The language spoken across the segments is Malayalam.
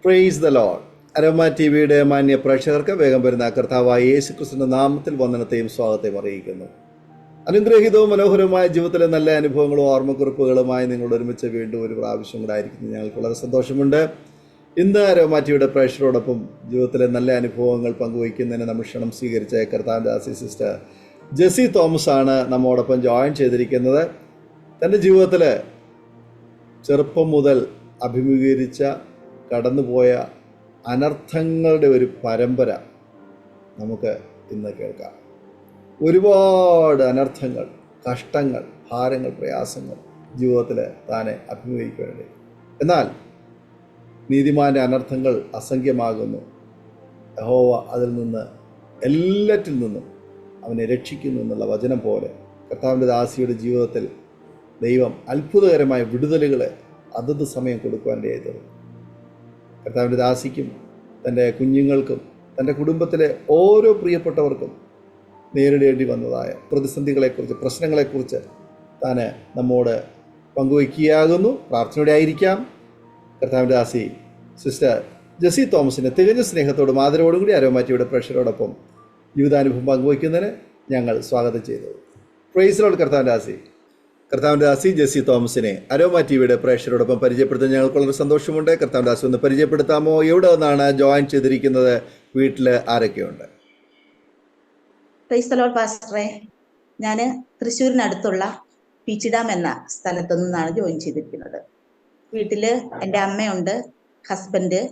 Praise the Lord. Aroma T വിയുടെ മാന്യ പ്രേക്ഷകർക്ക് വേഗം വരുന്ന കർത്താവായ യേശു ക്രിസ്തുവിന്റെ നാമത്തിൽ വന്ദനത്തെയും സ്വാഗതത്തെയും അറിയിക്കുന്നു. അനുഗ്രഹീതവും മനോഹരവുമായ ജീവിതത്തിലെ നല്ല അനുഭവങ്ങളും ഓർമ്മക്കുറിപ്പുകളുമായി നിങ്ങളോട് ഒരുമിച്ച് വീണ്ടും ഒരു പ്രാവശ്യം കൂടെ ആയിരിക്കുന്നു. ഞങ്ങൾക്ക് വളരെ സന്തോഷമുണ്ട്. ഇന്ന് അരോമ ടി വിയുടെ പ്രേക്ഷകരോടൊപ്പം ജീവിതത്തിലെ നല്ല അനുഭവങ്ങൾ പങ്കുവയ്ക്കുന്നതിന് നമ്മൾ ക്ഷണം സ്വീകരിച്ച കർത്താവിൻ്റെ ദാസി സിസ്റ്റർ ജെസ്സി തോമസ് ആണ് നമ്മോടൊപ്പം ജോയിൻ ചെയ്തിരിക്കുന്നത്. തൻ്റെ ജീവിതത്തിൽ ചെറുപ്പം മുതൽ അഭിമുഖീകരിച്ച കടന്നുപോയ അനർത്ഥങ്ങളുടെ ഒരു പരമ്പര നമുക്ക് ഇന്ന് കേൾക്കാം. ഒരുപാട് അനർത്ഥങ്ങൾ, കഷ്ടങ്ങൾ, ഭാരങ്ങൾ, പ്രയാസങ്ങൾ ജീവിതത്തിൽ താനെ അഭിമുഖീകരിക്കേണ്ടി. എന്നാൽ നീതിമാൻ്റെ അനർത്ഥങ്ങൾ അസംഖ്യമാകുന്നു. യഹോവ അതിൽ നിന്ന് എല്ലാറ്റിൽ നിന്നും അവനെ രക്ഷിക്കുന്നു എന്നുള്ള വചനം പോലെ കർത്താവിൻ്റെ ദാസിയുടെ ജീവിതത്തിൽ ദൈവം അത്ഭുതകരമായ വിടുതലുകൾ അതത് സമയം കൊടുക്കുവാനിടയായി തീർന്നു. കർത്താവിൻ്റെ ദാസിക്കും തൻ്റെ കുഞ്ഞുങ്ങൾക്കും തൻ്റെ കുടുംബത്തിലെ ഓരോ പ്രിയപ്പെട്ടവർക്കും നേരിടേണ്ടി വന്നതായ പ്രതിസന്ധികളെക്കുറിച്ച്, പ്രശ്നങ്ങളെക്കുറിച്ച് താൻ നമ്മോട് പങ്കുവയ്ക്കുകയാകുന്നു. പ്രാർത്ഥനയോടെ ആയിരിക്കാം. കർത്താവിൻ്റെ ദാസി സിസ്റ്റർ ജെസ്സി തോമസിനെ തികഞ്ഞ സ്നേഹത്തോടും ആദരവോടും കൂടി അരോമ ടി വിയുടെ പ്രേക്ഷകരോടൊപ്പം ജീവിതാനുഭവം പങ്കുവയ്ക്കുന്നതിന് ഞങ്ങൾ സ്വാഗതം ചെയ്തു. Praise Lord. കർത്താവിൻ്റെ ദാസി ജെസ്സി തോമസിനെ അരോമ ടി വിയുടെ പ്രേക്ഷകരോടൊപ്പം പരിചയപ്പെടുത്താൻ ഞങ്ങൾക്ക് വളരെ സന്തോഷമുണ്ട്. കർത്താവിൻ്റെ ദാസി ഒന്ന് പരിചയപ്പെടുത്താമോ? എവിടെ നിന്നാണ് ജോയിൻ ചെയ്തിരിക്കുന്നത്? വീട്ടിൽ ആരൊക്കെയുണ്ട്? പ്രൈസ് ദി ലോർഡ് പാസ്റ്ററെ. ഞാൻ തൃശ്ശൂരിനടുത്തുള്ള പീച്ചിഡാം എന്ന സ്ഥലത്തു നിന്നാണ് ജോയിൻ ചെയ്തിരിക്കുന്നത്. വീട്ടില് എൻ്റെ അമ്മയുണ്ട്, ഹസ്ബൻഡ്,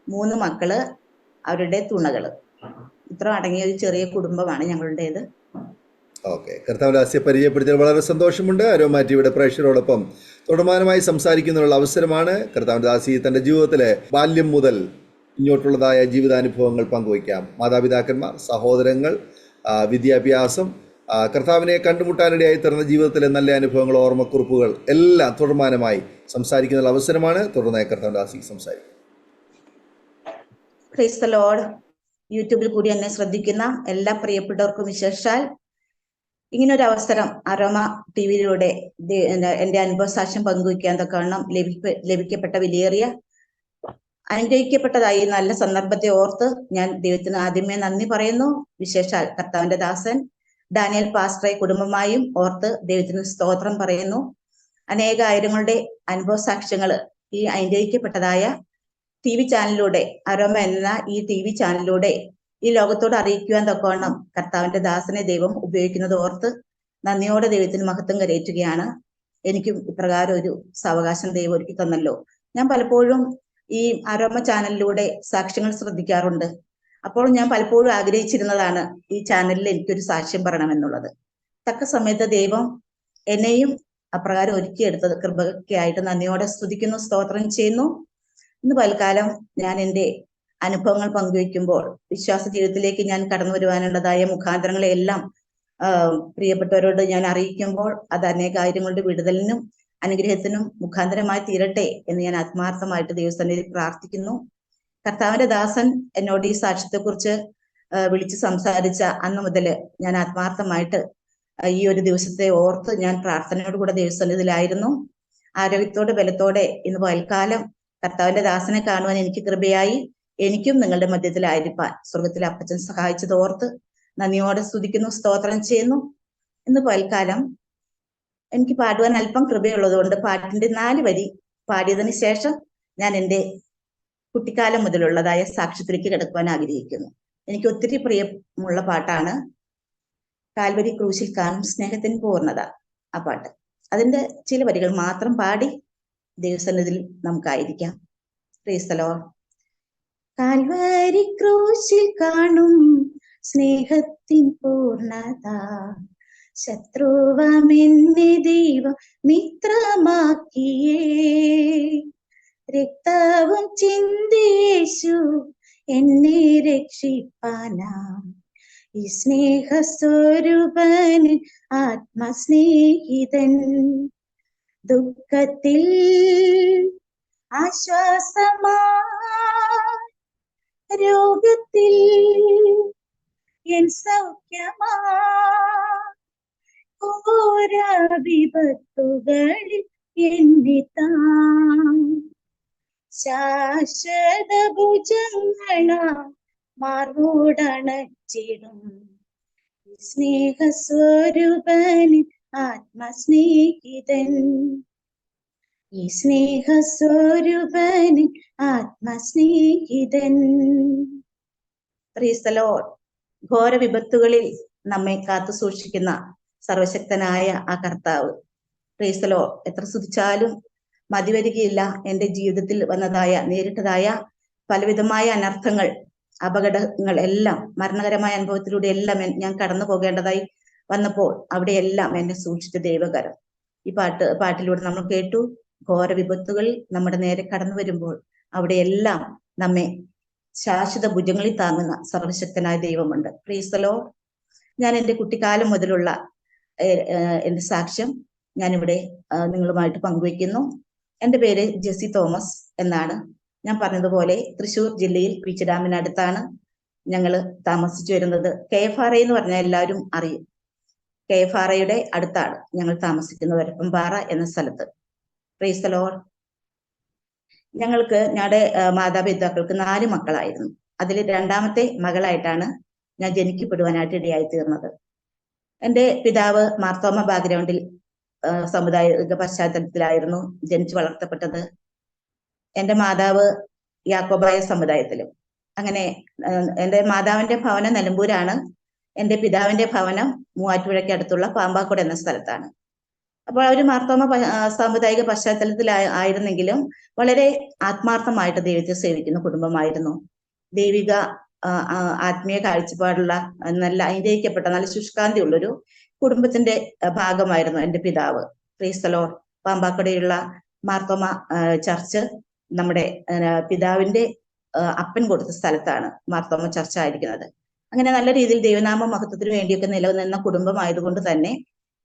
3 മക്കള്, അവരുടെ തുണകള്. ഇത്ര അടങ്ങിയ ഒരു ചെറിയ കുടുംബമാണ് ഞങ്ങളുടേത്. ഓക്കെ. കർത്താവിൻ്റെ ദാസിയെ പരിചയപ്പെടുത്തിയാൽ വളരെ സന്തോഷമുണ്ട്. അരോമ ടി വിയുടെ പ്രേക്ഷകരോടൊപ്പം തുടർമാനമായി സംസാരിക്കുന്നതിനുള്ള അവസരമാണ്. കർത്താവിൻ്റെ ദാസി തൻ്റെ ജീവിതത്തിലെ ബാല്യം മുതൽ ഇങ്ങോട്ടുള്ളതായ ജീവിതാനുഭവങ്ങൾ പങ്കുവയ്ക്കാം. മാതാപിതാക്കന്മാർ, സഹോദരങ്ങൾ, വിദ്യാഭ്യാസം, കർത്താവിനെ കണ്ടുമുട്ടാനിടയായി തീർന്ന ജീവിതത്തിലെ നല്ല അനുഭവങ്ങൾ, ഓർമ്മക്കുറിപ്പുകൾ എല്ലാം തുടർമാനമായി സംസാരിക്കുന്ന അവസരമാണ്. തുടർന്ന് കർത്താവിൻ്റെ ദാസി സംസാരിക്കും. Price the Lord. യൂട്യൂബിൽ കൂടി എന്നെ ശ്രദ്ധിക്കുന്ന എല്ലാ പ്രിയപ്പെട്ടവർക്കും വിശേഷാൽ ഇങ്ങനൊരു അവസരം അരോമ ടി വിയിലൂടെ എൻ്റെ അനുഭവ സാക്ഷ്യം പങ്കുവയ്ക്കാൻ തക്കവണ്ണം ലഭിക്കപ്പെട്ട വിലയേറിയ അനുഗ്രഹിക്കപ്പെട്ടതായി നല്ല സന്ദർഭത്തെ ഓർത്ത് ഞാൻ ദൈവത്തിന് ആദ്യമേ നന്ദി പറയുന്നു. വിശേഷാൽ കർത്താവിന്റെ ദാസൻ ഡാനിയൽ പാസ്റ്ററെ കുടുംബമായും ഓർത്ത് ദൈവത്തിന് സ്തോത്രം പറയുന്നു. അനേകായിരങ്ങളുടെ അനുഭവ സാക്ഷ്യങ്ങൾ ഈ അനുഗ്രഹിക്കപ്പെട്ടതായ TV ചാനലിലൂടെ, അരോമ എന്ന ഈ TV ചാനലിലൂടെ ഈ ലോകത്തോട് അറിയിക്കുവാൻ തക്കവണ്ണം കർത്താവിന്റെ ദാസനെ ദൈവം ഉപയോഗിക്കുന്നത് ഓർത്ത് നന്ദിയോടെ ദൈവത്തിന് മഹത്വം കരയറ്റുകയാണ്. എനിക്കും ഇപ്രകാരം ഒരു സാവകാശം ദൈവം ഒരുക്കി തന്നല്ലോ. ഞാൻ പലപ്പോഴും ഈ അരോമ ചാനലിലൂടെ സാക്ഷ്യങ്ങൾ ശ്രദ്ധിക്കാറുണ്ട്. അപ്പോൾ ഞാൻ പലപ്പോഴും ആഗ്രഹിച്ചിരുന്നതാണ് ഈ ചാനലിൽ എനിക്കൊരു സാക്ഷ്യം പറയണമെന്നുള്ളത്. തക്ക സമയത്ത് ദൈവം എന്നെയും അപ്രകാരം ഒരുക്കിയെടുത്തത് കൃപയ്ക്കായിട്ട് നന്ദിയോടെ സ്തുതിക്കുന്നു, സ്തോത്രം ചെയ്യുന്നു. ഇന്ന് പൽക്കാലം ഞാൻ എൻ്റെ അനുഭവങ്ങൾ പങ്കുവയ്ക്കുമ്പോൾ വിശ്വാസ ജീവിതത്തിലേക്ക് ഞാൻ കടന്നു വരുവാനുള്ളതായ മുഖാന്തരങ്ങളെല്ലാം പ്രിയപ്പെട്ടവരോട് ഞാൻ അറിയിക്കുമ്പോൾ അത് അനേകായിരങ്ങളുടെ വിടുതലിനും അനുഗ്രഹത്തിനും മുഖാന്തരമായി തീരട്ടെ എന്ന് ഞാൻ ആത്മാർത്ഥമായിട്ട് ദൈവസന്നിധിയിൽ പ്രാർത്ഥിക്കുന്നു. കർത്താവിന്റെ ദാസൻ എന്നോട് ഈ സാക്ഷ്യത്തെക്കുറിച്ച് വിളിച്ച് സംസാരിച്ച അന്ന് മുതൽ ഞാൻ ആത്മാർത്ഥമായിട്ട് ഈ ഒരു ദിവസത്തെ ഓർത്ത് ഞാൻ പ്രാർത്ഥനയോടുകൂടെ ദൈവസന്നിധിയിലായിരുന്നു. ആരോഗ്യത്തോടെ ബലത്തോടെ ഇന്ന് പൽക്കാലം കർത്താവിന്റെ ദാസനെ കാണുവാൻ എനിക്ക് കൃപയായി. എനിക്കും നിങ്ങളുടെ മധ്യത്തിലായിരിക്കാൻ സ്വർഗത്തിലെ അപ്പച്ചൻ സഹായിച്ചത് ഓർത്ത് നന്ദിയോടെ സ്തുതിക്കുന്നു, സ്തോത്രം ചെയ്യുന്നു. ഇന്ന് പൽക്കാലം എനിക്ക് പാടുവാൻ അല്പം കൃപയുള്ളത് കൊണ്ട് പാട്ടിന്റെ 4 വരി പാടിയതിന് ശേഷം ഞാൻ എൻ്റെ കുട്ടിക്കാലം മുതലുള്ളതായ സാക്ഷ്യത്തിലേക്ക് കിടക്കുവാൻ ആഗ്രഹിക്കുന്നു. എനിക്ക് ഒത്തിരി പ്രിയമുള്ള പാട്ടാണ് കാൽവരി ക്രൂശിൽ കാണും സ്നേഹത്തിന് പൂർണ്ണത. ആ പാട്ട് അതിന്റെ ചില വരികൾ മാത്രം പാടി ദൈവസന്നിധിയിൽ നമുക്കായിരിക്കാം. Praise the Lord. കാൽവരി ക്രൂശിൽ കാണും സ്നേഹത്തിൻ പൂർണ്ണത, ശത്രുവമെന്നെ ദൈവം മിത്രമാക്കിയേ, രക്തവും ചിന്തിയേശു എന്നെ രക്ഷിപ്പാനാം, ഈ സ്നേഹസ്വരൂപൻ ആത്മസ്നേഹിതൻ, ദുഃഖത്തിൽ ആശ്വാസമാ, രോഗത്തിൽ എൻ സൗഖ്യമാ, ഘോര വിപത്തുകളിൽ എന്നെ താൻ, ശാശ്വത ഭുജങ്ങളാ മാർവോടണച്ചിടും, സ്നേഹസ്വരൂപൻ ആത്മസ്നേഹിതൻ, ഈ സ്നേഹസ്വരൂപൻ ആത്മസ്നേഹിതൻ. Praise the Lord. ഘോര വിപത്തുകളിൽ നമ്മെ കാത്തു സൂക്ഷിക്കുന്ന സർവശക്തനായ ആ കർത്താവ്. Praise the Lord. എത്ര സ്തുതിച്ചാലും മതിവരികയില്ല. എന്റെ ജീവിതത്തിൽ വന്നതായ നേരിട്ടതായ പലവിധമായ അനർത്ഥങ്ങൾ, അപകടങ്ങൾ എല്ലാം, മരണകരമായ അനുഭവത്തിലൂടെ എല്ലാം ഞാൻ കടന്നു പോകേണ്ടതായി വന്നപ്പോൾ അവിടെയെല്ലാം എന്നെ സൂക്ഷിച്ച ദൈവകരം. ഈ പാട്ടിലൂടെ നമ്മൾ കേട്ടു. ഘോര വിപത്തുകൾ നമ്മുടെ നേരെ കടന്നു വരുമ്പോൾ അവിടെയെല്ലാം നമ്മെ ശാശ്വത ഭുജങ്ങളിൽ താങ്ങുന്ന സർവശക്തനായ ദൈവമുണ്ട്. Price the Lord. ഞാൻ എൻ്റെ കുട്ടിക്കാലം മുതലുള്ള എൻ്റെ സാക്ഷ്യം ഞാനിവിടെ നിങ്ങളുമായിട്ട് പങ്കുവയ്ക്കുന്നു. എൻ്റെ പേര് ജെസി തോമസ് എന്നാണ്. ഞാൻ പറഞ്ഞതുപോലെ തൃശ്ശൂർ ജില്ലയിൽ പീച്ച് ഡാമിനടുത്താണ് ഞങ്ങൾ താമസിച്ചു വരുന്നത്. KFRA എന്ന് പറഞ്ഞാൽ എല്ലാവരും അറിയും. KFRAയുടെ അടുത്താണ് ഞങ്ങൾ താമസിക്കുന്നത്, വരപ്പംപാറ എന്ന സ്ഥലത്ത്. Price the Lord. ഞങ്ങളുടെ മാതാപിതാക്കൾക്ക് 4 മക്കളായിരുന്നു. അതിൽ രണ്ടാമത്തെ മകളായിട്ടാണ് ഞാൻ ജനിക്കപ്പെടുവാനായിട്ട് ഇടയായി തീർന്നത്. എൻ്റെ പിതാവ് മാർത്തോമ ബാക്ക്ഗ്രൗണ്ടിൽ സമുദായിക പശ്ചാത്തലത്തിലായിരുന്നു ജനിച്ചു വളർത്തപ്പെട്ടത്. എൻ്റെ മാതാവ് യാക്കോബായ സമുദായത്തിലും. അങ്ങനെ എൻ്റെ മാതാവിന്റെ ഭവനം നിലമ്പൂരാണ്. എൻ്റെ പിതാവിന്റെ ഭവനം മൂവാറ്റുപുഴയ്ക്ക് അടുത്തുള്ള പാമ്പാക്കോട് എന്ന സ്ഥലത്താണ്. അപ്പോൾ അവർ മാർത്തോമ സാമുദായിക പശ്ചാത്തലത്തിൽ ആയിരുന്നെങ്കിലും വളരെ ആത്മാർത്ഥമായിട്ട് ദൈവത്തെ സേവിക്കുന്ന കുടുംബമായിരുന്നു. ദൈവിക ആത്മീയ കാഴ്ചപ്പാടുള്ള നല്ല അനുഗ്രഹിക്കപ്പെട്ട നല്ല ശുഷ്കാന്തിയുള്ളൊരു കുടുംബത്തിന്റെ ഭാഗമായിരുന്നു എൻ്റെ പിതാവ്. Praise the Lord. പാമ്പാക്കടയുള്ള മാർത്തോമ ചർച്ച് നമ്മുടെ പിതാവിന്റെ അപ്പൻ കൊടുത്ത സ്ഥലത്താണ് മാർത്തോമ ചർച്ച ആയിരിക്കുന്നത്. അങ്ങനെ നല്ല രീതിയിൽ ദൈവനാമ മഹത്വത്തിന് വേണ്ടിയൊക്കെ നിലനിന്ന കുടുംബമായതുകൊണ്ട് തന്നെ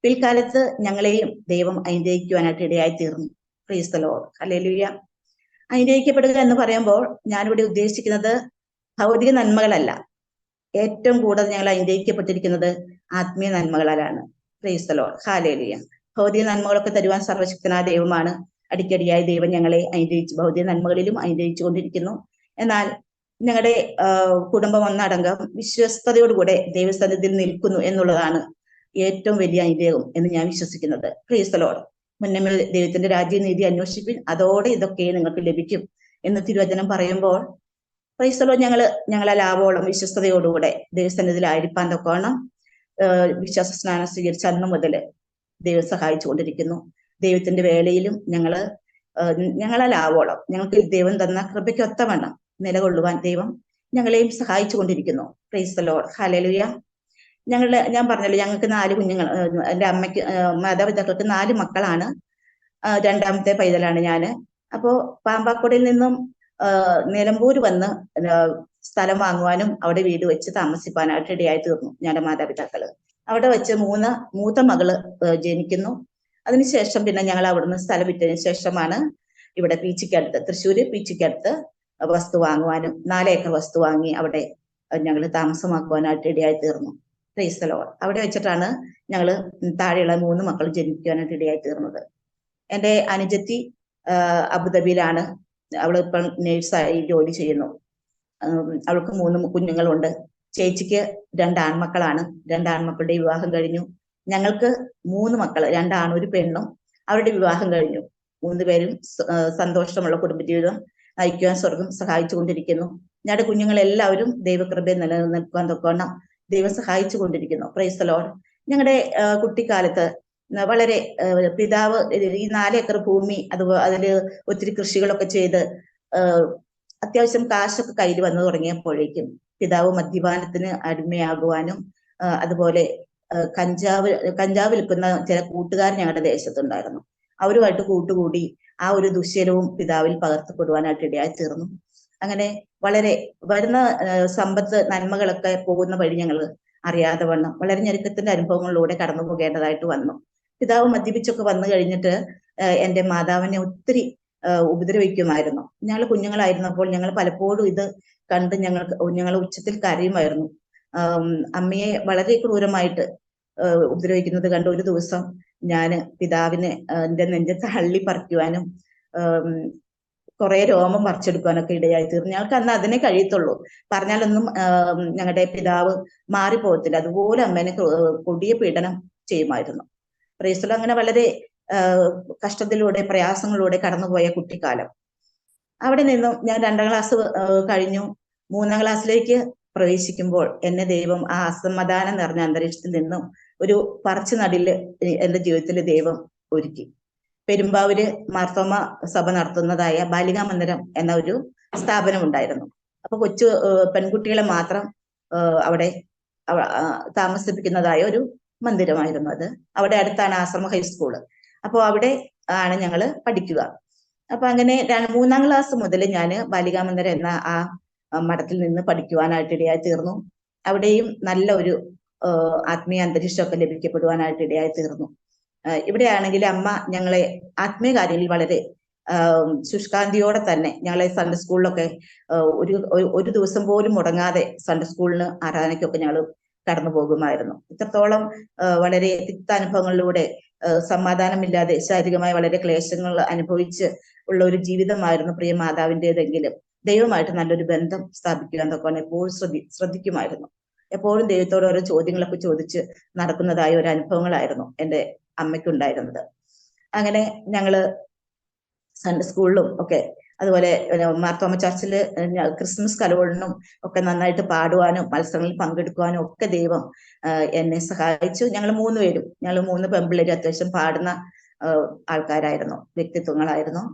പിൽക്കാലത്ത് ഞങ്ങളെയും ദൈവം അനുഗ്രഹിക്കുവാനായിട്ട് ഇടയായി തീർന്നു. Price the Lord. ഹല്ലേലൂയ. അനുഗ്രഹിക്കപ്പെടുക എന്ന് പറയുമ്പോൾ ഞാനിവിടെ ഉദ്ദേശിക്കുന്നത് ഭൗതിക നന്മകളല്ല. ഏറ്റവും കൂടുതൽ ഞങ്ങൾ അനുഗ്രഹിക്കപ്പെട്ടിരിക്കുന്നത് ആത്മീയ നന്മകളാലാണ്. Praise the Lord. ഹല്ലേലൂയ. ഭൗതിക നന്മകളൊക്കെ തരുവാൻ സർവശക്തനായ ദൈവമാണ്. അടിക്കടിയായി ദൈവം ഞങ്ങളെ അനുഗ്രഹിച്ച് ഭൗതിക നന്മകളിലും അനുഗ്രഹിച്ചു കൊണ്ടിരിക്കുന്നു. എന്നാൽ ഞങ്ങളുടെ കുടുംബം ഒന്നടങ്കം വിശ്വസ്തയോടുകൂടെ ദൈവസന്നിധിയിൽ നിൽക്കുന്നു എന്നുള്ളതാണ് ഏറ്റവും വലിയ അനുഗ്രഹം എന്ന് ഞാൻ വിശ്വസിക്കുന്നത്. Price the Lord. മുന്നേ ദൈവത്തിന്റെ രാജ്യനീതി അന്വേഷിപ്പിൻ, അതോടെ ഇതൊക്കെ നിങ്ങൾക്ക് ലഭിക്കും എന്ന് തിരുവചനം പറയുമ്പോൾ പ്രൈസ് ദി ലോർഡ്, ഞങ്ങളെ ലാഭോളം വിശ്വസ്തയോടുകൂടെ ദൈവസന്നിധിയിലായിരിക്കാൻ തൊക്കോണം വിശ്വാസ സ്നാനം സ്വീകരിച്ച അന്ന് മുതൽ ദൈവം സഹായിച്ചു കൊണ്ടിരിക്കുന്നു. ദൈവത്തിന്റെ വേളയിലും ഞങ്ങളെ ലാഭോളം ഞങ്ങൾക്ക് ദൈവം തന്ന കൃപയ്ക്കൊത്തവണ്ണം നിലകൊള്ളുവാൻ ദൈവം ഞങ്ങളെയും സഹായിച്ചു കൊണ്ടിരിക്കുന്നു. Price the Lord. ഹല്ലേലൂയ. ഞാൻ പറഞ്ഞല്ലോ, ഞങ്ങൾക്ക് 4 കുഞ്ഞുങ്ങൾ. എൻ്റെ അമ്മയ്ക്ക് മാതാപിതാക്കൾക്ക് 4 മക്കളാണ്. രണ്ടാമത്തെ പൈതലാണ് ഞാന്. അപ്പോ പാമ്പാക്കോടിൽ നിന്നും നിലമ്പൂർ വന്ന് സ്ഥലം വാങ്ങുവാനും അവിടെ വീട് വെച്ച് താമസിപ്പാനായിട്ട് ഇടയായി തീർന്നു ഞങ്ങളുടെ മാതാപിതാക്കള്. അവിടെ വെച്ച് മൂത്ത മകള് ജനിക്കുന്നു. അതിനുശേഷം പിന്നെ ഞങ്ങൾ അവിടുന്ന് സ്ഥലം വിട്ടതിന് ശേഷമാണ് ഇവിടെ പീച്ചിക്കടുത്ത്, തൃശ്ശൂര് പീച്ചിക്കടുത്ത് വസ്തു വാങ്ങുവാനും 4 ഏക്കർ വസ്തു വാങ്ങി അവിടെ ഞങ്ങൾ താമസമാക്കുവാനായിട്ട് ഇടയായി തീർന്നു. Price the Lord. അവിടെ വെച്ചിട്ടാണ് ഞങ്ങൾ താഴെയുള്ള 3 മക്കൾ ജനിക്കുവാനായിട്ട് ഇടയായി തീർന്നത്. എൻ്റെ അനുജത്തി അബുദാബിയിലാണ്. അവൾ ഇപ്പം നേഴ്സായി ജോലി ചെയ്യുന്നു. അവൾക്ക് 3 കുഞ്ഞുങ്ങളുണ്ട്. ചേച്ചിക്ക് 2 ആൺമക്കളാണ്. 2 ആൺമക്കളുടെ വിവാഹം കഴിഞ്ഞു. ഞങ്ങൾക്ക് 3 മക്കൾ, 2 ആണും 1 പെണ്ണും. അവരുടെ വിവാഹം കഴിഞ്ഞു. 3 പേരും സന്തോഷമുള്ള കുടുംബജീവിതം നയിക്കുവാൻ സ്വർഗം സഹായിച്ചു കൊണ്ടിരിക്കുന്നു. ഞങ്ങളുടെ കുഞ്ഞുങ്ങളെല്ലാവരും ദൈവകൃപയെ നിലനിൽക്കാൻ തൊക്കണം ദൈവം സഹായിച്ചു കൊണ്ടിരിക്കുന്നു. Price the Lord. ഞങ്ങളുടെ കുട്ടിക്കാലത്ത് വളരെ പിതാവ് ഈ 4 ഏക്കർ ഭൂമി അതുപോലെ അതില് ഒത്തിരി കൃഷികളൊക്കെ ചെയ്ത് അത്യാവശ്യം കാശൊക്കെ കയ്യിൽ വന്നു തുടങ്ങിയപ്പോഴേക്കും പിതാവ് മദ്യപാനത്തിന് അടിമയാകുവാനും അതുപോലെ കഞ്ചാവ് വിൽക്കുന്ന ചില കൂട്ടുകാർ ഞങ്ങളുടെ ദേശത്തുണ്ടായിരുന്നു. അവരുമായിട്ട് കൂട്ടുകൂടി ആ ഒരു ദുശ്ശീലവും പിതാവിൽ പകർത്തപ്പെടുവാനായിട്ട് ഇടയായി തീർന്നു. അങ്ങനെ വളരെ വരുന്ന സമ്പത്ത് നന്മകളൊക്കെ പോകുന്ന വഴി ഞങ്ങൾ അറിയാതെ വണ്ണം വളരെ ഞെരുക്കത്തിന്റെ അനുഭവങ്ങളിലൂടെ കടന്നു പോകേണ്ടതായിട്ട് വന്നു. പിതാവ് മദ്യപിച്ചൊക്കെ വന്നു കഴിഞ്ഞിട്ട് എന്റെ മാതാവിനെ ഒത്തിരി ഉപദ്രവിക്കുമായിരുന്നു. ഞങ്ങൾ കുഞ്ഞുങ്ങളായിരുന്നപ്പോൾ ഞങ്ങൾ പലപ്പോഴും ഇത് കണ്ട് ഞങ്ങൾ ഉച്ചത്തിൽ കരയുമായിരുന്നു. അമ്മയെ വളരെ ക്രൂരമായിട്ട് ഉപദ്രവിക്കുന്നത് കണ്ട് ഒരു ദിവസം ഞാന് പിതാവിനെ എന്റെ നെഞ്ചത്ത് ഹള്ളി പറിക്കുവാനും കുറെ രോമം പറിച്ചെടുക്കാനൊക്കെ ഇടയായി തീർന്നു. ഞങ്ങൾക്ക് അന്ന് അതിനെ കഴിയത്തുള്ളൂ. പറഞ്ഞാലൊന്നും ഞങ്ങളുടെ പിതാവ് മാറിപ്പോകത്തില്ല. അതുപോലെ അമ്മേനെ കൊടിയ പീഡനം ചെയ്യുമായിരുന്നു. പ്രേസ്തല അങ്ങനെ വളരെ കഷ്ടത്തിലൂടെ പ്രയാസങ്ങളിലൂടെ കടന്നുപോയ കുട്ടിക്കാലം. അവിടെ നിന്നും ഞാൻ 2ാം ക്ലാസ് കഴിഞ്ഞു 3ാം ക്ലാസ്സിലേക്ക് പ്രവേശിക്കുമ്പോൾ എന്നെ ദൈവം ആ അസമാധാനം നിറഞ്ഞ അന്തരീക്ഷത്തിൽ നിന്നും ഒരു പറിച്ചു നടില് എന്റെ ജീവിതത്തിൽ ദൈവം ഒരുക്കി. പെരുമ്പാവൂര് മാർത്തോമ സഭ നടത്തുന്നതായ ബാലികാ മന്ദിരം എന്ന ഒരു സ്ഥാപനം ഉണ്ടായിരുന്നു. അപ്പൊ കൊച്ചു പെൺകുട്ടികളെ മാത്രം അവിടെ താമസിപ്പിക്കുന്നതായ ഒരു മന്ദിരമായിരുന്നു അത്. അവിടെ അടുത്താണ് ആശ്രമ ഹൈസ്കൂള്. അപ്പോൾ അവിടെ ആണ് ഞങ്ങള് പഠിക്കുക. അപ്പൊ അങ്ങനെ 3ാം ക്ലാസ് മുതൽ ഞാൻ ബാലികാ മന്ദിരം എന്ന ആ മഠത്തിൽ നിന്ന് പഠിക്കുവാനായിട്ട് ഇടയായി തീർന്നു. അവിടെയും നല്ല ഒരു ആത്മീയ അന്തരീക്ഷമൊക്കെ ലഭിക്കപ്പെടുവാനായിട്ട് ഇടയായി തീർന്നു. ഇവിടെയാണെങ്കിൽ അമ്മ ഞങ്ങളെ ആത്മീയ കാര്യങ്ങളിൽ വളരെ ശുഷ്കാന്തിയോടെ തന്നെ ഞങ്ങളെ സൺഡേ സ്കൂളിലൊക്കെ ഒരു ദിവസം പോലും മുടങ്ങാതെ സൺഡേ സ്കൂളിന് ആരാധനയ്ക്കൊക്കെ ഞങ്ങൾ കടന്നു പോകുമായിരുന്നു. ഇത്രത്തോളം വളരെ തിക്താനുഭവങ്ങളിലൂടെ സമാധാനമില്ലാതെ ശാരീരികമായി വളരെ ക്ലേശങ്ങൾ അനുഭവിച്ച് ഉള്ള ഒരു ജീവിതമായിരുന്നു പ്രിയ മാതാവിൻ്റെതെങ്കിലും ദൈവമായിട്ട് നല്ലൊരു ബന്ധം സ്ഥാപിക്കുക എന്നൊക്കെ എപ്പോഴും ശ്രദ്ധിക്കുമായിരുന്നു. എപ്പോഴും ദൈവത്തോട് ഓരോ ചോദ്യങ്ങളൊക്കെ ചോദിച്ച് നടക്കുന്നതായ ഒരു അനുഭവങ്ങളായിരുന്നു എൻ്റെ അമ്മയ്ക്കുണ്ടായിരുന്നത്. അങ്ങനെ ഞങ്ങള് സൺഡേ സ്കൂളിലും ഒക്കെ അതുപോലെ മാർത്തോമ ചർച്ചില് ക്രിസ്മസ് കലോളിനും ഒക്കെ നന്നായിട്ട് പാടുവാനും മത്സരങ്ങളിൽ പങ്കെടുക്കുവാനും ഒക്കെ ദൈവം എന്നെ സഹായിച്ചു. ഞങ്ങൾ 3 പെമ്പിള്ളേരും അത്യാവശ്യം പാടുന്ന ആൾക്കാരായിരുന്നു, വ്യക്തിത്വങ്ങളായിരുന്നു.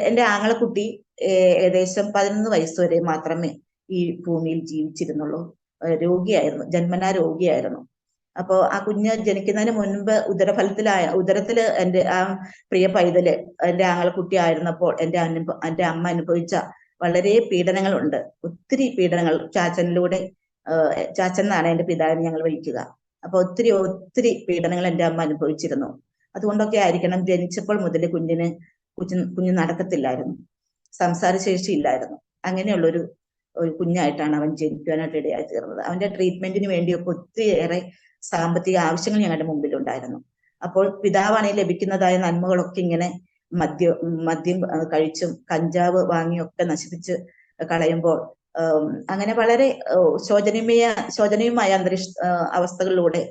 എൻ്റെ ആങ്ങളക്കുട്ടി ഏകദേശം 11 വയസ്സ് വരെ മാത്രമേ ഈ ഭൂമിയിൽ ജീവിച്ചിരുന്നുള്ളൂ. രോഗിയായിരുന്നു, ജന്മനാ രോഗിയായിരുന്നു. അപ്പോ ആ കുഞ്ഞ് ജനിക്കുന്നതിന് മുൻപ് ഉദരത്തില് എൻ്റെ ആ പ്രിയ പൈതല് എൻ്റെ ആങ്ങളക്കുട്ടി ആയിരുന്നപ്പോൾ എൻ്റെ അമ്മ അനുഭവിച്ച വളരെ പീഡനങ്ങളുണ്ട്. ഒത്തിരി പീഡനങ്ങൾ ചാച്ചനിലൂടെ, ചാച്ചൻ എന്നാണ് എൻ്റെ പിതാവിനെ ഞങ്ങൾ വിളിക്കുക. അപ്പൊ ഒത്തിരി പീഡനങ്ങൾ എൻ്റെ അമ്മ അനുഭവിച്ചിരുന്നു. അതുകൊണ്ടൊക്കെ ആയിരിക്കണം ജനിച്ചപ്പോൾ മുതൽ കുഞ്ഞ് നടക്കത്തില്ലായിരുന്നു, സംസാരശേഷി ഇല്ലായിരുന്നു. അങ്ങനെയുള്ളൊരു കുഞ്ഞായിട്ടാണ് അവൻ ജനിക്കുവാനായിട്ട് ഇടയായി തീർന്നത്. അവന്റെ ട്രീറ്റ്മെന്റിന് വേണ്ടിയൊക്കെ ഒത്തിരിയേറെ സാമ്പത്തിക ആവശ്യങ്ങൾ ഞങ്ങളുടെ മുമ്പിൽ ഉണ്ടായിരുന്നു. അപ്പോൾ പിതാവാണെങ്കിൽ ലഭിക്കുന്നതായ നന്മകളൊക്കെ ഇങ്ങനെ മദ്യം കഴിച്ചും കഞ്ചാവ് വാങ്ങിയൊക്കെ നശിപ്പിച്ച് കളയുമ്പോൾ അങ്ങനെ വളരെ ശോചനീയമായ അവസ്ഥകളിലൂടെ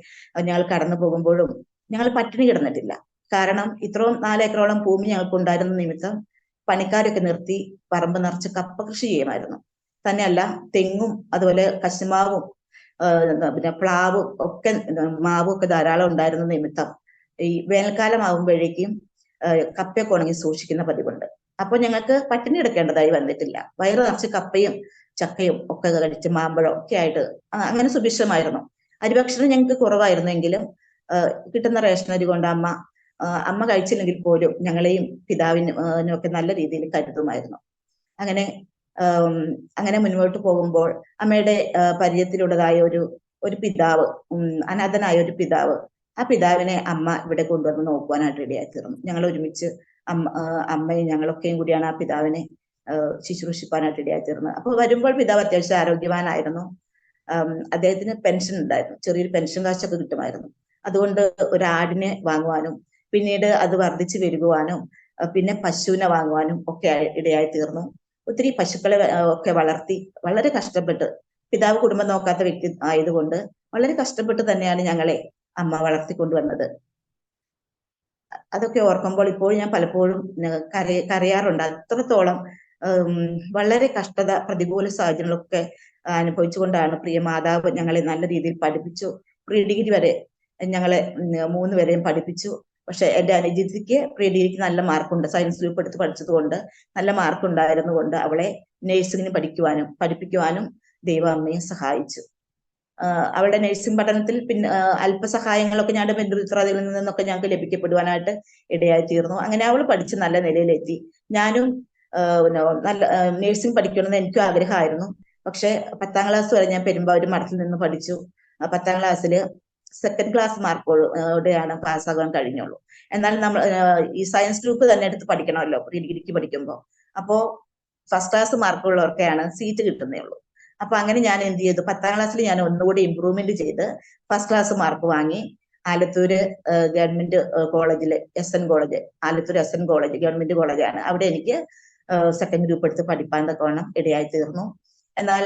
ഞങ്ങൾ കടന്നു പോകുമ്പോഴും ഞങ്ങൾ പട്ടിണി കിടന്നിട്ടില്ല. കാരണം ഇത്രയും 4 ഏക്കറോളം ഭൂമി ഞങ്ങൾക്ക് ഉണ്ടായിരുന്ന നിമിത്തം പണിക്കാരൊക്കെ നിർത്തി പറമ്പ് നിറച്ച് കപ്പ കൃഷി ചെയ്യുമായിരുന്നു. തന്നെയല്ല തെങ്ങും അതുപോലെ കശുമാവും പിന്നെ പ്ലാവും ഒക്കെ മാവും ഒക്കെ ധാരാളം ഉണ്ടായിരുന്ന നിമിത്തം ഈ വേനൽക്കാലം ആകുമ്പോഴേക്കും കപ്പയൊക്കെ ഉണങ്ങി സൂക്ഷിക്കുന്ന പതിവുണ്ട്. അപ്പൊ ഞങ്ങൾക്ക് പട്ടിണി കിടക്കേണ്ടതായി വന്നിട്ടില്ല. വയറ് നിറച്ച് കപ്പയും ചക്കയും ഒക്കെ കഴിച്ച് മാമ്പഴം ഒക്കെ ആയിട്ട് അങ്ങനെ സുഭിക്ഷമായിരുന്നു. അരിഭക്ഷണം ഞങ്ങൾക്ക് കുറവായിരുന്നെങ്കിലും കിട്ടുന്ന റേഷൻ അരി കൊണ്ട് അമ്മ കഴിച്ചില്ലെങ്കിൽ പോലും ഞങ്ങളെയും പിതാവിനും ഒക്കെ നല്ല രീതിയിൽ കരുതുമായിരുന്നു. അങ്ങനെ മുന്നോട്ട് പോകുമ്പോൾ അമ്മയുടെ പരിചയത്തിലുള്ളതായ ഒരു പിതാവ്, അനാഥനായ ഒരു പിതാവ്, ആ പിതാവിനെ അമ്മ ഇവിടെ കൊണ്ടുവന്ന് നോക്കുവാനായിട്ട് ഇടയായി തീർന്നു. ഞങ്ങൾ ഒരുമിച്ച് അമ്മയും ഞങ്ങളൊക്കെയും കൂടിയാണ് ആ പിതാവിനെ ശുശ്രൂഷിപ്പാനായിട്ട് ഇടയായി തീർന്നത്. അപ്പൊ വരുമ്പോൾ പിതാവ് അത്യാവശ്യം ആരോഗ്യവാനായിരുന്നു. അദ്ദേഹത്തിന് പെൻഷൻ ഉണ്ടായിരുന്നു, ചെറിയൊരു പെൻഷൻ കാശൊക്കെ കിട്ടുമായിരുന്നു. അതുകൊണ്ട് ഒരു ആടിനെ വാങ്ങുവാനും പിന്നീട് അത് വർദ്ധിച്ചു വരുവാനും പിന്നെ പശുവിനെ വാങ്ങുവാനും ഒക്കെ ഇടയായി തീർന്നു. ഒത്തിരി പശുക്കളെ ഒക്കെ വളർത്തി വളരെ കഷ്ടപ്പെട്ട്, പിതാവ് കുടുംബം നോക്കാത്ത വ്യക്തി ആയതുകൊണ്ട് വളരെ കഷ്ടപ്പെട്ട് തന്നെയാണ് ഞങ്ങളെ അമ്മ വളർത്തിക്കൊണ്ടുവന്നത്. അതൊക്കെ ഓർക്കുമ്പോൾ ഇപ്പോഴും ഞാൻ പലപ്പോഴും കരയാറുണ്ട്. അത്രത്തോളം വളരെ പ്രതികൂല സാഹചര്യങ്ങളൊക്കെ അനുഭവിച്ചുകൊണ്ടാണ് പ്രിയ മാതാവ് ഞങ്ങളെ നല്ല രീതിയിൽ പഠിപ്പിച്ചു. പ്രീ ഡിഗ്രി വരെ ഞങ്ങളെ 3 പേരെയും പഠിപ്പിച്ചു. പക്ഷെ എന്റെ അനുജിതിക്ക് പ്രീ ഡിഗ്രിക്ക് നല്ല മാർക്കുണ്ട്. സയൻസ് ഗ്രൂപ്പ് എടുത്ത് പഠിച്ചത് കൊണ്ട് നല്ല മാർക്ക് ഉണ്ടായിരുന്നുകൊണ്ട് അവളെ നഴ്സിംഗിന് പഠിപ്പിക്കുവാനും ദൈവം അമ്മയെ സഹായിച്ചു. അവളുടെ നഴ്സിംഗ് പഠനത്തിൽ പിന്നെ അല്പ സഹായങ്ങളൊക്കെ ഞങ്ങളുടെ ബന്ധുമിത്രാദികളിൽ നിന്നൊക്കെ ഞങ്ങൾക്ക് ലഭിക്കപ്പെടുവാനായിട്ട് ഇടയായി തീർന്നു. അങ്ങനെ അവൾ പഠിച്ച് നല്ല നിലയിലെത്തി. ഞാനും നല്ല നഴ്സിംഗ് പഠിക്കണമെന്ന് എനിക്കും ആഗ്രഹമായിരുന്നു. പക്ഷെ 10ാം ക്ലാസ് വരെ ഞാൻ പെരുമ്പാവൂർ മഠത്തിൽ നിന്ന് പഠിച്ചു. 10ാം ക്ലാസ്സിൽ സെക്കൻഡ് ക്ലാസ് മാർക്കോടെയാണ് പാസ്സാകാൻ കഴിഞ്ഞുള്ളൂ. എന്നാൽ നമ്മൾ ഈ സയൻസ് ഗ്രൂപ്പ് തന്നെ എടുത്ത് പഠിക്കണമല്ലോ പ്രീ ഡിഗ്രിക്ക് പഠിക്കുമ്പോൾ. അപ്പോ ഫസ്റ്റ് ക്ലാസ് മാർക്കുള്ളവർക്കാണ് സീറ്റ് കിട്ടുന്നേ ഉള്ളൂ. അപ്പൊ അങ്ങനെ ഞാൻ എന്ത് ചെയ്തു, 10ാം ക്ലാസ്സിൽ ഞാൻ ഒന്നുകൂടി ഇമ്പ്രൂവ്മെന്റ് ചെയ്ത് ഫസ്റ്റ് ക്ലാസ് മാർക്ക് വാങ്ങി ആലത്തൂര് ഗവൺമെന്റ് കോളേജില് SN college, Alathur SN college government കോളേജാണ്. അവിടെ എനിക്ക് സെക്കൻഡ് ഗ്രൂപ്പ് എടുത്ത് പഠിപ്പാൻ തക്കവണ്ണം ഇടയായി തീർന്നു. എന്നാൽ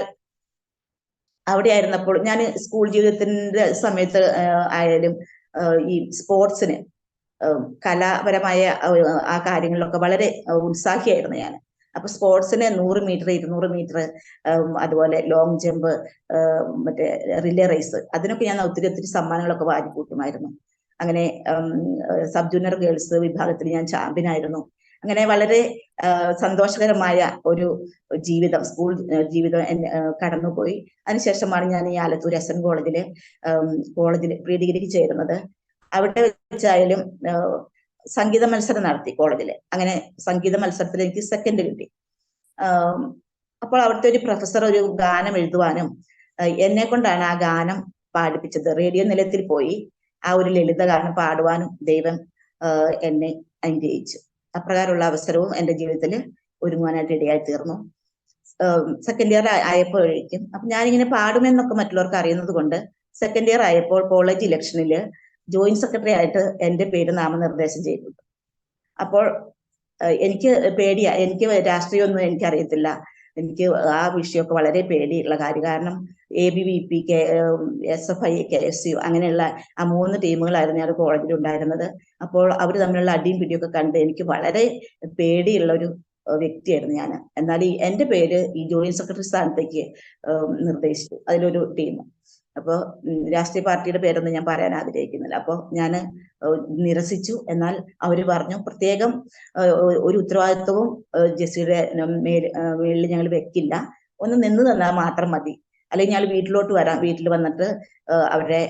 അവിടെ ആയിരുന്നപ്പോൾ ഞാൻ സ്കൂൾ ജീവിതത്തിന്റെ സമയത്ത് ആയാലും ഈ സ്പോർട്സിന് കലാപരമായ ആ കാര്യങ്ങളിലൊക്കെ വളരെ ഉത്സാഹിയായിരുന്നു ഞാൻ. അപ്പൊ സ്പോർട്സിന് 100 മീറ്റർ 200 മീറ്റർ അതുപോലെ ലോങ് ജമ്പ് മറ്റേ റിലേ റേസ് അതിനൊക്കെ ഞാൻ ഒത്തിരി സമ്മാനങ്ങളൊക്കെ വാരിക്കൂട്ടുമായിരുന്നു. അങ്ങനെ സബ് ജൂനിയർ ഗേൾസ് വിഭാഗത്തിൽ ഞാൻ ചാമ്പ്യൻ ആയിരുന്നു. അങ്ങനെ വളരെ സന്തോഷകരമായ ഒരു ജീവിതം, സ്കൂൾ ജീവിതം കടന്നുപോയി. അതിനുശേഷമാണ് ഞാൻ ഈ ആലത്തൂർ SN കോളേജിൽ പ്രീ ഡിഗ്രിക്ക് ചേരുന്നത്. അവിടെ വെച്ചായാലും സംഗീത മത്സരം നടത്തി കോളേജില്. അങ്ങനെ സംഗീത മത്സരത്തിൽ എനിക്ക് സെക്കൻഡ് കിട്ടി. അപ്പോൾ അവിടുത്തെ ഒരു പ്രൊഫസർ ഒരു ഗാനം എഴുതുവാനും എന്നെ കൊണ്ടാണ് ആ ഗാനം പാടിപ്പിച്ചത്. റേഡിയോ നിലയത്തിൽ പോയി ആ ഒരു ലളിത ഗാനം പാടുവാനും ദൈവം എന്നെ അനുഗ്രഹിച്ചു. അപ്രകാരമുള്ള അവസരവും എന്റെ ജീവിതത്തിൽ ഒരുങ്ങുവാനായിട്ട് ഇടയായി തീർന്നു. സെക്കൻഡ് ഇയർ ആയപ്പോഴേക്കും അപ്പൊ ഞാനിങ്ങനെ പാടുമെന്നൊക്കെ മറ്റുള്ളവർക്ക് അറിയുന്നത് കൊണ്ട് സെക്കൻഡ് ഇയർ ആയപ്പോൾ കോളേജ് ഇലക്ഷനില് ജോയിന്റ് സെക്രട്ടറി ആയിട്ട് എന്റെ പേര് നാമനിർദ്ദേശം ചെയ്തു. അപ്പോൾ എനിക്ക് പേടിയാ, എനിക്ക് രാഷ്ട്രീയമൊന്നും എനിക്കറിയത്തില്ല. എനിക്ക് ആ വിഷയമൊക്കെ വളരെ പേടിയുള്ള കാര്യം. കാരണം ABVP, SFI, KSU അങ്ങനെയുള്ള ആ 3 ടീമുകളായിരുന്നു ഞാൻ കോളേജിൽ ഉണ്ടായിരുന്നത്. അപ്പോൾ അവർ തമ്മിലുള്ള അടിയും പിടിയൊക്കെ കണ്ട് എനിക്ക് വളരെ പേടിയുള്ള ഒരു വ്യക്തിയായിരുന്നു ഞാൻ. എന്നാൽ എന്റെ പേര് ഈ ജോയിന്റ് സെക്രട്ടറി സ്ഥാനത്തേക്ക് നിർദ്ദേശിച്ചു അതിലൊരു ടീം. അപ്പോൾ രാഷ്ട്രീയ പാർട്ടിയുടെ പേരൊന്നും ഞാൻ പറയാൻ ആഗ്രഹിക്കുന്നില്ല. അപ്പോൾ ഞാൻ നിരസിച്ചു. എന്നാൽ അവര് പറഞ്ഞു പ്രത്യേകം ഒരു ഉത്തരവാദിത്വവും ജെസ്സിയുടെ മേളിൽ ഞങ്ങൾ വെക്കില്ല, ഒന്ന് നിന്ന് തന്നാൽ മാത്രം മതി, അല്ലെങ്കിൽ ഞങ്ങൾ വീട്ടിലോട്ട് വരാം, വീട്ടിൽ വന്നിട്ട് അവരുടെ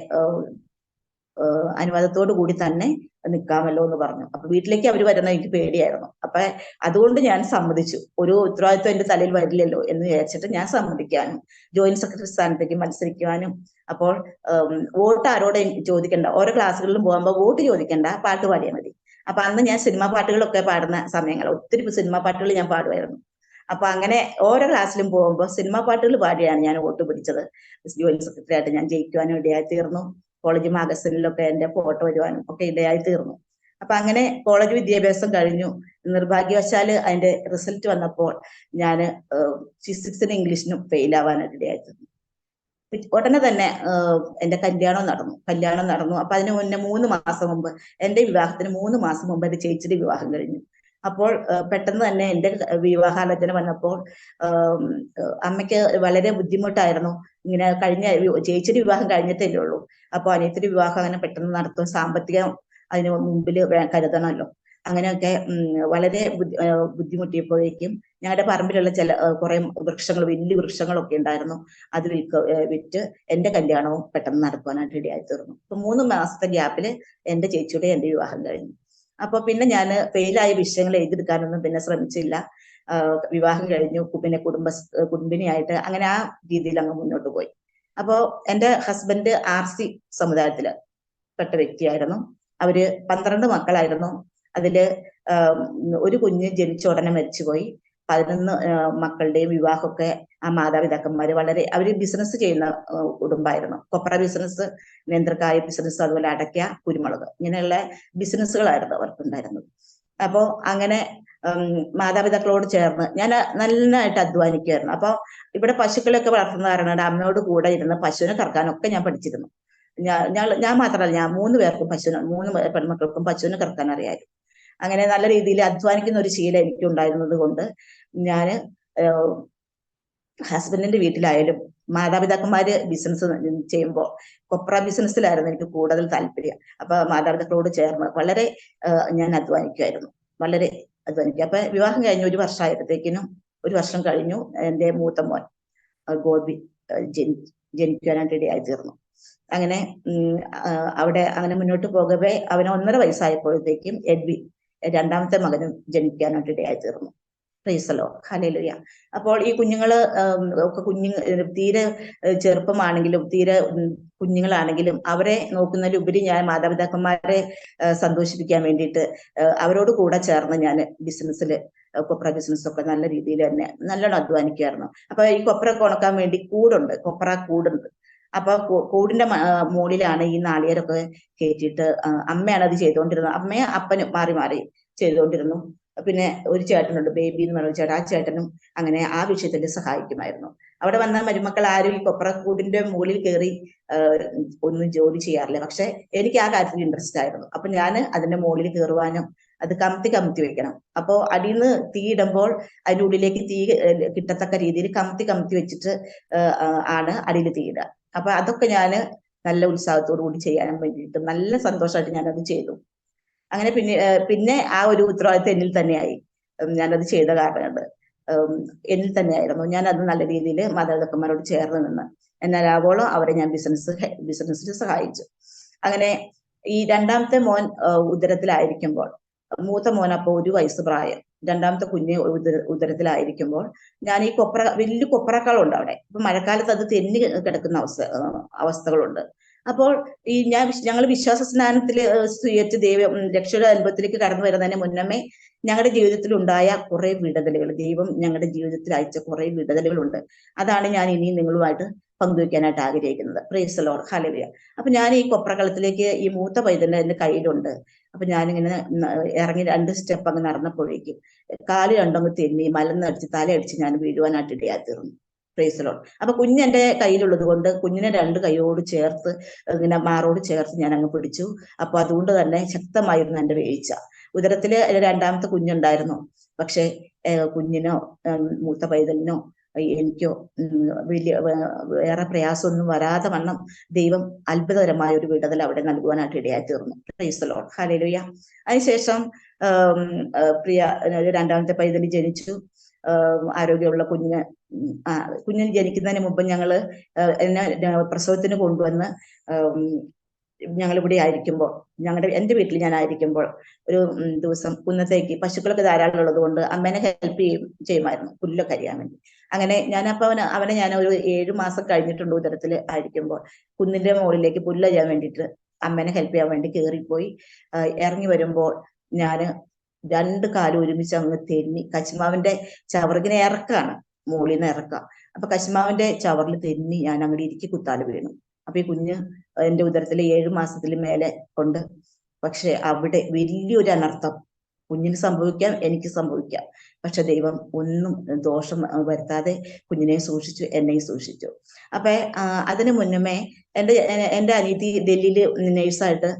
അനുവാദത്തോടു കൂടി തന്നെ നിൽക്കാമല്ലോ എന്ന് പറഞ്ഞു. അപ്പൊ വീട്ടിലേക്ക് അവർ വരുന്ന എനിക്ക് പേടിയായിരുന്നു. അപ്പൊ അതുകൊണ്ട് ഞാൻ സമ്മതിച്ചു. ഒരു ഉത്തരവാദിത്വം എന്റെ തലയിൽ വരില്ലല്ലോ എന്ന് വിചാരിച്ചിട്ട് ഞാൻ സമ്മതിക്കാനും ജോയിന്റ് സെക്രട്ടറി സ്ഥാനത്തേക്ക് മത്സരിക്കുവാനും. അപ്പോൾ വോട്ട് ആരോടും ചോദിക്കണ്ട, ഓരോ ക്ലാസ്സുകളിലും പോകുമ്പോൾ വോട്ട് ചോദിക്കണ്ട, പാട്ട് പാടിയാൽ മതി. അപ്പൊ അന്ന് ഞാൻ സിനിമാ പാട്ടുകളൊക്കെ പാടുന്ന സമയങ്ങൾ, ഒത്തിരി സിനിമാ പാട്ടുകൾ ഞാൻ പാടുമായിരുന്നു. അപ്പൊ അങ്ങനെ ഓരോ ക്ലാസ്സിലും പോകുമ്പോൾ സിനിമാ പാട്ടുകൾ പാടിയാണ് ഞാൻ വോട്ട് പിടിച്ചത്. ജോയിന്റ് സെക്രട്ടറി ആയിട്ട് ഞാൻ ജയിക്കുവാനും ഇടയായി തീർന്നു. കോളേജ് മാഗസിനിലൊക്കെ എന്റെ ഫോട്ടോ വരുവാനും ഒക്കെ ഇടയായി തീർന്നു. അപ്പൊ അങ്ങനെ കോളേജ് വിദ്യാഭ്യാസം കഴിഞ്ഞു. നിർഭാഗ്യവശാല് അതിന്റെ റിസൾട്ട് വന്നപ്പോൾ ഞാൻ ഫിസിക്സിനും ഇംഗ്ലീഷിനും ഫെയിൽ ആവാനായിട്ട് ഇടയായി തീർന്നു. ഉടനെ തന്നെ എന്റെ കല്യാണം നടന്നു. അപ്പൊ അതിന് മുന്നേ 3 മാസം മുമ്പ്, എന്റെ വിവാഹത്തിന് 3 മാസം മുമ്പ് എന്റെ ചേച്ചിയുടെ വിവാഹം കഴിഞ്ഞു. അപ്പോൾ പെട്ടെന്ന് തന്നെ എന്റെ വിവാഹാലോചന വന്നപ്പോൾ അമ്മയ്ക്ക് വളരെ ബുദ്ധിമുട്ടായിരുന്നു. ഇങ്ങനെ ചേച്ചിയുടെ വിവാഹം കഴിഞ്ഞിട്ടല്ലേ ഉള്ളൂ. അപ്പൊ അനിയത്തിന്റെ വിവാഹം അങ്ങനെ പെട്ടെന്ന് നടത്തും, സാമ്പത്തികം അതിന് മുമ്പിൽ കരുതണമല്ലോ. അങ്ങനെയൊക്കെ വളരെ ബുദ്ധിമുട്ടിയപ്പോഴേക്കും ഞങ്ങളുടെ പറമ്പിലുള്ള കുറെ വൃക്ഷങ്ങൾ, വലിയ വൃക്ഷങ്ങളൊക്കെ ഉണ്ടായിരുന്നു. അത് വിറ്റ് എന്റെ കല്യാണവും പെട്ടെന്ന് നടക്കുവാനായിട്ട് ഇടയായി തീർന്നു. അപ്പൊ 3 മാസത്തെ ഗ്യാപ്പില് എന്റെ ചേച്ചിയുടെ എന്റെ വിവാഹം കഴിഞ്ഞു. അപ്പൊ പിന്നെ ഞാൻ ഫെയിലായ വിഷയങ്ങൾ എഴുതിയെടുക്കാനൊന്നും പിന്നെ ശ്രമിച്ചില്ല. വിവാഹം കഴിഞ്ഞു, പിന്നെ കുടുംബിനിയായിട്ട് അങ്ങനെ ആ രീതിയിൽ അങ്ങ് മുന്നോട്ട് പോയി. അപ്പോ എന്റെ ഹസ്ബൻഡ് RC സമുദായത്തില് പെട്ട വ്യക്തിയായിരുന്നു. അവര് 12 മക്കളായിരുന്നു. അതില് ഒരു കുഞ്ഞ് ജനിച്ച ഉടനെ മരിച്ചുപോയി. 11 മക്കളുടെയും വിവാഹമൊക്കെ ആ മാതാപിതാക്കന്മാര് അവര് ബിസിനസ് ചെയ്യുന്ന കുടുംബമായിരുന്നു. കൊപ്ര ബിസിനസ്, നേന്ത്രക്കായ ബിസിനസ്, അതുപോലെ അടയ്ക്ക, കുരുമുളക്, ഇങ്ങനെയുള്ള ബിസിനസ്സുകളായിരുന്നു അവർക്കുണ്ടായിരുന്നത്. അപ്പോ അങ്ങനെ മാതാപിതാക്കളോട് ചേർന്ന് ഞാൻ നന്നായിട്ട് അധ്വാനിക്കുമായിരുന്നു. അപ്പൊ ഇവിടെ പശുക്കളെയൊക്കെ വളർത്തുന്ന കാരണം അമ്മയോട് കൂടെ ഇരുന്ന് പശുവിനെ കറക്കാനൊക്കെ ഞാൻ പഠിച്ചിരുന്നു. ഞാൻ മാത്രമല്ല, ഞാൻ 3 പേർക്കും 3 പെൺമക്കൾക്കും പശുവിനെ കറക്കാൻ അറിയായിരുന്നു. അങ്ങനെ നല്ല രീതിയിൽ അധ്വാനിക്കുന്ന ഒരു ശീലം എനിക്ക് ഉണ്ടായിരുന്നത് കൊണ്ട് ഞാൻ ഹസ്ബൻഡിന്റെ വീട്ടിലായാലും മാതാപിതാക്കന്മാര് ബിസിനസ് ചെയ്യുമ്പോൾ കൊപ്ര ബിസിനസ്സിലായിരുന്നു എനിക്ക് കൂടുതൽ താല്പര്യം. അപ്പൊ മാതാപിതാക്കളോട് ചേർന്ന് വളരെ ഞാൻ അധ്വാനിക്കുമായിരുന്നു, വളരെ അധ്വാനിക്കുക. അപ്പൊ വിവാഹം കഴിഞ്ഞ് 1 വർഷമായപ്പോഴത്തേക്കിനും, 1 വർഷം കഴിഞ്ഞു എൻ്റെ മൂത്ത മോൻ ഗോപി ജനിക്കാനായിട്ട് ഇടയായി തീർന്നു. അങ്ങനെ അവിടെ അങ്ങനെ മുന്നോട്ട് പോകവേ അവന് 1.5 വയസ്സായപ്പോഴത്തേക്കും എഡ്വി, രണ്ടാമത്തെ മകനും ജനിക്കാനായിട്ട് ഇടയായി തീർന്നു. Price the Lord, hallelujah. അപ്പോൾ ഈ കുഞ്ഞുങ്ങള് ഒക്കെ തീരെ ചെറുപ്പമാണെങ്കിലും തീരെ കുഞ്ഞുങ്ങളാണെങ്കിലും അവരെ നോക്കുന്നതിലുപരി ഞാൻ മാതാപിതാക്കന്മാരെ സന്തോഷിപ്പിക്കാൻ വേണ്ടിയിട്ട് അവരോട് കൂടെ ചേർന്ന് ഞാൻ ബിസിനസ്സിൽ, കൊപ്ര ബിസിനസ്സൊക്കെ നല്ല രീതിയിൽ തന്നെ നല്ലോണം അധ്വാനിക്കുമായിരുന്നു. അപ്പൊ ഈ കൊപ്ര ഉണക്കാൻ വേണ്ടി കൂടുണ്ട്, കൊപ്ര കൂടുണ്ട്. അപ്പൊ കൂടിന്റെ മുകളിലാണ് ഈ നാളികേരമൊക്കെ കയറ്റിയിട്ട് അമ്മയാണ് അത് ചെയ്തുകൊണ്ടിരുന്നത്. അമ്മയും അപ്പനും മാറി മാറി ചെയ്തുകൊണ്ടിരുന്നു. പിന്നെ ഒരു ചേട്ടനുണ്ട്, ബേബി എന്ന് പറയുന്ന ചേട്ടൻ, ആ ചേട്ടനും അങ്ങനെ ആ വിഷയത്തിൽ സഹായിക്കുമായിരുന്നു. അവിടെ വന്ന മരുമക്കൾ ആരും ഈ കൊപ്രക്കൂടിന്റെ മുകളിൽ കയറി ഒന്നും ജോലി ചെയ്യാറില്ല. പക്ഷെ എനിക്ക് ആ കാര്യത്തിൽ ഇൻട്രസ്റ്റ് ആയിരുന്നു. അപ്പൊ ഞാൻ അതിന്റെ മുകളിൽ കയറുവാനും അത് കമത്തി വെക്കണം. അപ്പോ അടിയിൽ നിന്ന് തീ ഇടുമ്പോൾ അതിന്റെ ഉള്ളിലേക്ക് തീ കിട്ടത്തക്ക രീതിയിൽ കമത്തി വെച്ചിട്ട് ആണ് അടിയിൽ തീ ഇടുക. അപ്പൊ അതൊക്കെ ഞാൻ നല്ല ഉത്സാഹത്തോടു കൂടി ചെയ്യാൻ വേണ്ടിയിട്ട് നല്ല സന്തോഷമായിട്ട് ഞാനത് ചെയ്തു. അങ്ങനെ പിന്നെ ആ ഒരു ഉത്തരവാദിത്വം എന്നിൽ തന്നെയായി. ഞാനത് ചെയ്ത കാരണമുണ്ട്, എന്നിൽ തന്നെയായിരുന്നു. ഞാൻ അത് നല്ല രീതിയിൽ മാതാപിതാക്കന്മാരോട് ചേർന്ന് നിന്ന് എന്നാലാവോളം അവരെ ഞാൻ ബിസിനസ്സിൽ സഹായിച്ചു. അങ്ങനെ ഈ രണ്ടാമത്തെ മോൻ ഉദരത്തിലായിരിക്കുമ്പോൾ, മൂത്ത മോൻ അപ്പോൾ 1 വയസ്സ് പ്രായം, രണ്ടാമത്തെ കുഞ്ഞ് ഉദരത്തിലായിരിക്കുമ്പോൾ ഞാൻ ഈ വലിയ കൊപ്രക്കളുണ്ട് അവിടെ. ഇപ്പൊ മഴക്കാലത്ത് അത് തെന്നി കിടക്കുന്ന അവസ്ഥകളുണ്ട്. അപ്പോൾ ഈ ഞങ്ങൾ വിശ്വാസ സ്നാനത്തിൽ സ്വീകരിച്ച് രക്ഷയുടെ അനുഭവത്തിലേക്ക് കടന്നു വരുന്നതിന് മുന്നമേ ഞങ്ങളുടെ ജീവിതത്തിൽ ഉണ്ടായ കുറെ വിടുതലുകൾ, ദൈവം ഞങ്ങളുടെ ജീവിതത്തിൽ അയച്ച കുറെ വിടുതലുകളുണ്ട്. അതാണ് ഞാൻ ഇനിയും നിങ്ങളുമായിട്ട് പങ്കുവെക്കാനായിട്ട് ആഗ്രഹിക്കുന്നത്. Price the Lord, hallelujah. അപ്പൊ ഞാൻ ഈ കൊപ്രകളത്തിലേക്ക് ഈ മൂത്ത പൈതലിന്റെ എന്റെ കയ്യിലുണ്ട്. അപ്പൊ ഞാനിങ്ങനെ ഇറങ്ങി 2 സ്റ്റെപ്പ് അങ്ങ് നടന്നപ്പോഴേക്കും കാല് രണ്ടങ്ങ് തെന്നി മലന്നടിച്ച് തലയടിച്ച് ഞാൻ വീഴുവാനായിട്ട് ഇടയായി തീർന്നു. Price the Lord. അപ്പൊ കുഞ്ഞെന്റെ കയ്യിലുള്ളത് കൊണ്ട് കുഞ്ഞിനെ 2 കൈയോട് ചേർത്ത് ഇങ്ങനെ മാറോട് ചേർത്ത് ഞാൻ അങ്ങ് പിടിച്ചു. അപ്പൊ അതുകൊണ്ട് തന്നെ ശക്തമായിരുന്നു എന്റെ വീഴ്ച. ഉദരത്തില് രണ്ടാമത്തെ കുഞ്ഞുണ്ടായിരുന്നു. പക്ഷെ കുഞ്ഞിനോ മൂത്ത പൈതലിനോ എനിക്കോ വേറെ പ്രയാസമൊന്നും വരാതെ വണ്ണം ദൈവം അത്ഭുതകരമായ ഒരു വിടുതൽ അവിടെ നൽകുവാനായിട്ട് ഇടയായി തീർന്നു. Price the Lord, hallelujah. അതിനുശേഷം പ്രിയ രണ്ടാമത്തെ പൈതൽ ജനിച്ചു. ആരോഗ്യമുള്ള കുഞ്ഞിന് ജനിക്കുന്നതിന് മുമ്പ് ഞങ്ങള് എന്നെ പ്രസവത്തിന് കൊണ്ടുവന്ന് ഞങ്ങളിവിടെ ആയിരിക്കുമ്പോൾ, എൻ്റെ വീട്ടിൽ ഞാൻ ആയിരിക്കുമ്പോൾ ഒരു ദിവസം കുന്നത്തേക്ക് പശുക്കളൊക്കെ ധാരാളം ഉള്ളത് കൊണ്ട് അമ്മേനെ ഹെൽപ്പ് ചെയ്യുമായിരുന്നു പുല്ലൊക്കെ അരിയാൻ വേണ്ടി. അങ്ങനെ ഞാനപ്പോ അവനെ ഞാൻ ഒരു 7 മാസം കഴിഞ്ഞിട്ടുണ്ട് ഉദരത്തിൽ ആയിരിക്കുമ്പോൾ കുന്നിന്റെ മുകളിലേക്ക് പുല്ലരിയാൻ വേണ്ടിയിട്ട് അമ്മേനെ ഹെൽപ്പ് ചെയ്യാൻ വേണ്ടി കയറിപ്പോയി. ഇറങ്ങി വരുമ്പോൾ ഞാന് 2 കാലും ഒരുമിച്ച് അങ്ങ് തെന്നി, കശുമാവിന്റെ ചവറിങ്ങനെ ഇറക്കാണ്, മുകളിൽ നിന്ന് ഇറക്കാം. അപ്പൊ കശുമാവിന്റെ ചവറിൽ തെന്നി ഞാൻ അങ്ങോട്ട് ഇരിക്കി കുത്താല് വീണു. അപ്പൊ ഈ കുഞ്ഞ് എന്റെ ഉദരത്തില് 7 മാസത്തിന് മേലെ ഉണ്ട്. പക്ഷെ അവിടെ വലിയൊരു അനർത്ഥം കുഞ്ഞിന് സംഭവിക്കാം, എനിക്ക് സംഭവിക്കാം. പക്ഷെ ദൈവം ഒന്നും ദോഷം വരുത്താതെ കുഞ്ഞിനെ സൂക്ഷിച്ചു, എന്നെയും സൂക്ഷിച്ചു. അപ്പൊ അതിനു മുന്നമേ എന്റെ അനിയത്തി ഡൽഹിയിൽ നേഴ്സായിട്ട്,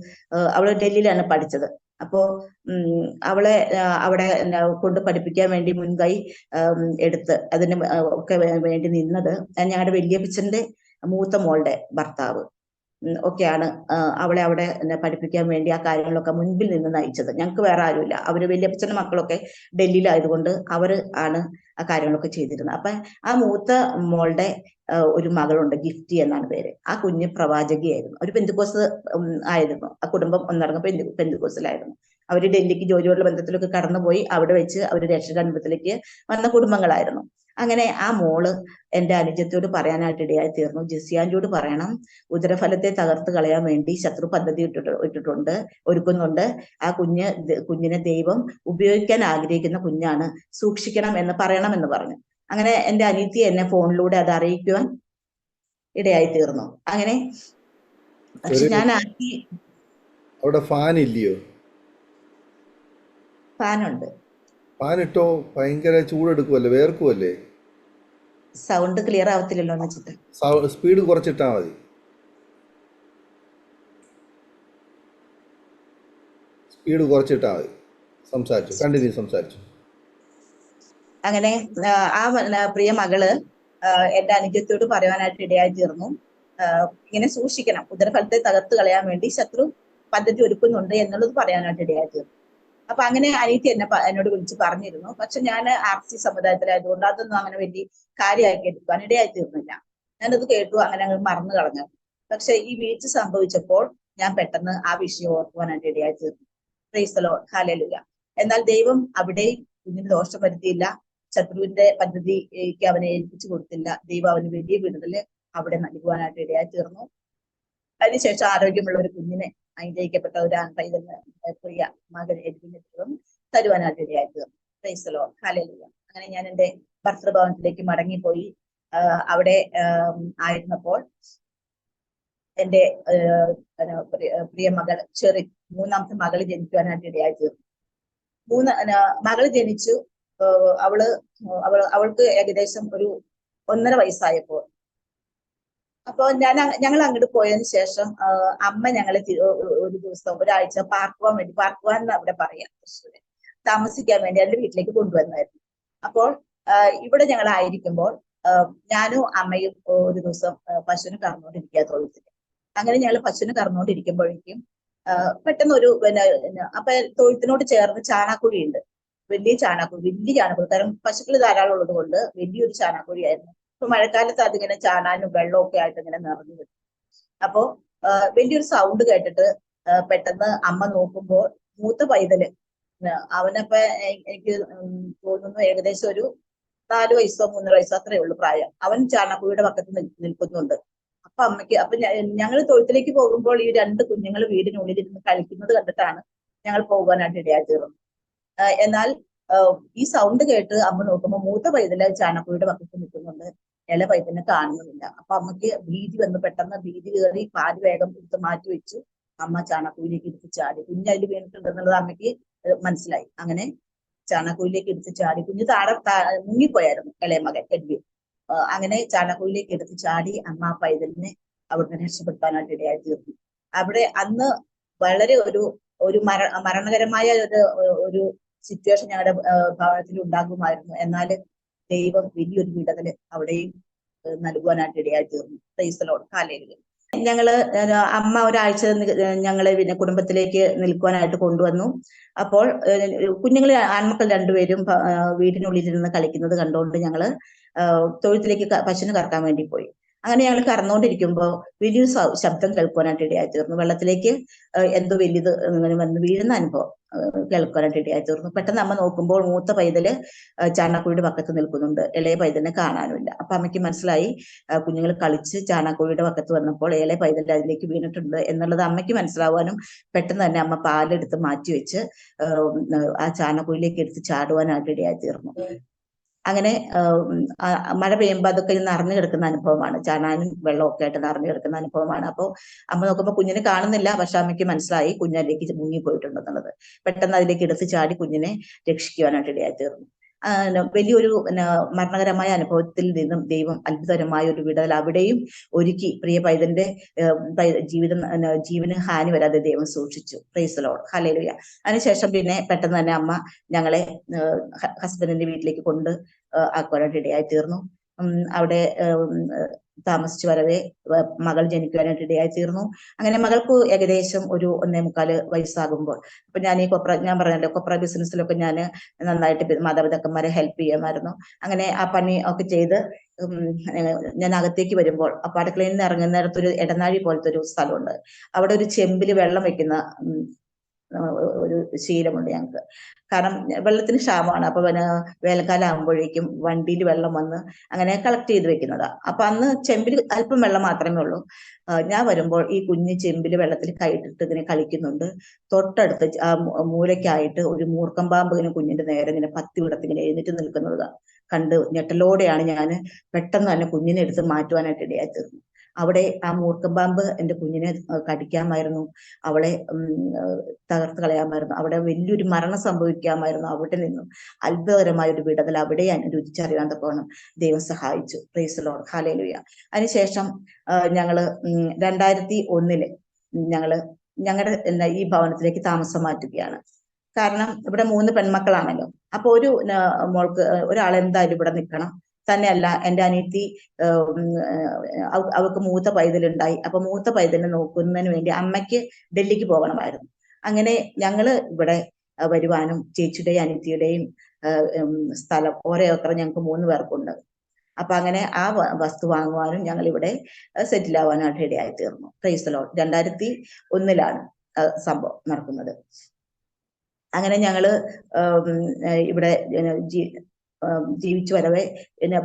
അവള് ഡൽഹിയിലാണ് പഠിച്ചത്. അപ്പോ അവളെ അവിടെ കൊണ്ട് പഠിപ്പിക്കാൻ വേണ്ടി മുൻകൈ എടുത്ത് അതിന് ഒക്കെ വേണ്ടി നിന്നത് ഞങ്ങളുടെ വല്യപ്പച്ചന്റെ മൂത്ത മോളുടെ ഭർത്താവ് ഒക്കെയാണ് അവളെ അവിടെ പഠിപ്പിക്കാൻ വേണ്ടി ആ കാര്യങ്ങളൊക്കെ മുൻപിൽ നിന്ന് നയിച്ചത്. ഞങ്ങൾക്ക് വേറെ ആരുമില്ല. അവര് വല്യപ്പച്ചന്റെ മക്കളൊക്കെ ഡൽഹിയിലായതുകൊണ്ട് അവര് ആണ് ആ കാര്യങ്ങളൊക്കെ ചെയ്തിരുന്നത്. അപ്പൊ ആ മൂത്ത മോളുടെ ഒരു മകളുണ്ട്, ഗിഫ്റ്റി എന്നാണ് പേര്. ആ കുഞ്ഞ് പ്രവാചകിയായിരുന്നു. ഒരു പെന്തിക്കോസ് ആയിരുന്നു. ആ കുടുംബം ഒന്നടങ്കം പെന്തിക്കോസിലായിരുന്നു. അവര് ഡൽഹിക്ക് ജോലിയോടുള്ള ബന്ധത്തിലൊക്കെ കടന്നുപോയി. അവിടെ വെച്ച് അവര് രക്ഷാനുഭവത്തിലേക്ക് വന്ന കുടുംബങ്ങളായിരുന്നു. അങ്ങനെ ആ മോള് എന്റെ അനുജത്തോട് പറയാനായിട്ട് ഇടയായി തീർന്നു, ജെസിയാൻറ്റിയോട് പറയണം, ഉദരഫലത്തെ തകർത്ത് കളയാൻ വേണ്ടി ശത്രു പദ്ധതി ഒരുക്കുന്നുണ്ട്. ആ കുഞ്ഞിനെ ദൈവം ഉപയോഗിക്കാൻ ആഗ്രഹിക്കുന്ന കുഞ്ഞാണ്, സൂക്ഷിക്കണം എന്ന് പറയണമെന്ന് പറഞ്ഞു. അങ്ങനെ എന്റെ അനിയത്തി എന്നെ ഫോണിലൂടെ അത് അറിയിക്കുവാൻ ഇടയായി തീർന്നു. അങ്ങനെ പക്ഷെ ഞാൻ അവിടെ ഫാൻ ഇല്ലയോ? ഫാനുണ്ട്. ഫാനിട്ടോ ഭയങ്കര ചൂടെടുക്കുമല്ലേ, വേർക്കുമല്ലേ? സൗണ്ട് ക്ലിയർ ആവത്തില്ലല്ലോ എന്ന് വെച്ചിട്ട് സ്പീഡ് കുറച്ചിട്ടാ മതി. സ്പീഡ് കുറച്ചിട്ടാ മതി. സംസാരിച്ചു, കണ്ടിന്യൂ സംസാരിച്ചു. അങ്ങനെ ആ പ്രിയ മകള് എന്റെ അനുജത്തോട് പറയുവാനായിട്ട് ഇടയായി തീർന്നു. ഇങ്ങനെ സൂക്ഷിക്കണം, ഉദരഫലത്തെ തകർത്ത് കളയാൻ വേണ്ടി ശത്രു പദ്ധതി ഒരുക്കുന്നുണ്ട് എന്നുള്ളത് പറയാനായിട്ട് ഇടയായി തീർന്നു. അപ്പൊ അങ്ങനെ അനീതി എന്നോട് വിളിച്ച് പറഞ്ഞിരുന്നു. പക്ഷെ ഞാൻ RC സമുദായത്തിലായതുകൊണ്ട് അതൊന്നും അങ്ങനെ വലിയ കാര്യമാക്കി എടുക്കാൻ ഇടയായി തീർന്നില്ല. ഞാനത് കേട്ടു, അങ്ങനെ അങ്ങ് മറന്നു കളഞ്ഞു. പക്ഷെ ഈ വീഴ്ച സംഭവിച്ചപ്പോൾ ഞാൻ പെട്ടെന്ന് ആ വിഷയം ഓർക്കുവാനായിട്ട് ഇടയായി തീർന്നു. Price the Lord, hallelujah. എന്നാൽ ദൈവം അവിടെ കുഞ്ഞിന് ദോഷം വരുത്തിയില്ല. ശത്രുവിന്റെ പദ്ധതിക്ക് അവനെ ഏൽപ്പിച്ചു കൊടുത്തില്ല. ദൈവം അവന് വലിയ വിടുതല് അവിടെ നൽകുവാനായിട്ട് ഇടയായി തീർന്നു. അതിനുശേഷം ആരോഗ്യമുള്ള ഒരു കുഞ്ഞിനെ, അനുഗ്രഹിക്കപ്പെട്ട ഒരു ആൺപൈതലിന്, പ്രിയ മകൻ എഡ്വിനും തരുവാനായിട്ട് ഇടയായി തീർന്നു. Price the Lord, hallelujah. അങ്ങനെ ഞാൻ എന്റെ ഭർതൃഭവനത്തിലേക്ക് മടങ്ങിപ്പോയി. അവിടെ ആയിരുന്നപ്പോൾ എന്റെ പ്രിയ മകൾ ചെറി, മൂന്നാമത്തെ മകള് ജനിക്കുവാനായിട്ട് ഇടയായി തീർന്നു. മകള് ജനിച്ചു. അവൾക്ക് ഏകദേശം ഒരു 1.5 വയസ്സായപ്പോൾ, അപ്പൊ ഞങ്ങൾ അങ്ങോട്ട് പോയതിനു ശേഷം അമ്മ ഞങ്ങളെ ഒരു ദിവസം, ഒരാഴ്ച പാർക്കുവാൻ അവിടെ പറയാം, തൃശ്ശൂര് താമസിക്കാൻ വേണ്ടി എന്റെ വീട്ടിലേക്ക് കൊണ്ടുവന്നായിരുന്നു. അപ്പോൾ ഇവിടെ ഞങ്ങൾ ആയിരിക്കുമ്പോൾ ഞാനും അമ്മയും ഒരു ദിവസം പശുവിന് കറന്നുകൊണ്ടിരിക്കുക തൊഴുത്തിൽ. അങ്ങനെ ഞങ്ങൾ പശുവിന് കറന്നുകൊണ്ടിരിക്കുമ്പോഴേക്കും പെട്ടെന്ന് അപ്പൊ തൊഴുത്തിനോട് ചേർന്ന് ചാണാക്കുഴി ഉണ്ട്, വലിയ ചാണാക്കുഴി. കാരണം പശുക്കൾ ധാരാളം ഉള്ളത് കൊണ്ട് വലിയൊരു ചാണാക്കുഴിയായിരുന്നു. ഇപ്പൊ മഴക്കാലത്ത് അതിങ്ങനെ ചാണാനും വെള്ളമൊക്കെ ആയിട്ട് ഇങ്ങനെ നിറഞ്ഞു വരും. അപ്പോ വലിയൊരു സൗണ്ട് കേട്ടിട്ട് പെട്ടെന്ന് അമ്മ നോക്കുമ്പോൾ മൂത്ത പൈതല്, അവനപ്പൊ എനിക്ക് തോന്നുന്നു ഏകദേശം ഒരു 4 വയസ്സോ 3 വയസ്സോ അത്രേ ഉള്ളൂ പ്രായം. അവൻ ചാണകക്കുഴിയുടെ പക്കത്ത് നിൽക്കുന്നുണ്ട്. അപ്പൊ ഞങ്ങൾ തൊഴുത്തിലേക്ക് പോകുമ്പോൾ ഈ 2 കുഞ്ഞുങ്ങൾ വീടിനുള്ളിൽ ഇരുന്ന് കളിക്കുന്നത് കണ്ടിട്ടാണ് ഞങ്ങൾ പോകാനായിട്ട് ഇടയായി തീർന്നത്. എന്നാൽ ഈ സൗണ്ട് കേട്ട് അമ്മ നോക്കുമ്പോൾ മൂത്ത പൈതല് ചാണകക്കുഴിയുടെ പക്കത്ത് നിൽക്കുന്നുണ്ട്, ഇല പൈതലിനെ കാണുന്നുമില്ല. അപ്പൊ അമ്മയ്ക്ക് ഭീതി വന്ന്, പെട്ടെന്ന് ഭീതി കയറി പാല് വേഗം എടുത്ത് മാറ്റി വെച്ചു. അമ്മ ചാണകക്കുഴിയിലേക്ക് എടുത്ത് ചാടി. കുഞ്ഞ് അതിൽ വീണിട്ടുണ്ടെന്നുള്ളത് അമ്മയ്ക്ക് മനസ്സിലായി. അങ്ങനെ ചാണകക്കുഴിയിലേക്ക് എടുത്ത് ചാടി. കുഞ്ഞ് മുങ്ങിപ്പോയായിരുന്നു, ഇളയ മകൻ എഡ്വിൻ. അങ്ങനെ ചാണകക്കുഴിയിലേക്ക് എടുത്ത് ചാടി അമ്മ ആ പൈതലിനെ അവിടുന്ന് രക്ഷപ്പെടുത്താനായിട്ട് ഇടയായി തീർന്നു. അവിടെ അന്ന് വളരെ ഒരു മരണകരമായ ഒരു സിറ്റുവേഷൻ ഞങ്ങളുടെ ഭവനത്തിൽ ഉണ്ടാകുമായിരുന്നു. എന്നാൽ ദൈവം വലിയൊരു വിടുതല് അവിടെയും നൽകുവാനായിട്ട് ഇടയായി തീർന്നു. Price the Lord, hallelujah. അമ്മ ഒരാഴ്ച ഞങ്ങളെ പിന്നെ കുടുംബത്തിലേക്ക് നിൽക്കുവാനായിട്ട് കൊണ്ടുവന്നു. അപ്പോൾ കുഞ്ഞുങ്ങൾ, ആൺമക്കൾ 2 പേരും വീടിനുള്ളിൽ ഇരുന്ന് കളിക്കുന്നത് കണ്ടുകൊണ്ട് ഞങ്ങള് തൊഴുത്തിലേക്ക് പശുവിന് കറക്കാൻ വേണ്ടി പോയി. അങ്ങനെ ഞങ്ങൾ കറന്നുകൊണ്ടിരിക്കുമ്പോൾ വലിയൊരു ശബ്ദം കേൾക്കുവാനായിട്ട് ഇടയായി തീർന്നു. വെള്ളത്തിലേക്ക് എന്തോ വലിയത് ഇങ്ങനെ വന്ന് വീഴുന്ന അനുഭവം കേൾക്കുവാനായിട്ട് ഇടയായി തീർന്നു. പെട്ടെന്ന് അമ്മ നോക്കുമ്പോൾ മൂത്ത പൈതല് ചാണകക്കുഴിയുടെ പക്കത്ത് നിൽക്കുന്നുണ്ട്, ഇളയ പൈതലിനെ കാണാനുമില്ല. അപ്പൊ അമ്മയ്ക്ക് മനസ്സിലായി, കുഞ്ഞുങ്ങൾ കളിച്ച് ചാണകക്കുഴിയുടെ പക്കത്ത് വന്നപ്പോൾ ഇളയ പൈതൽ അതിലേക്ക് വീണിട്ടുണ്ട് എന്നുള്ളത് അമ്മയ്ക്ക് മനസ്സിലാവാനും പെട്ടെന്ന് തന്നെ അമ്മ പാലെടുത്ത് മാറ്റിവെച്ച് ആ ചാണകക്കുഴിയിലേക്ക് എടുത്ത് ചാടുവാനായിട്ട് ഇടയായി തീർന്നു. അങ്ങനെ മഴ പെയ്യുമ്പോൾ അതൊക്കെ നിറഞ്ഞു കിടക്കുന്ന അനുഭവമാണ്, ചാണാനും വെള്ളമൊക്കെ ആയിട്ട് നിറഞ്ഞു കിടക്കുന്ന അനുഭവമാണ്. അപ്പോൾ അമ്മ നോക്കുമ്പോൾ കുഞ്ഞിനെ കാണുന്നില്ല, പക്ഷെ അമ്മയ്ക്ക് മനസ്സിലായി കുഞ്ഞിലേക്ക് മുങ്ങിപ്പോയിട്ടുണ്ടെന്നുള്ളത്. പെട്ടെന്ന് അതിലേക്ക് എടുത്ത് ചാടി കുഞ്ഞിനെ രക്ഷിക്കുവാനായിട്ട് ഇടയായി തീർന്നു. വലിയൊരു മരണകരമായ അനുഭവത്തിൽ നിന്നും ദൈവം അത്ഭുതകരമായ ഒരു വിടുതൽ അവിടെയും ഒരുക്കി. പ്രിയ പൈതന്റെ ജീവന് ഹാനി വരാതെ ദൈവം സൂക്ഷിച്ചു. Price the Lord, hallelujah. അതിനുശേഷം പിന്നെ പെട്ടെന്ന് തന്നെ അമ്മ ഞങ്ങളെ ഹസ്ബൻഡിന്റെ വീട്ടിലേക്ക് കൊണ്ട് ആക്കുവാനായിട്ട് ഇടയായി തീർന്നു. അവിടെ താമസിച്ചു വരവേ മകൾ ജനിക്കുവാനായിട്ട് ഇടയായി തീർന്നു. അങ്ങനെ മകൾക്ക് ഏകദേശം ഒരു 1.25 വയസ്സാകുമ്പോൾ, അപ്പൊ ഞാൻ പറഞ്ഞല്ലോ, കൊപ്ര ബിസിനസ്സിലൊക്കെ ഞാൻ നന്നായിട്ട് മാതാപിതാക്കന്മാരെ ഹെൽപ്പ് ചെയ്യുമായിരുന്നു. അങ്ങനെ ആ പണി ഒക്കെ ചെയ്ത് ഞാൻ അകത്തേക്ക് വരുമ്പോൾ അപ്പൊ അടുക്കളയിൽ നിന്ന് ഇറങ്ങുന്നിടത്തൊരു ഇടനാഴി പോലത്തെ ഒരു സ്ഥലമുണ്ട്. അവിടെ ഒരു ചെമ്പില് വെള്ളം വെക്കുന്ന ഒരു ശീലമുണ്ട് ഞങ്ങൾക്ക്. കാരണം വെള്ളത്തിന് ക്ഷാമമാണ്. അപ്പൊ വേനൽക്കാലം ആകുമ്പോഴേക്കും വണ്ടിയിൽ വെള്ളം വന്ന് അങ്ങനെ കളക്ട് ചെയ്ത് വെക്കുന്നതാ. അപ്പൊ അന്ന് ചെമ്പിൽ അല്പം വെള്ളം മാത്രമേ ഉള്ളൂ. ഞാൻ വരുമ്പോൾ ഈ കുഞ്ഞ് ചെമ്പില് വെള്ളത്തിൽ കൈയിട്ടിട്ട് ഇങ്ങനെ കളിക്കുന്നുണ്ട്. തൊട്ടടുത്ത് ആ മൂലയ്ക്കായിട്ട് ഒരു മൂർക്കം പാമ്പ് ഇങ്ങനെ കുഞ്ഞിന്റെ നേരെ ഇങ്ങനെ പത്തി വിടത്ത് ഇങ്ങനെ എഴുന്നേറ്റ് നിൽക്കുന്നത് കണ്ട് ഞെട്ടലോടെയാണ് ഞാൻ പെട്ടെന്ന് തന്നെ കുഞ്ഞിനെ എടുത്ത് മാറ്റുവാനായിട്ട് ഇടയായി തീർന്നു. അവിടെ ആ മൂർക്കം പാമ്പ് എന്റെ കുഞ്ഞിനെ കടിക്കാമായിരുന്നു, അവളെ തകർത്ത് കളയാമായിരുന്നു, അവിടെ വലിയൊരു മരണം സംഭവിക്കാമായിരുന്നു. അവിടെ നിന്നും അത്ഭുതകരമായ ഒരു വിടുതൽ അവിടെ രുചിച്ചറിയാൻ തക്കവണ്ണം ദൈവം സഹായിച്ചു. Price the Lord, hallelujah. അതിനുശേഷം ഞങ്ങള് 2001 ഞങ്ങളുടെ ഈ ഭവനത്തിലേക്ക് താമസം മാറ്റുകയാണ്. കാരണം ഇവിടെ 3 പെൺമക്കളാണല്ലോ. അപ്പൊ ഒരു മോൾക്ക് ഒരാൾ എന്തായാലും ഇവിടെ നിൽക്കണം. തന്നെയല്ല എൻ്റെ അനിയത്തി അവൾക്ക് മൂത്ത പൈതലുണ്ടായി. അപ്പൊ മൂത്ത പൈതലിനെ നോക്കുന്നതിന് വേണ്ടി അമ്മയ്ക്ക് ഡൽഹിക്ക് പോകണമായിരുന്നു. അങ്ങനെ ഞങ്ങള് ഇവിടെ വരുവാനും ചേച്ചിയുടെയും അനിയത്തിയുടെയും സ്ഥലം ഓരോ ഏക്കർ ഞങ്ങൾക്ക് 3 പേർക്കുണ്ട്. അപ്പൊ അങ്ങനെ ആ വസ്തു വാങ്ങുവാനും ഞങ്ങൾ ഇവിടെ സെറ്റിൽ ആവാനായിട്ട് ഇടയായി തീർന്നു. Price the Lord. 2001 സംഭവം നടക്കുന്നത്. അങ്ങനെ ഞങ്ങള് ഇവിടെ ജീവിച്ചു വരവെ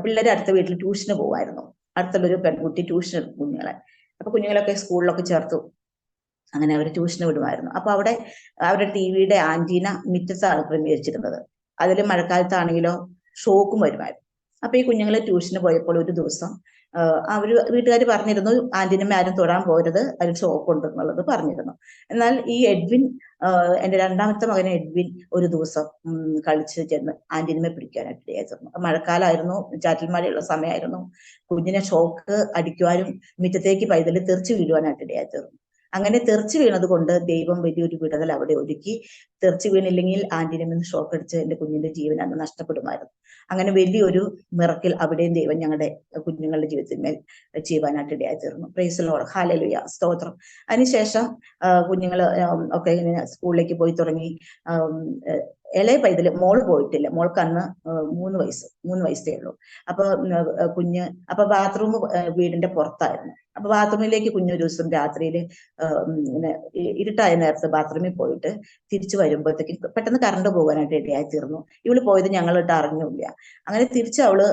പിള്ളേരെ അടുത്ത വീട്ടിൽ ട്യൂഷന് പോകുമായിരുന്നു. അടുത്തുള്ളൊരു പെൺകുട്ടി ട്യൂഷൻ കുഞ്ഞുങ്ങളെ. അപ്പൊ കുഞ്ഞുങ്ങളൊക്കെ സ്കൂളിലൊക്കെ ചേർത്തു. അങ്ങനെ അവർ ട്യൂഷന് വിടുമായിരുന്നു. അപ്പൊ അവിടെ അവരുടെ ടിവിയുടെ ആന്റീന മുറ്റത്താണ് ക്രമീകരിച്ചിരുന്നത്. അതിൽ മഴക്കാലത്താണെങ്കിലോ ഷോക്കും വരുമായിരുന്നു. അപ്പൊ ഈ കുഞ്ഞുങ്ങളെ ട്യൂഷന് പോയപ്പോൾ ഒരു ദിവസം അവര് വീട്ടുകാർ പറഞ്ഞിരുന്നു ആന്റീനമ്മ ആരും തൊടാൻ പോരുത്, അതിൽ ഷോക്ക് ഉണ്ട് എന്നുള്ളത് പറഞ്ഞിരുന്നു. എന്നാൽ ഈ എഡ്വിൻ, എന്റെ രണ്ടാമത്തെ മകനെ എഡ്വിൻ ഒരു ദിവസം കളിച്ച് ചെന്ന് ആന്റീനമ്മയെ പിടിക്കാനായിട്ട് ഇടയായിരുന്നു. മഴക്കാലമായിരുന്നു, ചാറ്റൽ മഴയുള്ള സമയമായിരുന്നു. കുഞ്ഞിനെ ഷോക്ക് അടിക്കുവാനും മുറ്റത്തേക്ക് പൈതൽ തെറിച്ചു വീഴുവാനായിട്ട് ഇടയായിരുന്നു. അങ്ങനെ തെറിച്ചു വീണത് കൊണ്ട് ദൈവം വലിയൊരു വിടുതൽ അവിടെ ഒരുക്കി. തെറിച്ചു വീണില്ലെങ്കിൽ ആന്റീനമ്മ ഷോക്ക് അടിച്ച് എന്റെ കുഞ്ഞിന്റെ ജീവൻ അന്ന് നഷ്ടപ്പെടുമായിരുന്നു. അങ്ങനെ വലിയൊരു മിറക്കിൽ അവിടെയും ദൈവം ഞങ്ങളുടെ കുഞ്ഞുങ്ങളുടെ ജീവിതത്തിന്മേൽ ചെയ്യുവാനായിട്ട് ഇടയായി തീർന്നു. Price the Lord. ഹല്ലേലൂയ, സ്തോത്രം. അതിനുശേഷം കുഞ്ഞുങ്ങൾ ഒക്കെ ഇങ്ങനെ സ്കൂളിലേക്ക് പോയി തുടങ്ങി. ഇളയ പൈതല് മോള് പോയിട്ടില്ല. മോൾക്ക് അന്ന് 3 വയസ്സേ ഉള്ളൂ. അപ്പൊ അപ്പൊ ബാത്റൂം വീടിന്റെ പുറത്തായിരുന്നു. അപ്പൊ ബാത്റൂമിലേക്ക് കുഞ്ഞൊരു ദിവസം രാത്രിയിൽ ഇങ്ങനെ ഇരുട്ടായ നേരത്ത് ബാത്റൂമിൽ പോയിട്ട് തിരിച്ചു വരുമ്പോഴത്തേക്കും പെട്ടെന്ന് കറണ്ട് പോകാനായിട്ട് ഇടയായി തീർന്നു. ഇവള് പോയത് ഞങ്ങളിട്ട് അറിഞ്ഞില്ല. അങ്ങനെ തിരിച്ച് അവള്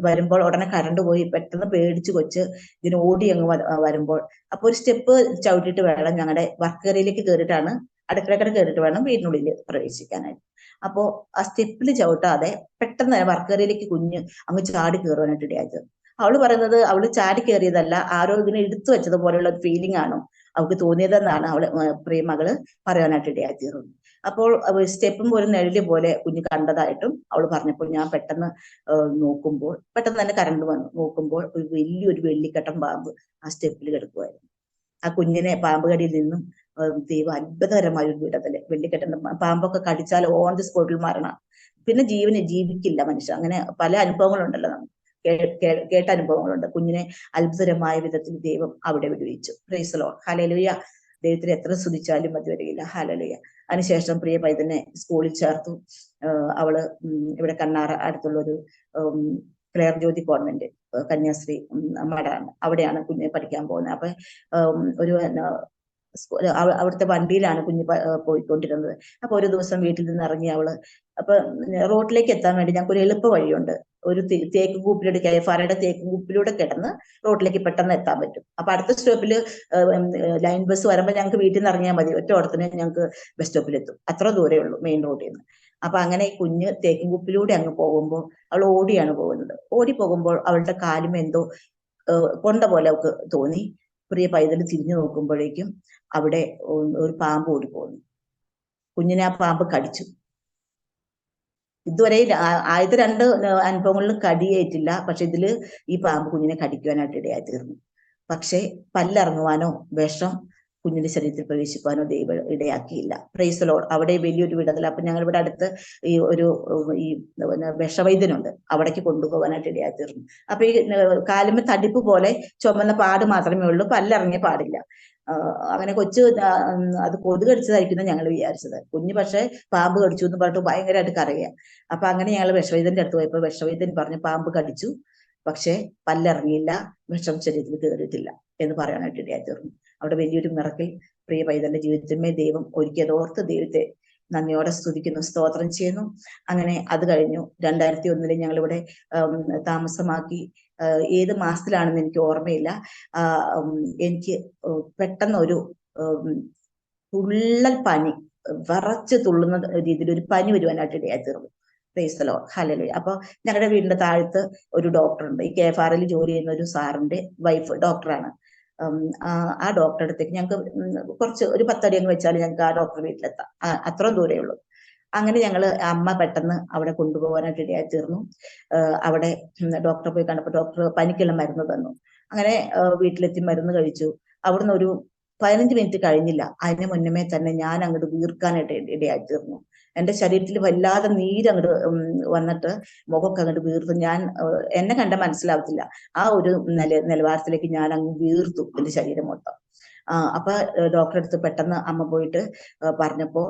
വരുമ്പോൾ ഉടനെ കറണ്ട് പോയി. പെട്ടെന്ന് പേടിച്ച് കൊച്ച് ഇതിന് ഓടി അങ്ങ് വരുമ്പോൾ അപ്പൊ ഒരു സ്റ്റെപ്പ് ചവിട്ടിയിട്ട് വേണം ഞങ്ങളുടെ വർക്കേരിയയിലേക്ക് കയറിയിട്ടാണ്, അടുക്കളക്കട കയറിയിട്ട് വേണം വീടിനുള്ളിൽ പ്രവേശിക്കാനായിട്ട്. അപ്പോ ആ സ്റ്റെപ്പിൽ ചവിട്ടാതെ പെട്ടെന്ന് വർക്കേരിയയിലേക്ക് കുഞ്ഞ് അങ്ങ് ചാടി കയറുവാനായിട്ട് ഇടയായി. അവള് പറയുന്നത് അവള് ചാടി കയറിയതല്ല, ആരോ ഇതിനെ എടുത്തു വെച്ചതുപോലെയുള്ള ഒരു ഫീലിംഗ് ആണ് അവൾക്ക് തോന്നിയതെന്നാണ് അവള് പ്രിയ മകള് പറയാനായിട്ട് ഇടയായി തീർന്നു. അപ്പോൾ സ്റ്റെപ്പും ഒരു നിഴല് പോലെ കുഞ്ഞ് കണ്ടതായിട്ടും അവൾ പറഞ്ഞപ്പോൾ ഞാൻ പെട്ടെന്ന് നോക്കുമ്പോൾ പെട്ടെന്ന് തന്നെ കറണ്ട് വന്നു. നോക്കുമ്പോൾ ഒരു വലിയൊരു വെള്ളിക്കട്ടം പാമ്പ് ആ സ്റ്റെപ്പിൽ കിടക്കുമായിരുന്നു. ആ കുഞ്ഞിനെ പാമ്പ് കടിയിൽ നിന്നും ദൈവം അത്ഭുതകരമായ ഒരു വിടുതല്. വെള്ളിക്കെട്ടൻ പാമ്പൊക്കെ കടിച്ചാൽ ഓൺ ദി സ്പോട്ടിൽ മരണം, പിന്നെ ജീവിക്കില്ല മനുഷ്യൻ. അങ്ങനെ പല അനുഭവങ്ങളുണ്ടല്ലോ, നമുക്ക് കേട്ട അനുഭവങ്ങളുണ്ട്. കുഞ്ഞിനെ അത്ഭുതകരമായ വിധത്തിൽ ദൈവം അവിടെ വിടുവിച്ചു. Price the Lord. ഹല്ലേലൂയ. ദൈവത്തിന് എത്ര സ്തുതിച്ചാലും മതി വരികയില്ല. ഹല്ലേലൂയ. അതിനുശേഷം പ്രിയ പൈതനെ സ്കൂളിൽ ചേർത്തു. അവള് ഇവിടെ കണ്ണാറ അടുത്തുള്ള ഒരു ക്ലെയർ ജ്യോതി കോൺവെന്റ് കന്യാശ്രീ മഠാണ്, അവിടെയാണ് കുഞ്ഞ് പഠിക്കാൻ പോകുന്നത്. അപ്പൊ ഒരു അവിടുത്തെ വണ്ടിയിലാണ് കുഞ്ഞ് പോയിക്കൊണ്ടിരുന്നത്. അപ്പൊ ഒരു ദിവസം വീട്ടിൽ നിന്ന് ഇറങ്ങി അവള് അപ്പൊ റോഡിലേക്ക് എത്താൻ വേണ്ടി ഞങ്ങൾക്ക് ഒരു എളുപ്പ വഴിയുണ്ട്. ഒരു തേക്കും കൂപ്പിലൂടെ, കെഫാറയുടെ തേക്കും കൂപ്പിലൂടെ കിടന്ന് റോഡിലേക്ക് പെട്ടെന്ന് എത്താൻ പറ്റും. അപ്പൊ അടുത്ത സ്റ്റോപ്പില് ലൈൻ ബസ് വരുമ്പോൾ ഞങ്ങൾക്ക് വീട്ടിൽ നിന്ന് ഇറങ്ങിയാൽ മതി, ഒറ്റ ഓടത്തിന് ഞങ്ങൾക്ക് ബസ് സ്റ്റോപ്പിലെത്തും. അത്ര ദൂരേ ഉള്ളൂ മെയിൻ റോഡിൽ നിന്ന്. അപ്പൊ അങ്ങനെ കുഞ്ഞ് തേക്കും കൂപ്പിലൂടെ അങ്ങ് പോകുമ്പോൾ അവൾ ഓടിയാണ് പോകുന്നത്. ഓടി പോകുമ്പോൾ അവളുടെ കാലും എന്തോ കൊണ്ട പോലെ അവൾക്ക് തോന്നി. പ്രിയ പൈതൽ തിരിഞ്ഞു നോക്കുമ്പോഴേക്കും അവിടെ ഒരു പാമ്പ് ഓടിപ്പോകുന്നു. കുഞ്ഞിനെ ആ പാമ്പ് കടിച്ചു. ഇതുവരെ ആദ്യത്തെ 2 അനുഭവങ്ങളിലും കടിയേറ്റില്ല. പക്ഷെ ഇതില് ഈ പാമ്പ് കുഞ്ഞിനെ കടിക്കുവാനായിട്ട് ഇടയായി തീർന്നു. പക്ഷെ പല്ലിറങ്ങുവാനോ വിഷം കുഞ്ഞിന്റെ ശരീരത്തിൽ പ്രവേശിക്കുവാനോ ദൈവം ഇടയാക്കിയില്ല. Price the Lord. അവിടെ വലിയൊരു വിടുതൽ. അപ്പൊ ഞങ്ങൾ ഇവിടെ അടുത്ത് ഈ വിഷവൈദ്യനുണ്ട്, അവിടേക്ക് കൊണ്ടുപോകാനായിട്ട് ഇടയായി തീർന്നു. അപ്പൊ ഈ കാലുമ തടിപ്പ് പോലെ ചുമന്ന പാട് മാത്രമേ ഉള്ളൂ, പല്ലിറങ്ങിയ പാടില്ല. അങ്ങനെ കൊച്ചു അത് കൊതുക് കടിച്ചതായിരിക്കുന്ന ഞങ്ങൾ വിചാരിച്ചത്. കുഞ്ഞ് പക്ഷെ പാമ്പ് കടിച്ചു എന്ന് പറഞ്ഞിട്ട് ഭയങ്കരമായിട്ട് കരയുക. അപ്പൊ അങ്ങനെ ഞങ്ങൾ വിഷവൈദ്യന്റെ അടുത്ത് പോയപ്പോ വിഷവൈദ്യൻ പറഞ്ഞു പാമ്പ് കടിച്ചു, പക്ഷെ പല്ലിറങ്ങിയില്ല, വിഷം ശരീരത്തിൽ കയറിയിട്ടില്ല എന്ന് പറയാനായിട്ട് ഇടയായി തീർന്നു. അവിടെ വലിയൊരു മിറക്കിൽ പ്രിയ പൈതലിന്റെ ജീവിതത്തിന്മേൽ ദൈവം ഒരുക്കിയതോർത്ത് ദൈവത്തെ നന്ദിയോടെ സ്തുതിക്കുന്നു, സ്തോത്രം ചെയ്യുന്നു. അങ്ങനെ അത് കഴിഞ്ഞു. 2001 ഞങ്ങളിവിടെ താമസമാക്കി. ഏത് മാസത്തിലാണെന്ന് എനിക്ക് ഓർമ്മയില്ല. എനിക്ക് പെട്ടെന്ന് ഒരു തുള്ളൽ പനി, വിറച്ച് തുള്ളുന്ന രീതിയിൽ ഒരു പനി വരുവാനായിട്ട് ഇടയായി തീർന്നു. Price the Lord. ഹല്ലേലൂയ. അപ്പൊ ഞങ്ങളുടെ വീടിന്റെ താഴത്ത് ഒരു ഡോക്ടറുണ്ട്. ഈ കെഫാറിൽ ജോലി ചെയ്യുന്ന ഒരു സാറിന്റെ വൈഫ് ഡോക്ടറാണ്. ആ ഡോക്ടറുടെ അടുത്തേക്ക് ഞങ്ങൾക്ക് കുറച്ച് ഒരു 10 അടി അങ്ങ് വെച്ചാൽ ഞങ്ങൾക്ക് ആ ഡോക്ടർ വീട്ടിലെത്താം, അത്രയും ദൂരേ ഉള്ളൂ. അങ്ങനെ ഞങ്ങള് അമ്മ പെട്ടെന്ന് അവിടെ കൊണ്ടുപോകാനായിട്ട് ഇടയായി തീർന്നു. അവിടെ ഡോക്ടറെ പോയി കണ്ടപ്പോൾ ഡോക്ടർ പനിക്കുള്ള മരുന്ന് തന്നു. അങ്ങനെ വീട്ടിലെത്തി മരുന്ന് കഴിച്ചു. അവിടുന്ന് ഒരു 15 മിനിറ്റ് കഴിഞ്ഞില്ല, അതിന് മുന്നമേ തന്നെ ഞാൻ അങ്ങോട്ട് വീർക്കാനായിട്ട് ഇടയായി തീർന്നു. എൻ്റെ ശരീരത്തിൽ വല്ലാതെ നീരങ്ങോട്ട് വന്നിട്ട് മുഖമൊക്കെ അങ്ങോട്ട് വീർത്തു. ഞാൻ എന്നെ കണ്ട മനസ്സിലാവത്തില്ല, ആ ഒരു നിലവാരത്തിലേക്ക് ഞാൻ അങ്ങ് വീർത്തു എൻ്റെ ശരീരം മൊത്തം. അപ്പൊ ഡോക്ടറെ അടുത്ത് പെട്ടെന്ന് അമ്മ പോയിട്ട് പറഞ്ഞപ്പോ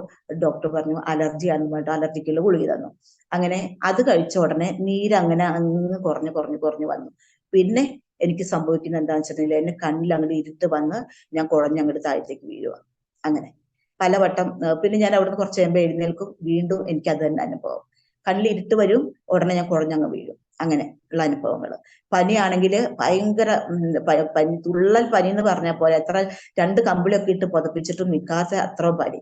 ഡോക്ടർ പറഞ്ഞു അലർജിയാണെന്ന് പറഞ്ഞിട്ട് അലർജിക്കുള്ള ഗുളിക തന്നു. അങ്ങനെ അത് കഴിച്ച ഉടനെ നീരങ്ങനെ അങ്ങ് കുറഞ്ഞു വന്നു. പിന്നെ എനിക്ക് സംഭവിക്കുന്നത് എന്താണെന്ന് വെച്ചിട്ടുണ്ടെങ്കിൽ എന്റെ കണ്ണിൽ അങ്ങോട്ട് ഇരുട്ട് വന്ന് ഞാൻ കുഴഞ്ഞങ്ങോട്ട് താഴത്തേക്ക് വീഴുക. അങ്ങനെ പലവട്ടം. പിന്നെ ഞാൻ അവിടുന്ന് കുറച്ച് കഴിയുമ്പോൾ എഴുന്നേൽക്കും, വീണ്ടും എനിക്ക് അത് തന്നെ അനുഭവം. കണ്ണിൽ ഇരുട്ട് വരും, ഉടനെ ഞാൻ കുഴഞ്ഞങ്ങ് വീഴും. അങ്ങനെ ഉള്ള അനുഭവങ്ങൾ. പനിയാണെങ്കിൽ ഭയങ്കര പനി, തുള്ളൽ പനി എന്ന് പറഞ്ഞാൽ പോലെ, എത്ര 2 കമ്പിളിയൊക്കെ ഇട്ട് പുതപ്പിച്ചിട്ടും നിൽക്കാത്ത അത്ര പനി.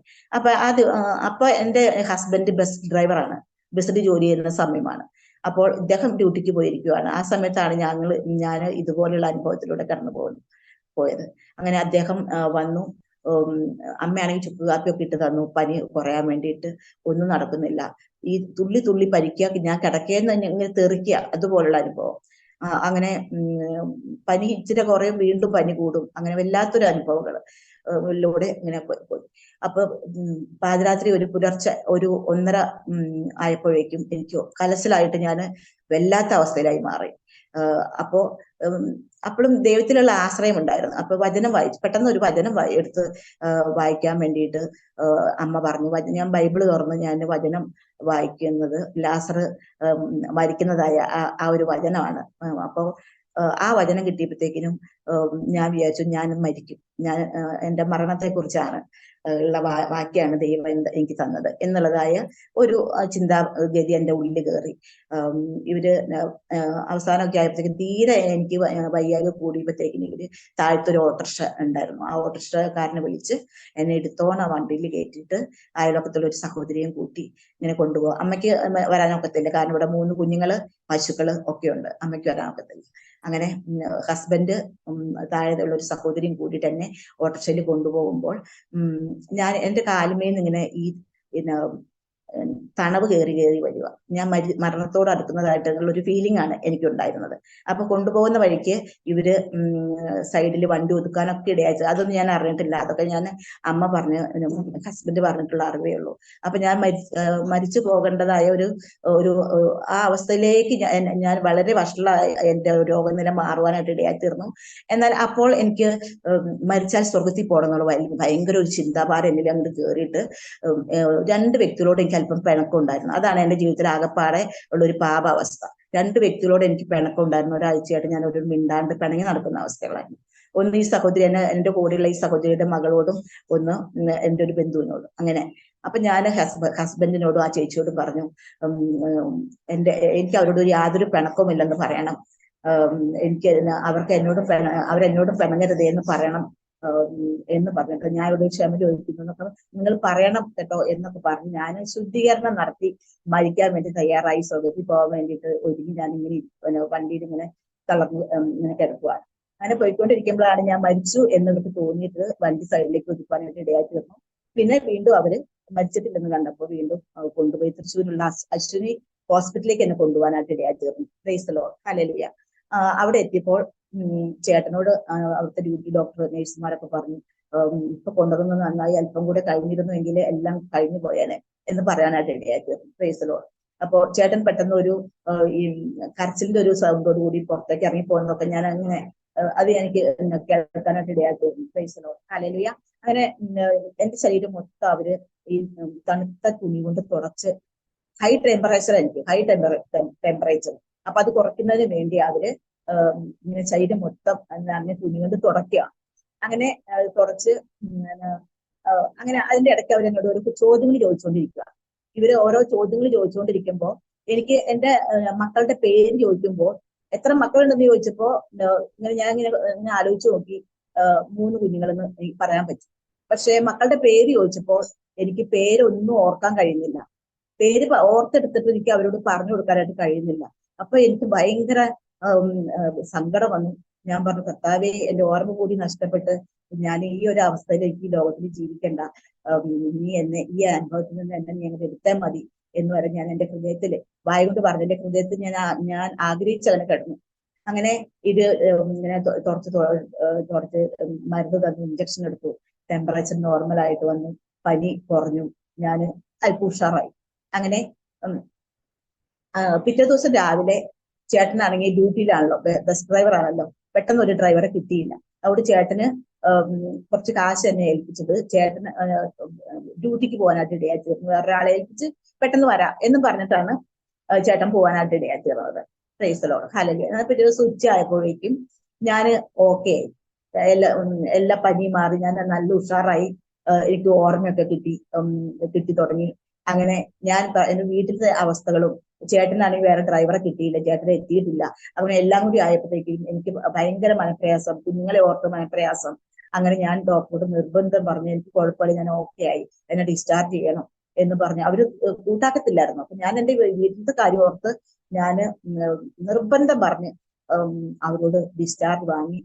അപ്പൊ എന്റെ ഹസ്ബൻഡ് ബസ് ഡ്രൈവറാണ്, ബസ്സിൽ ജോലി ചെയ്യുന്ന സമയമാണ്. അപ്പോൾ ഇദ്ദേഹം ഡ്യൂട്ടിക്ക് പോയിരിക്കുവാണ്. ആ സമയത്താണ് ഞാൻ ഇതുപോലുള്ള അനുഭവത്തിലൂടെ കടന്നു പോയത്. അങ്ങനെ അദ്ദേഹം വന്നു. അമ്മയാണെങ്കിൽ ചുക്ക് കാപ്പിയൊക്കെ ഇട്ട് തന്നു പനി കുറയാൻ വേണ്ടിയിട്ട്. ഒന്നും നടക്കുന്നില്ല. ഈ തുള്ളി പനിക്കുക, ഞാൻ കിടക്കേന്ന് തന്നെ ഇങ്ങനെ തെറിക്കുക, അതുപോലുള്ള അനുഭവം. അങ്ങനെ പനി ഇച്ചിരി കുറയും, വീണ്ടും പനി കൂടും. അങ്ങനെ വല്ലാത്തൊരു അനുഭവങ്ങൾ ലൂടെ ഇങ്ങനെ പോയി. അപ്പൊ പാതിരാത്രി ഒരു പുലർച്ചെ ഒരു 1:30 ആയപ്പോഴേക്കും എനിക്ക് കലശലായിട്ട് ഞാൻ വല്ലാത്ത അവസ്ഥയിലായി മാറി. അപ്പോ അപ്പോഴും ദൈവത്തിലുള്ള ആശ്രയം ഉണ്ടായിരുന്നു. അപ്പൊ വചനം വായിച്ചു, പെട്ടെന്ന് ഒരു വചനം എടുത്ത് വായിക്കാൻ വേണ്ടിയിട്ട് അമ്മ പറഞ്ഞു. ഞാൻ ബൈബിള് തുറന്ന് ഞാൻ വചനം വായിക്കുന്നത് ലാസർ മരിക്കുന്നതായ ആ ഒരു വചനമാണ്. അപ്പോ ആ വചനം കിട്ടിയപ്പോഴത്തേക്കിനും ഞാൻ വിചാരിച്ചു ഞാനും മരിക്കും, ഞാൻ എൻ്റെ മരണത്തെ കുറിച്ചാണ് ഉള്ള വാക്യാണ് ദൈവം എനിക്ക് തന്നത് എന്നുള്ളതായ ഒരു ചിന്താഗതി എൻ്റെ ഉള്ളിൽ കയറി. ഇവര് അവസാനമൊക്കെ ആയപ്പോഴത്തേക്കും തീരെ എനിക്ക് വയ്യാതെ കൂടിയപ്പോഴത്തേക്കിനും ഇവര് താഴത്തൊരു ഓട്ടോറിക്ഷ ഉണ്ടായിരുന്നു. ആ ഓട്ടോറിക്ഷക്കാരനെ വിളിച്ച് എന്നെ എടുത്തോണ വണ്ടിയിൽ കയറ്റിയിട്ട് അയൽവക്കത്തുള്ള ഒരു സഹോദരിയും കൂട്ടി ഇങ്ങനെ കൊണ്ടുപോകും. അമ്മയ്ക്ക് വരാനൊക്കത്തില്ല, കാരണം ഇവിടെ 3 കുഞ്ഞുങ്ങള് പശുക്കള് ഒക്കെ ഉണ്ട്, അമ്മയ്ക്ക് വരാനൊക്കത്തില്ല. അങ്ങനെ ഹസ്ബൻഡ് താഴെയുള്ള ഒരു സഹോദരിയും കൂടിയിട്ട് എന്നെ ഓട്ടോറിക്ഷയിൽ കൊണ്ടുപോകുമ്പോൾ ഞാൻ എൻ്റെ കാലുമേന്ന് ഇങ്ങനെ ഈ പിന്നെ തണവ് കയറി വരിക. ഞാൻ മരണത്തോട് അടുക്കുന്നതായിട്ടുള്ള ഒരു ഫീലിംഗ് ആണ് എനിക്കുണ്ടായിരുന്നത്. അപ്പൊ കൊണ്ടുപോകുന്ന വഴിക്ക് ഇവര് സൈഡിൽ വണ്ടി ഒതുക്കാനൊക്കെ ഇടയായിട്ട് അതൊന്നും ഞാൻ അറിഞ്ഞിട്ടില്ല. അതൊക്കെ ഞാൻ അമ്മ ഹസ്ബൻഡ് പറഞ്ഞിട്ടുള്ള അറിവേ ഉള്ളൂ. അപ്പൊ ഞാൻ മരിച്ചു പോകേണ്ടതായ ഒരു ആ അവസ്ഥയിലേക്ക് ഞാൻ വളരെ വഷളായി എൻ്റെ രോഗനില മാറുവാനായിട്ട് ഇടയായി തീർന്നു. എന്നാൽ അപ്പോൾ എനിക്ക് മരിച്ചാൽ സ്വർഗത്തിൽ പോകണം എന്നുള്ള ഭയങ്കര ഒരു ചിന്താഭാരം എന്നിൽ അങ്ങോട്ട് കയറിയിട്ട് 2 വ്യക്തികളോട് എനിക്ക് അല്പം പിണക്കം ഉണ്ടായിരുന്നു. അതാണ് എൻ്റെ ജീവിതത്തിൽ ആകെപ്പാടെ ഉള്ള ഒരു പാപാവസ്ഥ. 2 വ്യക്തികളോട് എനിക്ക് പിണക്കം ഉണ്ടായിരുന്നു. ഒരാഴ്ചയായിട്ട് ഞാൻ ഒരു മിണ്ടാണ്ട് പിണങ്ങി നടക്കുന്ന അവസ്ഥകളായിരുന്നു. ഒന്ന് ഈ സഹോദരി, എൻ്റെ കൂടെയുള്ള ഈ സഹോദരിയുടെ മകളോടും, ഒന്ന് എൻ്റെ ഒരു ബന്ധുവിനോടും. അങ്ങനെ അപ്പൊ ഞാൻ ഹസ്ബൻഡിനോടും ആ ചേച്ചിയോടും പറഞ്ഞു, എനിക്ക് അവരോട് യാതൊരു പിണക്കവും ഇല്ലെന്ന് പറയണം, എനിക്ക് അവരെന്നോടും പിണങ്ങരുത് എന്ന് പറയണം എന്ന് പറഞ്ഞിട്ട് ഞാൻ ഇവിടെ ക്ഷമ ചോദിക്കുന്നു എന്നൊക്കെ നിങ്ങൾ പറയണം കേട്ടോ എന്നൊക്കെ പറഞ്ഞ് ഞാൻ ശുദ്ധീകരണം നടത്തി മരിക്കാൻ വേണ്ടി തയ്യാറായി. സ്വർഗത്തിൽ പോകാൻ വേണ്ടിയിട്ട് ഒരുങ്ങി ഞാൻ ഇങ്ങനെ വണ്ടിയിൽ ഇങ്ങനെ തളർന്ന് ഇങ്ങനെ കിടക്കുവാണ്. അങ്ങനെ പോയിക്കൊണ്ടിരിക്കുമ്പോഴാണ് ഞാൻ മരിച്ചു എന്നെനിക്ക് തോന്നിയിട്ട് വണ്ടി സൈഡിലേക്ക് ഒതുക്കാനായിട്ട് ഇടയായി തീർന്നു. പിന്നെ വീണ്ടും അവര് മരിച്ചിട്ടില്ലെന്ന് കണ്ടപ്പോൾ വീണ്ടും കൊണ്ടുപോയി തൃശ്ശൂരിലുള്ള അശ്വിനി ഹോസ്പിറ്റലിലേക്ക് എന്നെ കൊണ്ടുപോകാനായിട്ട് ഇടയായി തീർന്നു. Price the Lord, hallelujah. അവിടെ എത്തിയപ്പോൾ ചേട്ടനോട് അവിടുത്തെ ഡ്യൂട്ടി ഡോക്ടർ നഴ്സുമാരൊക്കെ പറഞ്ഞു, ഇപ്പൊ കൊണ്ടുവന്നത് നന്നായി, അല്പം കൂടെ കഴിഞ്ഞിരുന്നുവെങ്കിൽ എല്ലാം കഴിഞ്ഞു പോയേനെ എന്ന് പറയാനായിട്ട് ഇടയായി തീർന്നു. Price the Lord. അപ്പോ ചേട്ടൻ പെട്ടെന്ന് ഒരു ഈ കരച്ചിലിന്റെ ഒരു സൗണ്ടോട് കൂടി പുറത്തേക്ക് ഇറങ്ങി പോകുന്നതൊക്കെ ഞാൻ അങ്ങനെ അത് എനിക്ക് കേൾക്കാനായിട്ട് ഇടയായി തീർന്നു. Price the Lord, hallelujah. അങ്ങനെ എന്റെ ശരീരം മൊത്തം അവര് ഈ തണുത്ത തുണി കൊണ്ട് തുടച്ച്, ഹൈ ടെമ്പറേച്ചർ, അപ്പൊ അത് കുറയ്ക്കുന്നതിന് വേണ്ടി അവര് ഇങ്ങനെ ശരീരം മൊത്തം അങ്ങനെ തുണി കൊണ്ട് തുടയ്ക്കുക. അങ്ങനെ തുടച്ച് അങ്ങനെ അതിന്റെ ഇടയ്ക്ക് അവരെന്നോട് ഒരു ചോദ്യങ്ങൾ ചോദിച്ചുകൊണ്ടിരിക്കുക. ഇവര് ഓരോ ചോദ്യങ്ങൾ ചോദിച്ചുകൊണ്ടിരിക്കുമ്പോൾ എനിക്ക് എൻ്റെ മക്കളുടെ പേര് ചോദിക്കുമ്പോൾ, എത്ര മക്കളുണ്ടെന്ന് ചോദിച്ചപ്പോ ഞാൻ ഇങ്ങനെ ആലോചിച്ച് നോക്കി, 3 കുഞ്ഞുങ്ങളെന്ന് എനിക്ക് പറയാൻ പറ്റും. പക്ഷെ മക്കളുടെ പേര് ചോദിച്ചപ്പോൾ എനിക്ക് പേരൊന്നും ഓർക്കാൻ കഴിയുന്നില്ല. പേര് ഓർത്തെടുത്തിട്ട് എനിക്ക് അവരോട് പറഞ്ഞു കൊടുക്കാനായിട്ട് കഴിയുന്നില്ല. അപ്പൊ എനിക്ക് ഭയങ്കര സങ്കടം വന്നു. ഞാൻ പറഞ്ഞു, കർത്താവേ, എൻ്റെ ഓർമ്മ കൂടി നഷ്ടപ്പെട്ട് ഞാൻ ഈ ഒരു അവസ്ഥയിലേക്ക് ഈ ലോകത്തിൽ ജീവിക്കണ്ട, നീ എന്നെ ഈ അനുഭവത്തിൽ നിന്ന് എന്നെ നീ അങ്ങനെ എടുത്താൽ മതി എന്ന് വരെ ഞാൻ എൻ്റെ ഹൃദയത്തില് വായ കൊണ്ട് പറഞ്ഞു. എൻ്റെ ഹൃദയത്തിൽ ഞാൻ ആഗ്രഹിച്ചവനെ കിടന്നു. അങ്ങനെ ഇത് ഇങ്ങനെ തുടച്ച് മരുന്ന് തന്നു, ഇഞ്ചക്ഷൻ എടുത്തു, ടെമ്പറേച്ചർ നോർമൽ ആയിട്ട് വന്നു, പനി കുറഞ്ഞു, ഞാൻ അല്പം ഉഷാറായി. അങ്ങനെ പിറ്റേ ദിവസം രാവിലെ ചേട്ടനാണെങ്കിൽ ഡ്യൂട്ടിയിലാണല്ലോ, ബസ് ഡ്രൈവർ ആണല്ലോ, പെട്ടെന്ന് ഒരു ഡ്രൈവറെ കിട്ടിയില്ല. അതുകൊണ്ട് ചേട്ടന് കുറച്ച് കാശ് തന്നെ ഏൽപ്പിച്ചത് ചേട്ടന് ഡ്യൂട്ടിക്ക് പോകാനായിട്ട് ഇടയായി തീർന്നു. വേറൊരാളെ ഏൽപ്പിച്ച് പെട്ടെന്ന് വരാം എന്ന് പറഞ്ഞിട്ടാണ് ചേട്ടൻ പോകാനായിട്ട് ഇടയായി തീർന്നത്. പ്രൈസലോട് ഹല്ലേലൂയ. പിറ്റേ ദിവസം ഉച്ച ആയപ്പോഴേക്കും ഞാൻ ഓക്കെ ആയി, എല്ലാ പനിയും മാറി, ഞാൻ നല്ല ഉഷാറായി, എനിക്ക് ഓർമ്മയൊക്കെ കിട്ടി തുടങ്ങി. അങ്ങനെ ഞാൻ എന്റെ വീട്ടിലത്തെ അവസ്ഥകളും, ചേട്ടനാണെങ്കിൽ വേറെ ഡ്രൈവറെ കിട്ടിയില്ല, ചേട്ടനെ എത്തിയിട്ടില്ല, അങ്ങനെ എല്ലാം കൂടി ആയപ്പോഴത്തേക്കും എനിക്ക് ഭയങ്കര മനപ്രയാസം, കുഞ്ഞുങ്ങളെ ഓർത്ത് മനപ്രയാസം. അങ്ങനെ ഞാൻ ഡോക്ടറോട് നിർബന്ധം പറഞ്ഞു, എനിക്ക് കുഴപ്പമില്ല, ഞാൻ ഓക്കെ ആയി, എന്നെ ഡിസ്ചാർജ് ചെയ്യണം എന്ന് പറഞ്ഞു. അവര് കൂട്ടാക്കത്തില്ലായിരുന്നു. അപ്പൊ ഞാൻ എന്റെ വീട്ടിലത്തെ കാര്യം ഓർത്ത് ഞാൻ നിർബന്ധം പറഞ്ഞ് അവരോട് ഡിസ്ചാർജ് വാങ്ങി.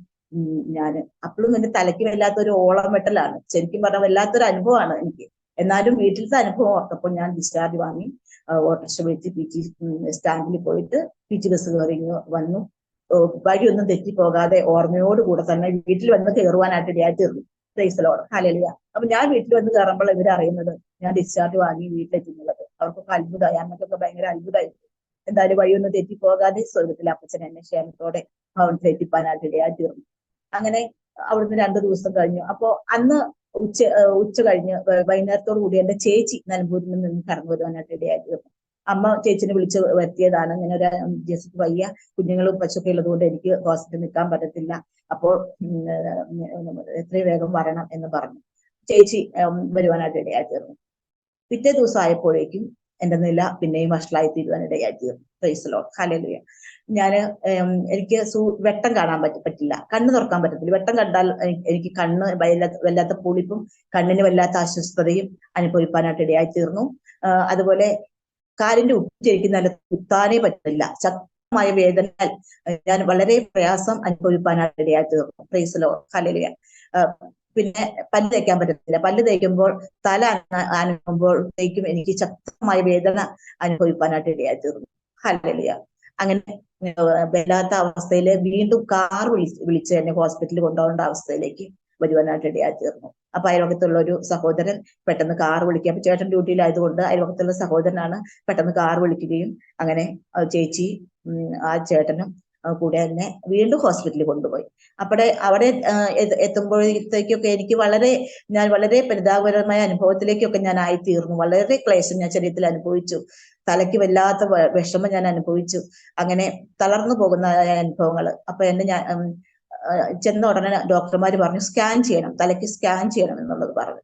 ഞാൻ അപ്പോഴും എന്റെ തലയ്ക്ക് വല്ലാത്തൊരു ഓളം വെട്ടലാണ്, ശരിക്കും പറഞ്ഞാൽ വല്ലാത്തൊരു അനുഭവമാണ് എനിക്ക്. എന്നാലും വീട്ടിലത്തെ അനുഭവം ഓർത്തപ്പോൾ ഞാൻ ഡിസ്ചാർജ് വാങ്ങി, ഓട്ടോറിക്ഷ വിളിച്ച് പി.ജി സ്റ്റാൻഡിൽ പോയിട്ട് പി.ജി ബസ് കയറി വന്നു. വഴിയൊന്നും തെറ്റിപ്പോകാതെ ഓർമ്മയോടുകൂടെ തന്നെ വീട്ടിൽ വന്ന് കയറുവാനായിട്ട് ഇടയായി തീർന്നു. Praise Lord hallelujah. അപ്പൊ ഞാൻ വീട്ടിൽ വന്ന് കയറുമ്പോൾ ഇവരറിയുന്നത് ഞാൻ ഡിസ്ചാർജ് വാങ്ങി വീട്ടിലെത്തുന്നത്. അവർക്കൊക്കെ അത്ഭുതമായി, അമ്മക്കൊക്കെ ഭയങ്കര അത്ഭുതമായി. എന്തായാലും വഴിയൊന്നും തെറ്റിപ്പോകാതെ സ്വർഗത്തിൽ അപ്പച്ചൻ എന്നെ ക്ഷേമത്തോടെ ഭവനത്തിൽ എത്തിപ്പാനായിട്ട് ഇടയായി തീർന്നു. അങ്ങനെ അവിടുന്ന് 2 ദിവസം കഴിഞ്ഞു. അപ്പോ അന്ന് ഉച്ച കഴിഞ്ഞ് വൈകുന്നേരത്തോടു കൂടി എന്റെ ചേച്ചി നിലമ്പൂരിൽ നിന്ന് കടന്നു വരുവാനായിട്ട് ഇടയായി തീർന്നു. അമ്മ ചേച്ചിനെ വിളിച്ച് വരുത്തിയതാണ്, ഇങ്ങനെ ഒരു ജസ്റ്റ് വയ്യ, കുഞ്ഞുങ്ങളും പശുക്കെ ഉള്ളതുകൊണ്ട് എനിക്ക് ഹോസ്പിറ്റലിൽ നിൽക്കാൻ പറ്റത്തില്ല, അപ്പോൾ എത്രയും വേഗം വരണം എന്ന് പറഞ്ഞു. ചേച്ചി വരുവാനായിട്ട് ഇടയായി തീർന്നു. പിറ്റേ ദിവസം ആയപ്പോഴേക്കും എന്റെ നില പിന്നെയും വഷളായി തീരുവാനിടയായി തീർന്നു. Praise Lord hallelujah. ഞാന് എനിക്ക് വെട്ടം കാണാൻ പറ്റില്ല, കണ്ണ് തുറക്കാൻ പറ്റത്തില്ല. വെട്ടം കണ്ടാൽ എനിക്ക് കണ്ണ് വല്ലാത്ത പൊളിപ്പും കണ്ണിന് വല്ലാത്ത അസ്വസ്ഥതയും അനുഭവിക്കാനായിട്ട് ഇടയായി തീർന്നു. അതുപോലെ കാലിന്റെ ഉച്ചയ്ക്ക് നല്ല കുത്താനേ പറ്റില്ല, ശക്തമായ വേദന, ഞാൻ വളരെ പ്രയാസം അനുഭവിക്കാനായിട്ട് ഇടയായി തീർന്നു. Praise Lord hallelujah. പിന്നെ പല്ല് തേക്കാൻ പറ്റത്തില്ല, പല്ല് തേക്കുമ്പോൾ തല അനങ്ങുമ്പോഴത്തേക്കും എനിക്ക് ശക്തമായ വേദന അനുഭവിക്കാനായിട്ട് ഇടയായി തീർന്നു. ഹല്ലേലൂയ. അങ്ങനെ വല്ലാത്ത അവസ്ഥയില് വീണ്ടും കാർ വിളിച്ച് എന്നെ ഹോസ്പിറ്റലിൽ കൊണ്ടുപോകേണ്ട അവസ്ഥയിലേക്ക് വരുവാനായിട്ട് ഇടയായി തീർന്നു. അപ്പൊ അയൽവക്കത്തുള്ള ഒരു സഹോദരൻ പെട്ടെന്ന് കാർ വിളിക്കുക, അപ്പൊ ചേട്ടൻ ഡ്യൂട്ടിയിലായതുകൊണ്ട് അയൽവക്കത്തുള്ള സഹോദരനാണ് പെട്ടെന്ന് കാർ വിളിക്കുകയും അങ്ങനെ ചേച്ചി ആ ചേട്ടനും കൂടെ എന്നെ വീണ്ടും ഹോസ്പിറ്റലിൽ കൊണ്ടുപോയി. അവിടെ എത്തുമ്പോഴത്തേക്കൊക്കെ എനിക്ക് ഞാൻ വളരെ പരിതാപകരമായ അനുഭവത്തിലേക്കൊക്കെ ഞാൻ ആയിത്തീർന്നു. വളരെ ക്ലേശം ഞാൻ ശരീരത്തിൽ അനുഭവിച്ചു, തലയ്ക്ക് വല്ലാത്ത വിഷമം ഞാൻ അനുഭവിച്ചു. അങ്ങനെ തളർന്നു പോകുന്ന അനുഭവങ്ങൾ. അപ്പൊ ഞാൻ ചെന്ന ഉടനെ ഡോക്ടർമാർ പറഞ്ഞു സ്കാൻ ചെയ്യണം, തലയ്ക്ക് സ്കാൻ ചെയ്യണം എന്നുള്ളത് പറഞ്ഞു.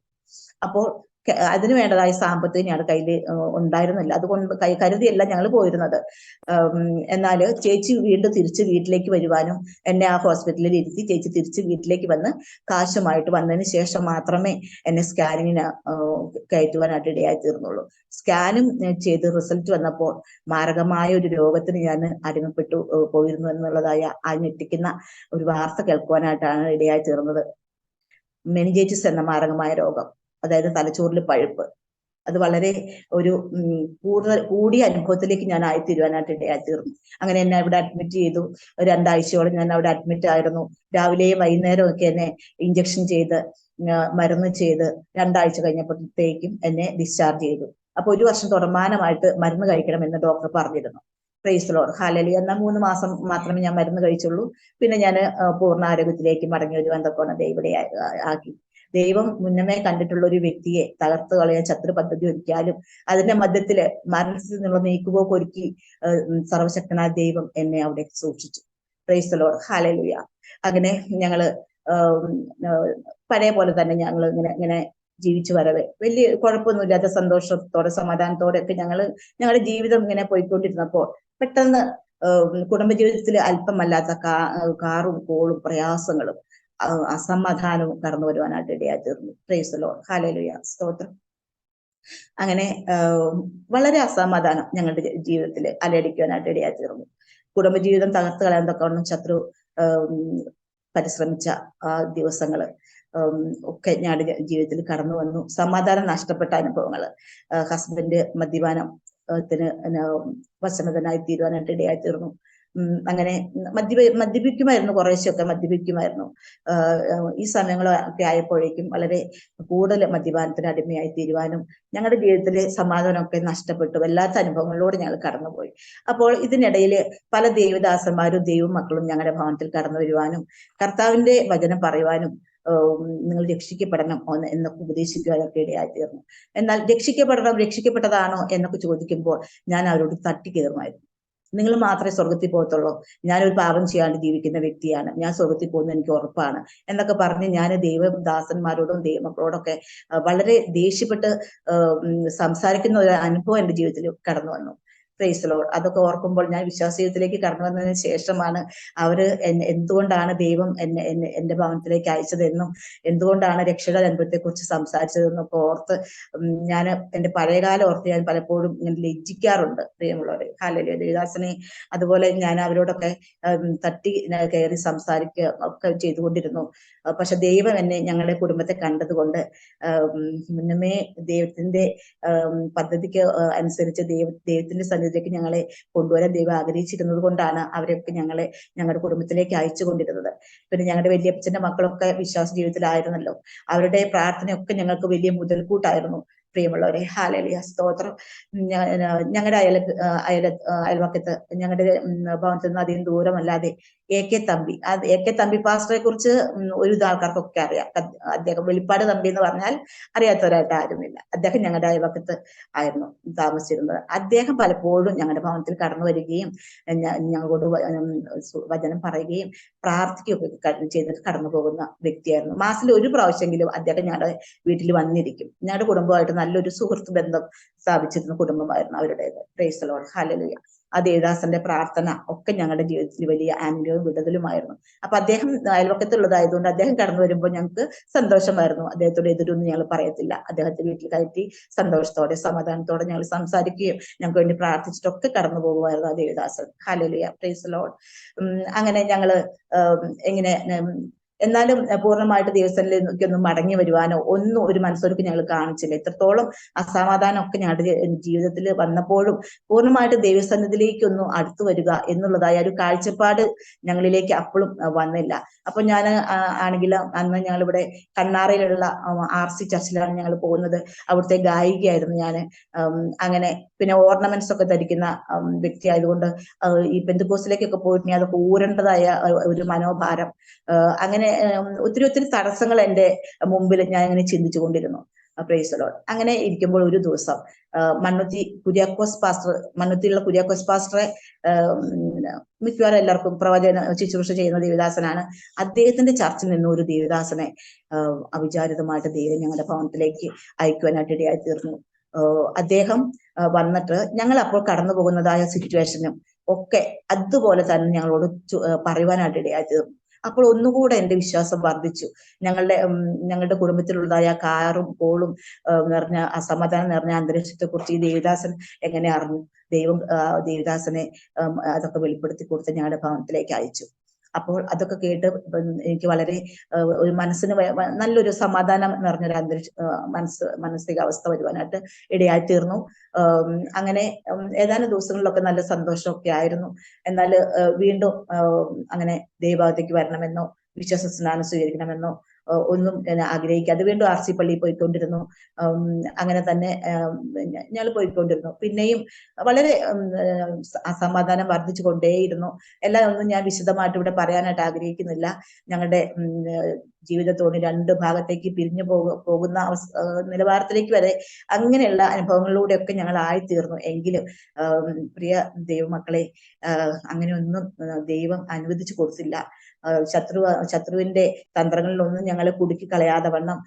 അപ്പോൾ അതിന് വേണ്ടതായ സാമ്പത്തികം ഞങ്ങളുടെ കയ്യിൽ ഉണ്ടായിരുന്നില്ല, അതുകൊണ്ട് കരുതിയല്ല ഞങ്ങൾ പോയിരുന്നത്. എന്നാൽ ചേച്ചി വീണ്ടും തിരിച്ച് വീട്ടിലേക്ക് വരുവാനും എന്നെ ആ ഹോസ്പിറ്റലിൽ ഇരുത്തി ചേച്ചി തിരിച്ച് വീട്ടിലേക്ക് വന്ന് കാശുമായിട്ട് വന്നതിന് ശേഷം മാത്രമേ എന്നെ സ്കാനിങ്ങിന് കയറ്റുവാനായിട്ട് ഇടയായി തീർന്നുള്ളൂ. സ്കാനും ചെയ്ത് റിസൾട്ട് വന്നപ്പോൾ മാരകമായ ഒരു രോഗത്തിന് ഞാൻ അടിമപ്പെട്ടു പോയിരുന്നു എന്നുള്ളതായ ആ ഞെട്ടിക്കുന്ന ഒരു വാർത്ത കേൾക്കുവാനായിട്ടാണ് ഇടയായി തീർന്നത്. മെനിഞ്ചൈറ്റിസ് എന്ന മാരകമായ രോഗം, അതായത് തലച്ചോറിൽ പഴുപ്പ്. അത് വളരെ ഒരു കൂടിയ അനുഭവത്തിലേക്ക് ഞാൻ ആയിത്തീരുവാനായിട്ട് ഇടയായി തീർന്നു. അങ്ങനെ എന്നെ അവിടെ അഡ്മിറ്റ് ചെയ്തു. 2 ആഴ്ചയോളം ഞാൻ അവിടെ അഡ്മിറ്റ് ആയിരുന്നു. രാവിലെയും വൈകുന്നേരവും ഒക്കെ എന്നെ ഇഞ്ചക്ഷൻ ചെയ്ത് മരുന്ന് ചെയ്ത് 2 ആഴ്ച കഴിഞ്ഞപ്പോഴത്തേക്കും എന്നെ ഡിസ്ചാർജ് ചെയ്തു. അപ്പൊ 1 വർഷം തുടർമാനമായിട്ട് മരുന്ന് കഴിക്കണമെന്ന് ഡോക്ടർ പറഞ്ഞിരുന്നു. Praise Lord hallelujah. എന്നാൽ 3 മാസം മാത്രമേ ഞാൻ മരുന്ന് കഴിച്ചുള്ളൂ. പിന്നെ ഞാൻ പൂർണ്ണ ആരോഗ്യത്തിലേക്ക് മടങ്ങി വരുവാൻ തക്കോണം ദൈവം ആക്കി. ദൈവം മുന്നമേ കണ്ടിട്ടുള്ള ഒരു വ്യക്തിയെ തകർത്ത് കളയാൻ ശത്രു പദ്ധതി ഒരുക്കിയാലും അതിന്റെ മധ്യത്തില് മരണത്തിൽ നിന്നുള്ള നീക്കുപോക്ക് ഒരുക്കി സർവശക്തനായ ദൈവം എന്നെ അവിടെ സൂക്ഷിച്ചു. Praise Lord hallelujah. അങ്ങനെ ഞങ്ങള് പഴയ പോലെ തന്നെ ഞങ്ങൾ ഇങ്ങനെ ജീവിച്ചു വരവേ വലിയ കുഴപ്പമൊന്നുമില്ലാത്ത സന്തോഷത്തോടെ സമാധാനത്തോടെ ഒക്കെ ഞങ്ങളുടെ ജീവിതം ഇങ്ങനെ പോയിക്കൊണ്ടിരുന്നപ്പോൾ പെട്ടെന്ന് കുടുംബജീവിതത്തിൽ അല്പമല്ലാത്ത കാറും കോളും പ്രയാസങ്ങളും അസമാധാനവും കടന്നു വരുവാനായിട്ട് ഇടയായി തീർന്നു. Praise Lord hallelujah. സ്തോത്രം. അങ്ങനെ വളരെ അസമാധാനം ഞങ്ങളുടെ ജീവിതത്തിൽ അലയടിക്കുവാനായിട്ട് ഇടയായി തീർന്നു. കുടുംബജീവിതം തകർത്ത് കളയാൻ തക്കവണ്ണം ശത്രു പരിശ്രമിച്ച ആ ദിവസങ്ങള് ഒക്കെ ഞങ്ങളുടെ ജീവിതത്തിൽ കടന്നു വന്നു. സമാധാനം നഷ്ടപ്പെട്ട അനുഭവങ്ങൾ, ഹസ്ബൻഡ് മദ്യപാനത്തിന് വശനതനായി തീരുവാനായിട്ട് ഇടയായി തീർന്നു. അങ്ങനെ മദ്യപിക്കുമായിരുന്നു, കുറേശ്ശൊക്കെ മദ്യപിക്കുമായിരുന്നു. ഈ സമയങ്ങളൊക്കെ ആയപ്പോഴേക്കും വളരെ കൂടുതൽ മദ്യപാനത്തിന് അടിമയായി തീരുവാനും ഞങ്ങളുടെ ജീവിതത്തിലെ സമാധാനമൊക്കെ നഷ്ടപ്പെട്ടു. വല്ലാത്ത അനുഭവങ്ങളിലൂടെ ഞങ്ങൾ കടന്നുപോയി. അപ്പോൾ ഇതിനിടയിൽ പല ദൈവദാസന്മാരും ദൈവമക്കളും ഞങ്ങളുടെ ഭവനത്തിൽ കടന്നു വരുവാനും കർത്താവിന്റെ വചനം പറയുവാനും നിങ്ങൾ രക്ഷിക്കപ്പെടണം എന്നൊക്കെ ഉപദേശിക്കുവാനൊക്കെ ഇടയായി തീർന്നു. എന്നാൽ രക്ഷിക്കപ്പെട്ടതാണോ എന്നൊക്കെ ചോദിക്കുമ്പോൾ ഞാൻ അവരോട് തട്ടിക്കയറുമായിരുന്നു. നിങ്ങൾ മാത്രമേ സ്വർഗത്തിൽ പോകത്തുള്ളൂ, ഞാനൊരു പാപം ചെയ്യാണ്ട് ജീവിക്കുന്ന വ്യക്തിയാണ്, ഞാൻ സ്വർഗത്തിൽ പോകുന്നത് എനിക്ക് ഉറപ്പാണ് എന്നൊക്കെ പറഞ്ഞ് ഞാൻ ദൈവദാസന്മാരോടും ദൈവമക്കളോടൊക്കെ വളരെ ദേഷ്യപ്പെട്ട് സംസാരിക്കുന്ന ഒരു അനുഭവം എൻ്റെ ജീവിതത്തിൽ കടന്നു വന്നു. Price the Lord. അതൊക്കെ ഓർക്കുമ്പോൾ ഞാൻ വിശ്വാസജീവിതത്തിലേക്ക് കടന്നു വന്നതിന് ശേഷമാണ് അവര് എന്തുകൊണ്ടാണ് ദൈവം എന്റെ ഭവനത്തിലേക്ക് അയച്ചതെന്നും എന്തുകൊണ്ടാണ് രക്ഷയുടെ അനുഭവത്തെ കുറിച്ച് സംസാരിച്ചതെന്നൊക്കെ ഓർത്ത് ഞാൻ എന്റെ പഴയകാലം ഓർത്ത് ഞാൻ പലപ്പോഴും ഇങ്ങനെ ലജ്ജിക്കാറുണ്ട്. പ്രിയമുള്ളവരെ, ഹല്ലേലൂയ. ദേവദാസനെ അതുപോലെ ഞാൻ അവരോടൊക്കെ തട്ടി കയറി സംസാരിക്കുക ഒക്കെ ചെയ്തുകൊണ്ടിരുന്നു. പക്ഷെ ദൈവം എന്നെ ഞങ്ങളുടെ കുടുംബത്തെ കണ്ടതുകൊണ്ട് മുന്നമേ ദൈവത്തിന്റെ പദ്ധതിക്ക് അനുസരിച്ച് ദൈവത്തിന്റെ സന്നിധിയിലേക്ക് ഞങ്ങളെ കൊണ്ടുവരാൻ ദൈവം ആഗ്രഹിച്ചിരുന്നത് കൊണ്ടാണ് അവരൊക്കെ ഞങ്ങളുടെ കുടുംബത്തിലേക്ക് അയച്ചുകൊണ്ടിരുന്നത്. പിന്നെ ഞങ്ങളുടെ വലിയപ്പച്ചന്റെ മക്കളൊക്കെ വിശ്വാസ ജീവിതത്തിലായിരുന്നല്ലോ. അവരുടെ പ്രാർത്ഥനയൊക്കെ ഞങ്ങൾക്ക് വലിയ മുതൽക്കൂട്ടായിരുന്നു. പ്രിയമുള്ളവരെ, ഹല്ലേലൂയ, സ്തോത്രം. ഞങ്ങളുടെ അയൽവക്കത്ത് ഞങ്ങളുടെ ഭവനത്തിൽ നിന്ന് അധികം ദൂരമല്ലാതെ എ കെ തമ്പി പാസ്റ്ററെ കുറിച്ച് ഒരു ആൾക്കാർക്കൊക്കെ അറിയാം. അദ്ദേഹം വെളിപ്പാട് തമ്പി എന്ന് പറഞ്ഞാൽ അറിയാത്തവരായിട്ട് ആരുമില്ല. അദ്ദേഹം ഞങ്ങളുടെ അയൽവക്കത്ത് ആയിരുന്നു താമസിച്ചിരുന്നത്. അദ്ദേഹം പലപ്പോഴും ഞങ്ങളുടെ ഭവനത്തിൽ കടന്നു വരികയും ഞങ്ങളോട് വചനം പറയുകയും പ്രാർത്ഥിക്കുകയൊക്കെ ചെയ്തിട്ട് കടന്നു പോകുന്ന വ്യക്തിയായിരുന്നു. മാസത്തിൽ ഒരു പ്രാവശ്യമെങ്കിലും അദ്ദേഹം ഞങ്ങളുടെ വീട്ടിൽ വന്നിരിക്കും. ഞങ്ങളുടെ കുടുംബമായിട്ട് നല്ലൊരു സുഹൃത്ത് ബന്ധം സ്ഥാപിച്ചിരുന്ന കുടുംബമായിരുന്നു അവരുടേത്. Price the Lord, hallelujah. ആ ദേവദാസന്റെ പ്രാർത്ഥന ഒക്കെ ഞങ്ങളുടെ ജീവിതത്തിൽ വലിയ അനുഗ്രഹവും വിടുതലുമായിരുന്നു. അപ്പൊ അദ്ദേഹം അയൽവക്കത്തുള്ളതായതുകൊണ്ട് അദ്ദേഹം കടന്നു വരുമ്പോൾ ഞങ്ങൾക്ക് സന്തോഷമായിരുന്നു. അദ്ദേഹത്തോട് എതിരൊന്നും ഞങ്ങൾ പറയത്തില്ല. അദ്ദേഹത്തെ വീട്ടിൽ കയറ്റി സന്തോഷത്തോടെ സമാധാനത്തോടെ ഞങ്ങൾ സംസാരിക്കുകയും ഞങ്ങൾക്ക് വേണ്ടി പ്രാർത്ഥിച്ചിട്ടൊക്കെ കടന്നു പോകുമായിരുന്നു ആ Devadasan. Hallelujah, price the Lord. അങ്ങനെ ഞങ്ങള് എങ്ങനെ എന്നാലും പൂർണ്ണമായിട്ട് ദൈവസ്ഥനിലേക്കൊന്നും മടങ്ങി വരുവാനോ ഒന്നും ഒരു മനസ്സൊരുക്ക് ഞങ്ങൾ കാണിച്ചില്ല. എത്രത്തോളം അസമാധാനം ഒക്കെ ഞങ്ങളുടെ ജീവിതത്തിൽ വന്നപ്പോഴും പൂർണ്ണമായിട്ട് ദൈവസന്നിധിയിലേക്കൊന്നും അടുത്തു വരിക എന്നുള്ളതായ ഒരു കാഴ്ചപ്പാട് ഞങ്ങളിലേക്ക് അപ്പോഴും വന്നില്ല. അപ്പൊ ഞാൻ ആണെങ്കിൽ അന്ന് ഞങ്ങളിവിടെ കണ്ണാറയിലുള്ള RC ചർച്ചിലാണ് ഞങ്ങൾ പോകുന്നത്. അവിടുത്തെ ഗായികയായിരുന്നു ഞാൻ. അങ്ങനെ പിന്നെ ഓർണമെന്റ്സ് ഒക്കെ ധരിക്കുന്ന വ്യക്തി ആയതുകൊണ്ട് ഈ പെന്തക്കോസ്തിലേക്കൊക്കെ പോയിട്ട് അതൊക്കെ ഊരേണ്ടതായ ഒരു മനോഭാരം, അങ്ങനെ ഒത്തിരി തടസ്സങ്ങൾ എൻ്റെ മുമ്പിൽ ഞാൻ ഇങ്ങനെ ചിന്തിച്ചു കൊണ്ടിരുന്നു. Price the Lord. അങ്ങനെ ഇരിക്കുമ്പോൾ ഒരു ദിവസം മണ്ണുത്തിയിലുള്ള കുര്യാക്കോസ് പാസ്റ്ററെ മിക്കവാറും എല്ലാവർക്കും പ്രവചന ശുശ്രൂഷ ചെയ്യുന്ന ദേവദാസനാണ്. അദ്ദേഹത്തിന്റെ ചർച്ചിൽ നിന്ന് ഒരു ദേവദാസനെ അവിചാരിതമായിട്ട് ദൈവം ഞങ്ങളുടെ ഭവനത്തിലേക്ക് അയക്കുവാനായിട്ട് ഇടയായി തീർന്നു. അദ്ദേഹം വന്നിട്ട് ഞങ്ങൾ അപ്പോൾ കടന്നു പോകുന്നതായ സിറ്റുവേഷനും ഒക്കെ അതുപോലെ തന്നെ ഞങ്ങളോട് പറയുവാനായിട്ട് ഇടയായി തീർന്നു. അപ്പോൾ ഒന്നുകൂടെ എന്റെ വിശ്വാസം വർദ്ധിച്ചു. ഞങ്ങളുടെ കുടുംബത്തിലുള്ളതായ കാറും കോളും നിറഞ്ഞ അസമാധാനം നിറഞ്ഞ അന്തരീക്ഷത്തെ കുറിച്ച് ഈ ദേവദാസൻ എങ്ങനെ അറിഞ്ഞു? ദൈവം ദേവദാസനെ അതൊക്കെ വെളിപ്പെടുത്തി കൊടുത്ത് ഞങ്ങളുടെ ഭവനത്തിലേക്ക് അയച്ചു. അപ്പോൾ അതൊക്കെ കേട്ട് എനിക്ക് വളരെ ഒരു മനസ്സിന് നല്ലൊരു സമാധാനം നിറഞ്ഞൊരു മാനസികാവസ്ഥ വരുവാനായിട്ട് ഇടയായി തീർന്നു. അങ്ങനെ ഏതാനും ദിവസങ്ങളിലൊക്കെ നല്ല സന്തോഷമൊക്കെ ആയിരുന്നു. എന്നാൽ വീണ്ടും അങ്ങനെ ദൈവഭാഗത്തേക്ക് വരണമെന്നോ വിശ്വാസ സ്നാനം സ്വീകരിക്കണമെന്നോ ഒന്നും ആഗ്രഹിക്കാതെ വീണ്ടും RC പള്ളിയിൽ പോയിക്കൊണ്ടിരുന്നു. അങ്ങനെ തന്നെ ഞങ്ങൾ പോയിക്കൊണ്ടിരുന്നു. പിന്നെയും വളരെ അസമാധാനം വർദ്ധിച്ചു കൊണ്ടേയിരുന്നു. എല്ലാം ഒന്നും ഞാൻ വിശദമായിട്ട് ഇവിടെ പറയാനായിട്ട് ആഗ്രഹിക്കുന്നില്ല. ഞങ്ങളുടെ ജീവിതത്തോട് രണ്ട് ഭാഗത്തേക്ക് പിരിഞ്ഞു പോകുന്ന നിലവാരത്തിലേക്ക് വരെ അങ്ങനെയുള്ള അനുഭവങ്ങളിലൂടെയൊക്കെ ഞങ്ങൾ ആയിത്തീർന്നു. എങ്കിലും പ്രിയ ദൈവമക്കളെ, അങ്ങനെയൊന്നും ദൈവം അനുവദിച്ചു കൊടുത്തില്ല. ശത്രുവിന്റെ തന്ത്രങ്ങളിലൊന്നും ഞങ്ങളെ കുടുക്കി കളയാതെ വണ്ണം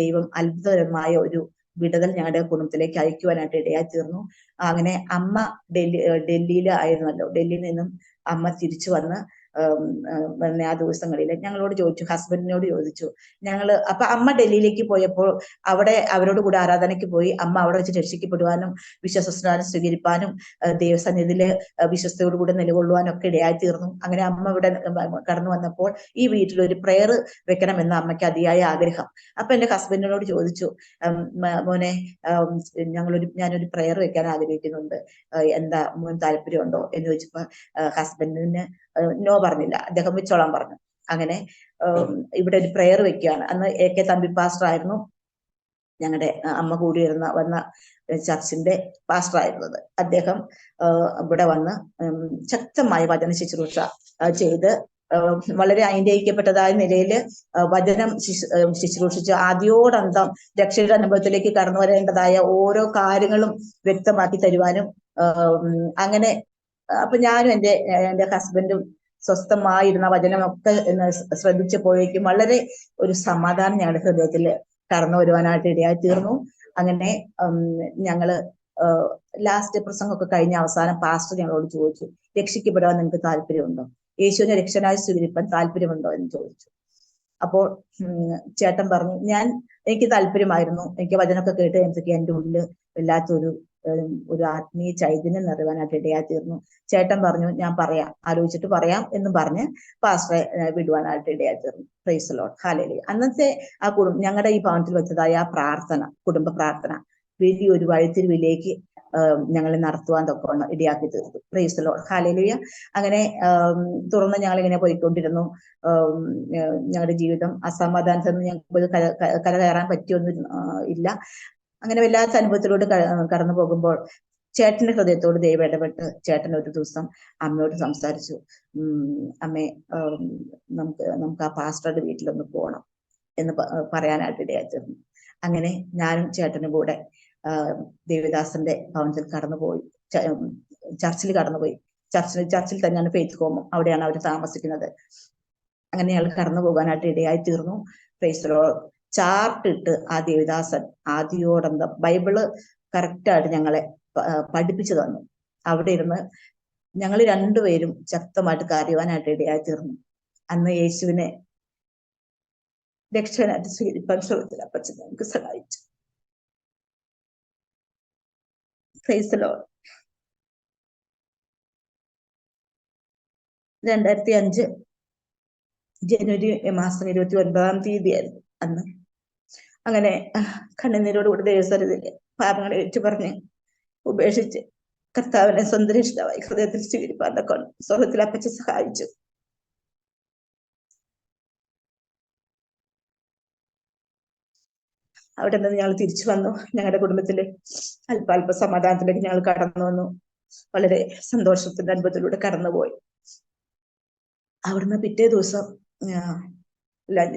ദൈവം അത്ഭുതകരമായ ഒരു വിടുതൽ ഞങ്ങളുടെ കുടുംബത്തിലേക്ക് അയക്കുവാനായിട്ട് ഇടയായി തീർന്നു. അങ്ങനെ അമ്മ ഡൽഹിയിൽ ആയിരുന്നല്ലോ. ഡൽഹിയിൽ നിന്നും അമ്മ തിരിച്ചു വന്ന് ആ ദിവസങ്ങളിൽ ഞങ്ങളോട് ചോദിച്ചു, ഹസ്ബൻഡിനോട് ചോദിച്ചു. അപ്പൊ അമ്മ ഡൽഹിയിലേക്ക് പോയപ്പോൾ അവിടെ അവരോട് കൂടെ ആരാധനയ്ക്ക് പോയി. അമ്മ അവിടെ വെച്ച് രക്ഷിക്കപ്പെടുവാനും വിശ്വസ്നാനം സ്വീകരിപ്പാനും ദൈവസന്നിധിയില് വിശ്വസ്തയോട് കൂടെ നിലകൊള്ളുവാനും ഒക്കെ ഇടയായി തീർന്നു. അങ്ങനെ അമ്മ ഇവിടെ കടന്നു വന്നപ്പോൾ ഈ വീട്ടിൽ ഒരു പ്രെയർ വെക്കണമെന്ന് അമ്മയ്ക്ക് അതിയായ ആഗ്രഹം. അപ്പൊ എന്റെ ഹസ്ബൻഡിനോട് ചോദിച്ചു, മോനെ ഞാനൊരു പ്രെയർ വെക്കാൻ ആഗ്രഹിക്കുന്നുണ്ട്, എന്താ മോൻ താല്പര്യമുണ്ടോ എന്ന് ചോദിച്ചപ്പോ ഹസ്ബൻഡിന് നോ പറഞ്ഞില്ല, അദ്ദേഹം വെച്ചോളാൻ പറഞ്ഞു. അങ്ങനെ ഇവിടെ ഒരു പ്രെയർ വെക്കുകയാണ്. അന്ന് AK തമ്പി പാസ്റ്റർ ആയിരുന്നു ഞങ്ങളുടെ അമ്മ വന്ന ചർച്ചിന്റെ പാസ്റ്റർ ആയിരുന്നത്. അദ്ദേഹം ഇവിടെ വന്ന് ശക്തമായ വചന ശുശ്രൂഷ ചെയ്ത് വളരെ അനുഗ്രഹിക്കപ്പെട്ടതായ നിലയിൽ വചനം ശുശ്രൂഷിച്ച് ആദ്യോടന്തം രക്ഷയുടെ അനുഭവത്തിലേക്ക് കടന്നു വരേണ്ടതായ ഓരോ കാര്യങ്ങളും വ്യക്തമാക്കി തരുവാനും അങ്ങനെ അപ്പൊ ഞാനും എന്റെ ഹസ്ബൻഡും സ്വസ്ഥമായിരുന്ന വചനമൊക്കെ ശ്രദ്ധിച്ചു പോയേക്കും വളരെ ഒരു സമാധാനം ഞങ്ങളുടെ ഹൃദയത്തിൽ കടന്നു വരുവാനായിട്ട് ഇടയായി തീർന്നു. അങ്ങനെ ഞങ്ങള് ലാസ്റ്റ് പ്രസംഗമൊക്കെ കഴിഞ്ഞ അവസാനം പാസ്റ്റർ ഞങ്ങളോട് ചോദിച്ചു, രക്ഷിക്കപ്പെടാൻ നിങ്ങൾക്ക് താല്പര്യമുണ്ടോ, യേശുവിനെ രക്ഷനായി സ്വീകരിക്കാൻ താല്പര്യമുണ്ടോ എന്ന് ചോദിച്ചു. അപ്പോൾ ചേട്ടൻ പറഞ്ഞു, എനിക്ക് താല്പര്യമായിരുന്നു, എനിക്ക് വചനമൊക്കെ കേട്ട് എനിക്ക് എൻ്റെ ഉള്ളിൽ വല്ലാത്തൊരു ആത്മീയ ചൈതന്യം നിറവാനായിട്ട് ഇടയായി തീർന്നു. ചേട്ടൻ പറഞ്ഞു, ഞാൻ പറയാം, ആലോചിച്ചിട്ട് പറയാം എന്നും പറഞ്ഞ് പാസ്റ്ററെ വിടുവാനായിട്ട് ഇടയായി തീർന്നു. Price the Lord, hallelujah. അന്നത്തെ ഞങ്ങളുടെ ഈ ഭവനത്തിൽ വെച്ചതായ ആ പ്രാർത്ഥന, കുടുംബ പ്രാർത്ഥന വലിയൊരു വഴിത്തിരിവിലേക്ക് ഞങ്ങളെ നടത്തുവാൻ തൊക്കെ ഇടയാക്കി തീർത്തു. Price the Lord, hallelujah. അങ്ങനെ തുടർന്ന് ഞങ്ങളിങ്ങനെ പോയിക്കൊണ്ടിരുന്നു. ഞങ്ങളുടെ ജീവിതം അസമാധാനത്തിൽ നിന്ന് ഞങ്ങൾക്ക് കരകയറാൻ പറ്റിയൊന്നും ഇല്ല. അങ്ങനെ വല്ലാത്ത അനുഭവത്തിലൂടെ കടന്നു പോകുമ്പോൾ ചേട്ടന്റെ ഹൃദയത്തോട് ദൈവം ഇടപെട്ട് ചേട്ടൻ ഒരു ദിവസം അമ്മയോട് സംസാരിച്ചു, അമ്മേ നമുക്ക് ആ പാസ്റ്ററുടെ വീട്ടിലൊന്ന് പോകണം എന്ന് പറയാനായിട്ട് ഇടയായി തീർന്നു. അങ്ങനെ ഞാനും ചേട്ടനും കൂടെ ദേവദാസന്റെ ഭവനത്തിൽ കടന്നുപോയി, ചർച്ചിൽ കടന്നുപോയി. ചർച്ചിൽ തന്നെയാണ് ഫെയ്ത്ത് ഹോം, അവിടെയാണ് അവർ താമസിക്കുന്നത്. അങ്ങനെ ഞങ്ങൾ കടന്നു പോകാനായിട്ട് ഇടയായി തീർന്നു. Price the Lord. ചാർട്ടിട്ട് ആ ദേവദാസൻ ആദ്യോടന്തം ബൈബിള് കറക്റ്റായിട്ട് ഞങ്ങളെ പഠിപ്പിച്ചു തന്നു. അവിടെ ഇരുന്ന് ഞങ്ങൾ രണ്ടുപേരും ശക്തമായിട്ട് കരയുവാനായിട്ട് ഇടയായി തീർന്നു. അന്ന് യേശുവിനെ രക്ഷകനായിട്ട് സ്വീകരിപ്പാൻ സ്വർഗ്ഗത്തിലെ അപ്പച്ചൻ ഞങ്ങൾക്ക് സഹായിച്ചു. Price the Lord. 2005 ജനുവരി മാസം 29-ാം തീയതിയായിരുന്നു അന്ന്. അങ്ങനെ കണ്ണുനീരോടുകൂടി ദൈവസന്നിധിയിൽ പാപങ്ങളെ ഏറ്റുപറഞ്ഞ് ഉപേക്ഷിച്ച് കർത്താവിനെ സ്വന്തം രക്ഷിതാവായി ഹൃദയത്തിൽ സ്വീകരിപ്പാൻ സ്വർഗ്ഗത്തിലെ അപ്പച്ചൻ സഹായിച്ചു. അവിടെ നിന്ന് ഞങ്ങൾ തിരിച്ചു വന്നു. ഞങ്ങളുടെ കുടുംബത്തില് അല്പ സമാധാനത്തിലേക്ക് ഞങ്ങൾ കടന്നു വന്നു. വളരെ സന്തോഷത്തിന്റെ അനുഭവത്തിലൂടെ കടന്നുപോയി. അവിടുന്ന് പിറ്റേ ദിവസം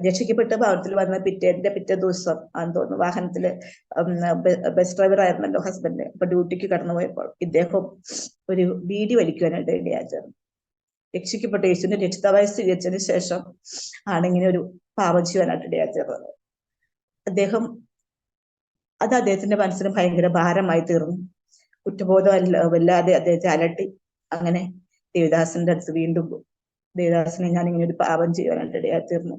രക്ഷിക്കപ്പെട്ട ഭവനത്തിൽ വന്ന പിറ്റേ ദിവസം ആണെന്ന് തോന്നുന്നു, വാഹനത്തില് ബസ് ഡ്രൈവർ ആയിരുന്നല്ലോ ഹസ്ബൻഡ്. അപ്പൊ ഡ്യൂട്ടിക്ക് കടന്നു പോയപ്പോൾ ഇദ്ദേഹം ഒരു ബീഡി വലിക്കുവാനായിട്ട് ഇടയായി. രക്ഷിക്കപ്പെട്ട യേശുവിന്റെ രക്ഷിതാവായി സ്വീകരിച്ചതിന് ശേഷം ആണ് ഇങ്ങനെ ഒരു പാപം ചെയ്യുവാനായിട്ട് ഇടയായി തീർന്നത്. അദ്ദേഹത്തിന്റെ മനസ്സിന് ഭയങ്കര ഭാരമായി തീർന്നു. കുറ്റബോധം വല്ലാതെ അദ്ദേഹത്തെ അലട്ടി. അങ്ങനെ ദേവദാസന്റെ അടുത്ത് വീണ്ടും ദേവദാസനെ ഞാൻ ഇങ്ങനെ ഒരു പാപം ചെയ്യാനായിട്ട് ഇടയായി തീർന്നു,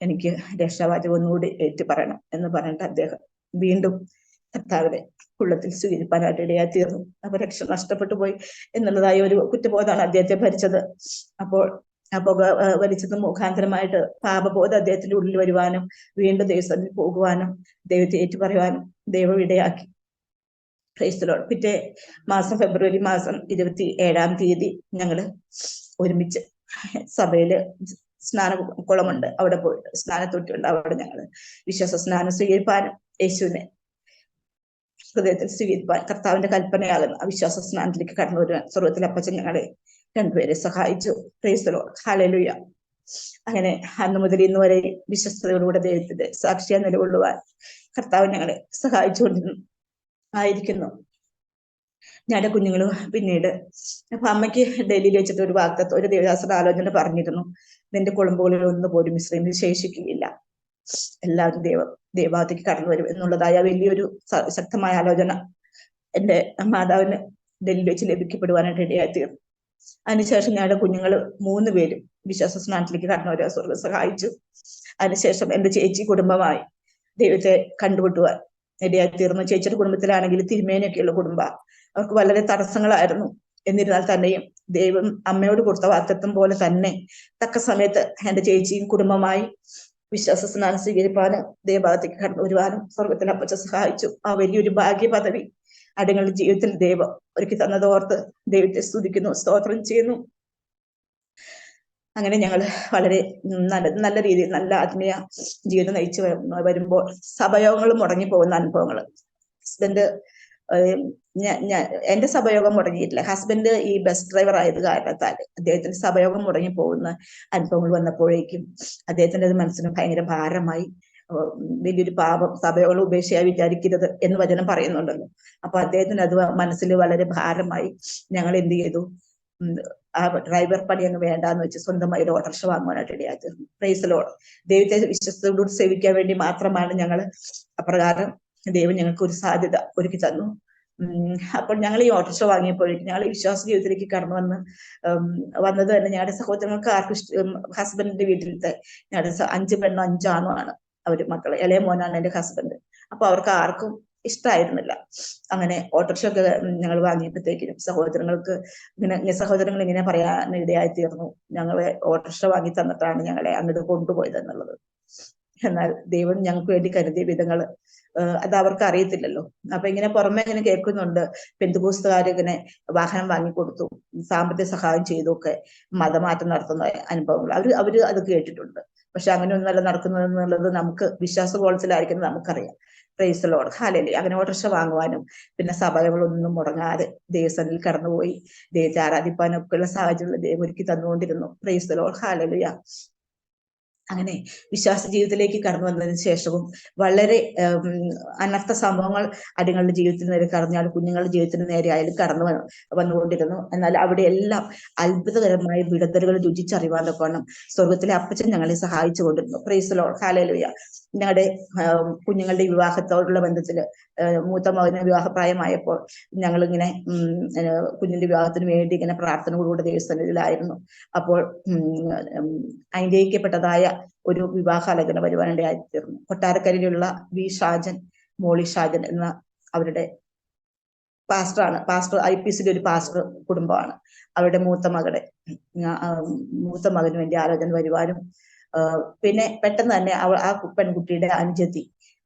എനിക്ക് രക്ഷാവാചകം ഒന്നുകൂടി ഏറ്റു പറയണം എന്ന് പറഞ്ഞിട്ട് അദ്ദേഹം വീണ്ടും കർത്താവിനെ ഉള്ളത്തിൽ സ്വീകരിപ്പാനായിട്ട് ഇടയായി തീർന്നു. അപ്പൊ രക്ഷ നഷ്ടപ്പെട്ടു പോയി എന്നുള്ളതായ ഒരു കുറ്റബോധമാണ് അദ്ദേഹത്തെ ഭരിച്ചത്. അപ്പോൾ ആ പുക വലിച്ചത് മുഖാന്തരമായിട്ട് പാപബോധം അദ്ദേഹത്തിന്റെ ഉള്ളിൽ വരുവാനും വീണ്ടും ദൈവത്തിൽ പോകുവാനും ദൈവത്തെ ഏറ്റുപറയുവാനും ദൈവം ഇടയാക്കി. Price the Lord. പിറ്റേ മാസം ഫെബ്രുവരി മാസം 27-ാം തീയതി ഞങ്ങള് ഒരുമിച്ച് സഭയില് സ്നാനക്കുളമുണ്ട്, അവിടെ പോയിട്ട് സ്നാനത്തൊട്ടിയുണ്ട്, അവിടെ ഞങ്ങള് വിശ്വാസ സ്നാനം സ്വീകരിപ്പാനും യേശുവിനെ ഹൃദയത്തിൽ സ്വീകരിപ്പാൻ കർത്താവിന്റെ കൽപ്പനയാകുന്ന അവിശ്വാസ സ്നാനത്തിലേക്ക് കടന്നു വരുവാൻ സ്വർഗ്ഗത്തിലെ അപ്പച്ചൻ ഞങ്ങളെ രണ്ടുപേരെ സഹായിച്ചു. Price the Lord, hallelujah. അങ്ങനെ അന്ന് മുതൽ ഇന്ന് വരെ വിശ്വസ്തയോടുകൂടെ ദൈവത്തിന്റെ സാക്ഷിയായി നിലകൊള്ളുവാൻ കർത്താവ് ഞങ്ങളെ ആയിരിക്കുന്നു. ഞങ്ങളുടെ കുഞ്ഞുങ്ങളും പിന്നീട് അപ്പൊ അമ്മയ്ക്ക് ഡൽഹിയിൽ വെച്ചിട്ട് ഒരു വാഗ്ദത്തം, ഒരു ദേവദാസന്റെ ആലോചന പറഞ്ഞിരുന്നു, നിന്റെ കുടുംബങ്ങളിൽ ഒന്നും പോലും ഇസ്രായേലിൽ ശേഷിക്കുകയില്ല, എല്ലാവരും ദൈവഭാഗത്തേക്ക് കടന്നു വരും എന്നുള്ളതായ വലിയൊരു ശക്തമായ ആലോചന എന്റെ മാതാവിന് ഡൽഹിയിൽ വെച്ച് ലഭിക്കപ്പെടുവാനായിട്ട് ഇടയായി തീർന്നു. അതിനുശേഷം ഞങ്ങളുടെ കുഞ്ഞുങ്ങൾ 3 പേരും വിശ്വാസ സ്നാനത്തിലേക്ക് കടന്നു വരാൻ സ്വർഗം സഹായിച്ചു. അതിനുശേഷം എന്റെ ചേച്ചി കുടുംബമായി ദൈവത്തെ കണ്ടുമുട്ടുവാൻ ഇടയായി തീർന്നു. ചേച്ചിയുടെ കുടുംബത്തിലാണെങ്കിൽ തിരുമേനിയൊക്കെയുള്ള കുടുംബ, അവർക്ക് വളരെ തടസ്സങ്ങളായിരുന്നു. എന്നിരുന്നാൽ തന്നെയും ദൈവം അമ്മയോട് കൊടുത്ത വാഗ്ദത്തം പോലെ തന്നെ തക്ക സമയത്ത് എന്റെ ചേച്ചിയും കുടുംബമായി വിശ്വാസ സ്നാനം സ്വീകരിപ്പാനും ദൈവഭാഗത്തേക്ക് കടന്നു വരുവാനും സ്വർഗത്തിൽ അപ്പച്ച സഹായിച്ചു. ആ വലിയൊരു ഭാഗ്യ പദവി അടിങ്ങളുടെ ജീവിതത്തിൽ ദൈവം ഒരുക്കി തന്നതോർത്ത് ദൈവത്തെ സ്തുതിക്കുന്നു, സ്തോത്രം ചെയ്യുന്നു. അങ്ങനെ ഞങ്ങൾ വളരെ നല്ല രീതിയിൽ നല്ല ആത്മീയ ജീവിതം നയിച്ചു വരുമ്പോൾ സഭയോഗങ്ങൾ മുടങ്ങിപ്പോകുന്ന അനുഭവങ്ങൾ. ഹസ്ബൻഡ് എന്റെ സഭയോഗം മുടങ്ങിയിട്ടില്ല. ഹസ്ബൻഡ് ഈ ബസ് ഡ്രൈവർ ആയത് കാരണത്താൽ അദ്ദേഹത്തിന്റെ സഭയോഗം മുടങ്ങി പോകുന്ന അനുഭവങ്ങൾ വന്നപ്പോഴേക്കും അദ്ദേഹത്തിന്റെ മനസ്സിന് ഭയങ്കര ഭാരമായി. വലിയൊരു പാപം, സഭയോളം ഉപേക്ഷയായി വിചാരിക്കരുത് എന്ന് വചനം പറയുന്നുണ്ടല്ലോ. അപ്പൊ അദ്ദേഹത്തിന് അത് മനസ്സിൽ വളരെ ഭാരമായി. ഞങ്ങൾ എന്ത് ചെയ്തു, ആ ഡ്രൈവർ പണി അങ്ങ് വേണ്ടാന്ന് വെച്ച് സ്വന്തമായി ഒരു ഓട്ടോറിക്ഷ വാങ്ങുവാനായിട്ട് ഇടയായിരുന്നു. Praise Lord. ദൈവത്തെ വിശ്വസ്തയോട് സേവിക്കാൻ വേണ്ടി മാത്രമാണ് ഞങ്ങൾ അപ്രകാരം ദൈവം ഞങ്ങൾക്ക് ഒരു സാധ്യത ഒരുക്കി തന്നു. അപ്പോൾ ഞങ്ങൾ ഈ ഓട്ടോറിക്ഷ വാങ്ങിയപ്പോഴേക്കും ഞങ്ങൾ ഈ വിശ്വാസ ജീവിതത്തിലേക്ക് കടന്നു വന്നത് തന്നെ ഞങ്ങളുടെ സഹോദരങ്ങൾക്ക് ആർക്കും ഹസ്ബൻഡിന്റെ വീട്ടിലത്തെ ഞങ്ങളുടെ 5 പെണ്ണും 5 ആണുമാണ് അവര് മക്കള്. ഇളയ മോനാണ് എന്റെ ഹസ്ബൻഡ്. അപ്പൊ അവർക്ക് ആർക്കും ഇഷ്ടമായിരുന്നില്ല. അങ്ങനെ ഓട്ടോറിക്ഷ ഒക്കെ ഞങ്ങൾ വാങ്ങിയപ്പോഴത്തേക്കിനും സഹോദരങ്ങൾ ഇങ്ങനെ പറയാൻ ഇടയായി തീർന്നു, ഞങ്ങളെ ഓട്ടോറിക്ഷ വാങ്ങി തന്നിട്ടാണ് ഞങ്ങളെ അങ്ങോട്ട് കൊണ്ടുപോയത് എന്നുള്ളത്. എന്നാൽ ദൈവം ഞങ്ങൾക്ക് വേണ്ടി കരുതിയ വിധങ്ങള് അത് അവർക്ക് അറിയത്തില്ലല്ലോ. അപ്പൊ ഇങ്ങനെ പുറമെ ഇങ്ങനെ കേൾക്കുന്നുണ്ട്, പെന്തുകോസ്തുകാർ ഇങ്ങനെ വാഹനം വാങ്ങിക്കൊടുത്തു, സാമ്പത്തിക സഹായം ചെയ്തു ഒക്കെ മതമാറ്റം നടത്തുന്ന അനുഭവങ്ങൾ അവര് അത് കേട്ടിട്ടുണ്ട്. പക്ഷെ അങ്ങനെ ഒന്നല്ല നടക്കുന്നത് എന്നുള്ളത് നമുക്ക് വിശ്വാസ കോളത്തിലായിരിക്കുന്നത് നമുക്കറിയാം. Praise Lord. ഹല്ലേലൂയ. അങ്ങനെ ഓട്ടോറിക്ഷ വാങ്ങുവാനും പിന്നെ സഭകളൊന്നും മുടങ്ങാതെ ദൈവസന്നിധിയിൽ കടന്നുപോയി ദൈവത്തെ ആരാധിപ്പാനും ഒക്കെയുള്ള സാഹചര്യം ദൈവം ഒരുക്കി തന്നുകൊണ്ടിരുന്നു. Price Lord. ഹല്ലേലൂയ. അങ്ങനെ വിശ്വാസ ജീവിതത്തിലേക്ക് കടന്നു വന്നതിന് ശേഷവും വളരെ അനർത്ഥ സംഭവങ്ങൾ അടിങ്ങളുടെ ജീവിതത്തിന് നേരെ കടഞ്ഞാൽ കുഞ്ഞുങ്ങളുടെ ജീവിതത്തിന് നേരെ ആയാലും കടന്നു വന്നുകൊണ്ടിരുന്നു. എന്നാൽ അവിടെ എല്ലാം അത്ഭുതകരമായ വിടുതലുകൾ രുചിച്ചറിവാനൊക്കെ സ്വർഗത്തിലെ അപ്പച്ചൻ ഞങ്ങളെ സഹായിച്ചു കൊണ്ടിരുന്നു. Praise Lord. ഹല്ലേലൂയ. ഞങ്ങളുടെ കുഞ്ഞുങ്ങളുടെ വിവാഹത്തോടുള്ള ബന്ധത്തില് മൂത്ത മകന് വിവാഹപ്രായമായപ്പോൾ ഞങ്ങളിങ്ങനെ കുഞ്ഞിന്റെ വിവാഹത്തിന് വേണ്ടി ഇങ്ങനെ പ്രാർത്ഥനകളോട് ദൈവസന്നിധിയിലായിരുന്നു. അപ്പോൾ അനുഗ്രഹിക്കപ്പെട്ടതായ ഒരു വിവാഹാലോചന വരുവാനിടയായി തീർന്നു. കൊട്ടാരക്കരയിലുള്ള വി ഷാജൻ, മോളി ഷാജൻ എന്ന അവരുടെ പാസ്റ്റർ IPCയുടെ ഒരു പാസ്റ്റർ കുടുംബമാണ്. അവരുടെ മൂത്ത മകന് വേണ്ടി ആലോചന വരുവാനും പിന്നെ പെട്ടെന്ന് തന്നെ ആ പെൺകുട്ടിയുടെ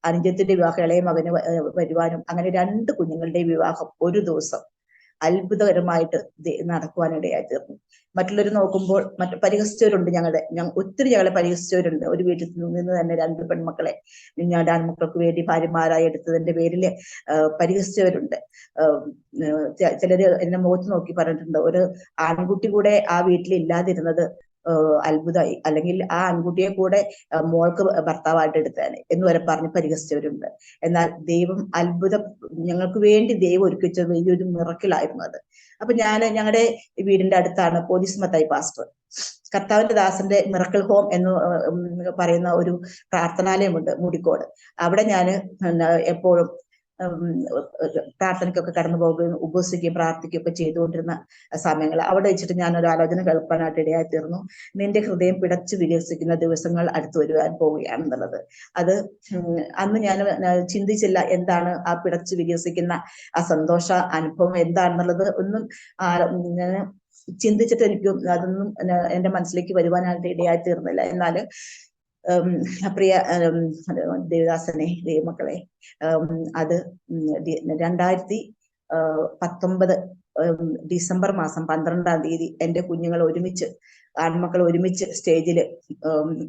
അനുജത്തിന്റെ വിവാഹം ഇളയ മകന് വരുവാനും അങ്ങനെ 2 കുഞ്ഞുങ്ങളുടെ വിവാഹം ഒരു ദിവസം അത്ഭുതകരമായിട്ട് നടക്കുവാനിടയായി തീർന്നു. മറ്റുള്ളവർ നോക്കുമ്പോൾ പരിഹസിച്ചവരുണ്ട്. ഒത്തിരി ഞങ്ങളെ പരിഹസിച്ചവരുണ്ട്. ഒരു വീട്ടിൽ നിന്ന് തന്നെ 2 പെൺമക്കളെ ഞങ്ങളുടെ ആൺമക്കൾക്ക് വേണ്ടി ഭാര്യമാരായി എടുത്തതിന്റെ പേരില് പരിഹസിച്ചവരുണ്ട്. ചിലര് എന്നെ മുഖത്ത് നോക്കി പറഞ്ഞിട്ടുണ്ട്, ഒരു ആൺകുട്ടി കൂടെ ആ വീട്ടിൽ ഇല്ലാതിരുന്നത് അത്ഭുതമായി, അല്ലെങ്കിൽ ആ ആൺകുട്ടിയെ കൂടെ മോൾക്ക് ഭർത്താവായിട്ട് എടുത്തേനെ എന്ന് വരെ പറഞ്ഞ് പരിഹസിച്ചവരുണ്ട്. എന്നാൽ ദൈവം ഞങ്ങൾക്ക് വേണ്ടി ദൈവം ഒരുക്കിച്ച വലിയൊരു മിറക്കിലായിരുന്നു അത്. അപ്പൊ ഞങ്ങളുടെ വീടിന്റെ അടുത്താണ് പോലീസ് മത്തായി പാസ്റ്റർ, കർത്താവിന്റെ ദാസന്റെ മിറക്കിൾ ഹോം എന്ന് പറയുന്ന ഒരു പ്രാർത്ഥനാലയമുണ്ട് മുടിക്കോട്. അവിടെ ഞാൻ എപ്പോഴും പ്രാർത്ഥനയ്ക്കൊക്കെ കടന്നു പോകുകയും ഉപവസിക്കുകയും പ്രാർത്ഥിക്കുകയൊക്കെ ചെയ്തുകൊണ്ടിരുന്ന സമയങ്ങൾ അവിടെ വെച്ചിട്ട് ഞാൻ ഒരു ആലോചന കേൾക്കാനായിട്ട് ഇടയായി തീർന്നു. നിന്റെ ഹൃദയം പിടച്ചു വികസിക്കുന്ന ദിവസങ്ങൾ അടുത്തു വരുവാൻ പോവുകയാണെന്നുള്ളത്. അത് അന്ന് ഞാൻ ചിന്തിച്ചില്ല എന്താണ് ആ പിടച്ചു വികസിക്കുന്ന ആ സന്തോഷ അനുഭവം എന്താണെന്നുള്ളത്. ഒന്നും ഞാൻ ചിന്തിച്ചിട്ട് അതൊന്നും എന്റെ മനസ്സിലേക്ക് വരുവാനായിട്ട് ഇടയായി തീർന്നില്ല. എന്നാൽ പ്രിയ ദേവദാസനെ, ദൈവമക്കളെ, അത് 2019 ഡിസംബർ മാസം 12-ാം തീയതി എന്റെ കുഞ്ഞുങ്ങൾ ആൺമക്കൾ ഒരുമിച്ച് സ്റ്റേജില്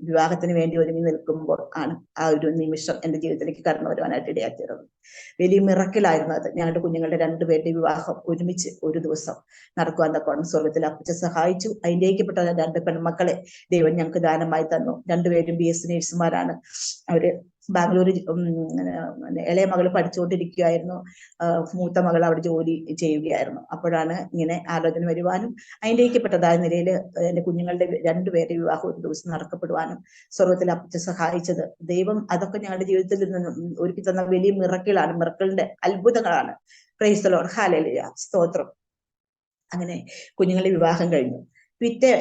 വിവാഹത്തിന് വേണ്ടി ഒരുങ്ങി നിൽക്കുമ്പോൾ ആണ് ആ ഒരു നിമിഷം എന്റെ ജീവിതത്തിലേക്ക് കടന്നു വരുവാനായിട്ട് ഇടയാക്കിയത്. വലിയ മിറക്കിലായിരുന്നു അത്. ഞങ്ങളുടെ കുഞ്ഞുങ്ങളുടെ 2 പേരുടെ വിവാഹം ഒരുമിച്ച് ഒരു ദിവസം നടക്കുവാൻ തക്കവണ്ണം സ്വർഗത്തിൽ അപ്പച്ച സഹായിച്ചു. അതിലേക്കപ്പെട്ട 2 പെൺമക്കളെ ദൈവം ഞങ്ങൾക്ക് ദാനമായി തന്നു. 2 പേരും BSc നേഴ്സുമാരാണ്. അവര് ബാംഗ്ലൂർ ഇളയ മകള് പഠിച്ചുകൊണ്ടിരിക്കുകയായിരുന്നു. മൂത്ത മകൾ അവിടെ ജോലി ചെയ്യുകയായിരുന്നു. അപ്പോഴാണ് ഇങ്ങനെ ആലോചന വരുവാനും അതിലേക്കപ്പെട്ടതായ നിലയിൽ എന്റെ കുഞ്ഞുങ്ങളുടെ 2 പേരുടെ വിവാഹം ഒരു ദിവസം നടക്കപ്പെടുവാനും സ്വർഗത്തിൽ അപ്പച്ച സഹായിച്ചത് ദൈവം. അതൊക്കെ ഞങ്ങളുടെ ജീവിതത്തിൽ നിന്ന് ഒരുക്കി തന്ന വലിയ മിറക്കിളാണ്, മിറക്കിളിന്റെ അത്ഭുതങ്ങളാണ്. Praise the Lord. ഹല്ലേലൂയ. സ്തോത്രം. അങ്ങനെ കുഞ്ഞുങ്ങളുടെ വിവാഹം കഴിഞ്ഞു. പിറ്റേ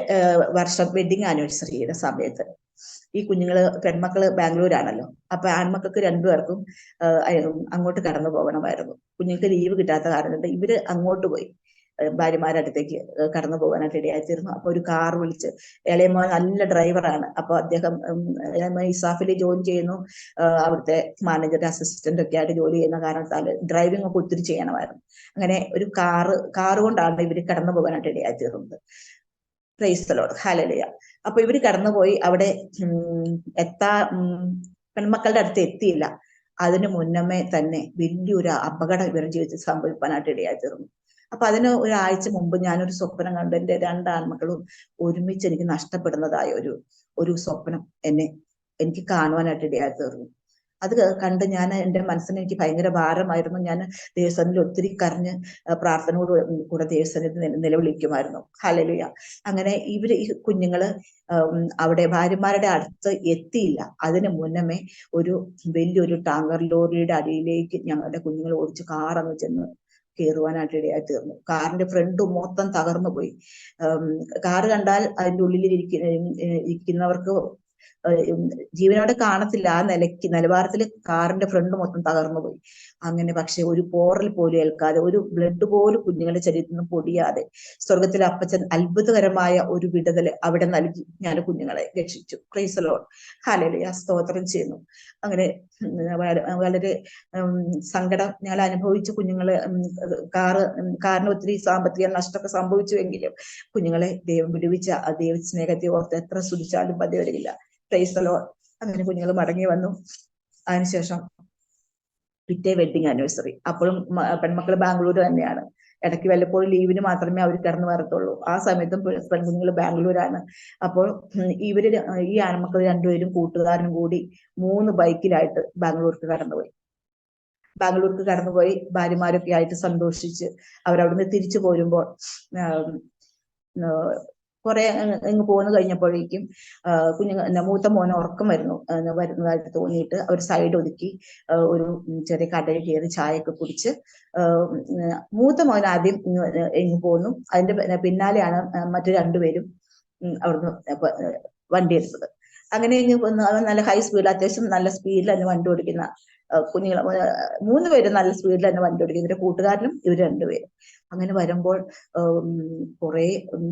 വർഷം വെഡിങ് ആനിവേഴ്സറിയുടെ സമയത്ത് ഈ പെൺമക്കള് ബാംഗ്ലൂരാണല്ലോ, അപ്പൊ ആൺമക്കൾക്ക് രണ്ടുപേർക്കും അങ്ങോട്ട് കടന്നു പോകണമായിരുന്നു. കുഞ്ഞുങ്ങൾക്ക് ലീവ് കിട്ടാത്ത കാരണം കൊണ്ട് ഇവര് അങ്ങോട്ട് പോയി ഭാര്യമാരുടെ അടുത്തേക്ക് കടന്നു പോകാനായിട്ട് ഇടയായിത്തീർന്നു. അപ്പൊ ഒരു കാർ വിളിച്ച്, ഇളയമോൻ നല്ല ഡ്രൈവറാണ്, അപ്പൊ അദ്ദേഹം ഇസാഫിൽ ജോലി ചെയ്യുന്നു, അവിടുത്തെ മാനേജറുടെ അസിസ്റ്റന്റ് ഒക്കെ ആയിട്ട് ജോലി ചെയ്യുന്ന കാരണത്താൽ ഡ്രൈവിംഗ് ഒക്കെ ഒത്തിരി ചെയ്യണമായിരുന്നു. അങ്ങനെ ഒരു കാറ് കൊണ്ടാണ് ഇവര് കടന്നു പോകാനായിട്ട് ഇടയായിത്തീർന്നത്. Praise the Lord, hallelujah. അപ്പൊ ഇവര് കടന്നുപോയി. അവിടെ പെൺമക്കളുടെ അടുത്ത് എത്തിയില്ല. അതിനു മുന്നമേ തന്നെ വലിയൊരു അപകടം ഇവരുടെ ജീവിതത്തിൽ സംഭവിക്കാനായിട്ട് ഇടയായിത്തീർന്നു. അപ്പൊ അതിന് ഒരാഴ്ച മുമ്പ് ഞാനൊരു സ്വപ്നം കണ്ടു. എന്റെ 2 ആൺമക്കളും ഒരുമിച്ച് എനിക്ക് നഷ്ടപ്പെടുന്നതായ ഒരു സ്വപ്നം എനിക്ക് കാണുവാനായിട്ട് ഇടയായിത്തീർന്നു. അത് കണ്ട് എന്റെ മനസ്സിന് എനിക്ക് ഭയങ്കര ഭാരമായിരുന്നു. ഞാൻ ദൈവസന്നിധിയിൽ ഒത്തിരി കരഞ്ഞ് പ്രാർത്ഥനയോട് കൂടെ ദൈവസന്നിധിയിൽ നിലവിളിക്കുമായിരുന്നു. ഹല്ലേലൂയ. അങ്ങനെ ഈ കുഞ്ഞുങ്ങള് അവിടെ ഭാര്യമാരുടെ അടുത്ത് എത്തിയില്ല. അതിന് മുന്നമേ വലിയൊരു ടാങ്കർ ലോറിയുടെ അടിയിലേക്ക് ഞങ്ങളുടെ കുഞ്ഞുങ്ങൾ ഓടിച്ച് കാറങ്ങ് ചെന്ന് കയറുവാനായിട്ട് ഇടയായി തീർന്നു. കാറിന്റെ ഫ്രണ്ട് മൊത്തം തകർന്നു പോയി. കാറ് കണ്ടാൽ അതിന്റെ ഉള്ളിൽ ഇരിക്കുന്നവർക്ക് ജീവനോടെ കാണത്തില്ല. ആ നിലവാരത്തിൽ കാറിന്റെ ഫ്രണ്ട് മൊത്തം തകർന്നു പോയി. അങ്ങനെ പക്ഷെ ഒരു പോറൽ പോലും ഏൽക്കാതെ, ഒരു ബ്ലഡ് പോലും കുഞ്ഞുങ്ങളുടെ ശരീരത്തിൽ നിന്ന് പൊടിയാതെ സ്വർഗത്തിലെ അപ്പച്ചൻ അത്ഭുതകരമായ ഒരു വിടുതൽ അവിടെ നൽകി ഞാൻ കുഞ്ഞുങ്ങളെ രക്ഷിച്ചു. പ്രൈസ് ദി ലോർഡ്, ഹല്ലേലൂയ, സ്തോത്രം ചെയ്യുന്നു. അങ്ങനെ വളരെ സങ്കടം ഞങ്ങൾ അനുഭവിച്ച കുഞ്ഞുങ്ങളെ കാറിന് ഒത്തിരി സാമ്പത്തിക നഷ്ടമൊക്കെ സംഭവിച്ചുവെങ്കിലും കുഞ്ഞുങ്ങളെ ദൈവം വിടുവിച്ച ആ ദൈവ സ്നേഹത്തെ ഓർത്ത് എത്ര സ്തുതിച്ചാലും മതി വരില്ല. Price the Lord. അങ്ങനെ കുഞ്ഞുങ്ങൾ മടങ്ങി വന്നു. അതിനുശേഷം പിറ്റേ വെഡിങ് ആനിവേഴ്സറി. അപ്പോഴും പെൺമക്കൾ ബാംഗ്ലൂർ തന്നെയാണ്. ഇടയ്ക്ക് വല്ലപ്പോഴും ലീവിന് മാത്രമേ അവർ കടന്നു വരത്തുള്ളൂ. ആ സമയത്തും പെൺകുഞ്ഞുങ്ങൾ ബാംഗ്ലൂരാണ്. അപ്പോൾ ഈ ആൺമക്കൾ രണ്ടുപേരും കൂട്ടുകാരനും കൂടി 3 ബൈക്കിലായിട്ട് ബാംഗ്ലൂർക്ക് കടന്നുപോയി. ഭാര്യമാരൊക്കെ ആയിട്ട് സന്തോഷിച്ച് അവരവിടുന്ന് തിരിച്ചു പോരുമ്പോൾ കുറെ ഇങ്ങ് പോന്നു കഴിഞ്ഞപ്പോഴേക്കും മൂത്ത മോന് ഉറക്കം വരുന്നതായിട്ട് തോന്നിയിട്ട് അവർ സൈഡ് ഒതുക്കി ഒരു ചെറിയ കടയിൽ കയറി ചായയൊക്കെ കുടിച്ച് മൂത്ത മോൻ ആദ്യം ഇങ്ങ് പോന്നു. അതിന്റെ പിന്നാലെയാണ് മറ്റു 2 പേരും അവിടുന്ന് വണ്ടി എടുത്തത്. അങ്ങനെ നല്ല ഹൈ സ്പീഡിൽ, അത്യാവശ്യം നല്ല സ്പീഡിൽ തന്നെ വണ്ടി ഓടിക്കുന്ന കുഞ്ഞുങ്ങൾ 3 പേരും നല്ല സ്പീഡിൽ തന്നെ വണ്ടി ഓടിക്കും. ഇവരുടെ കൂട്ടുകാരനും ഇവർ 2 പേരും. അങ്ങനെ വരുമ്പോൾ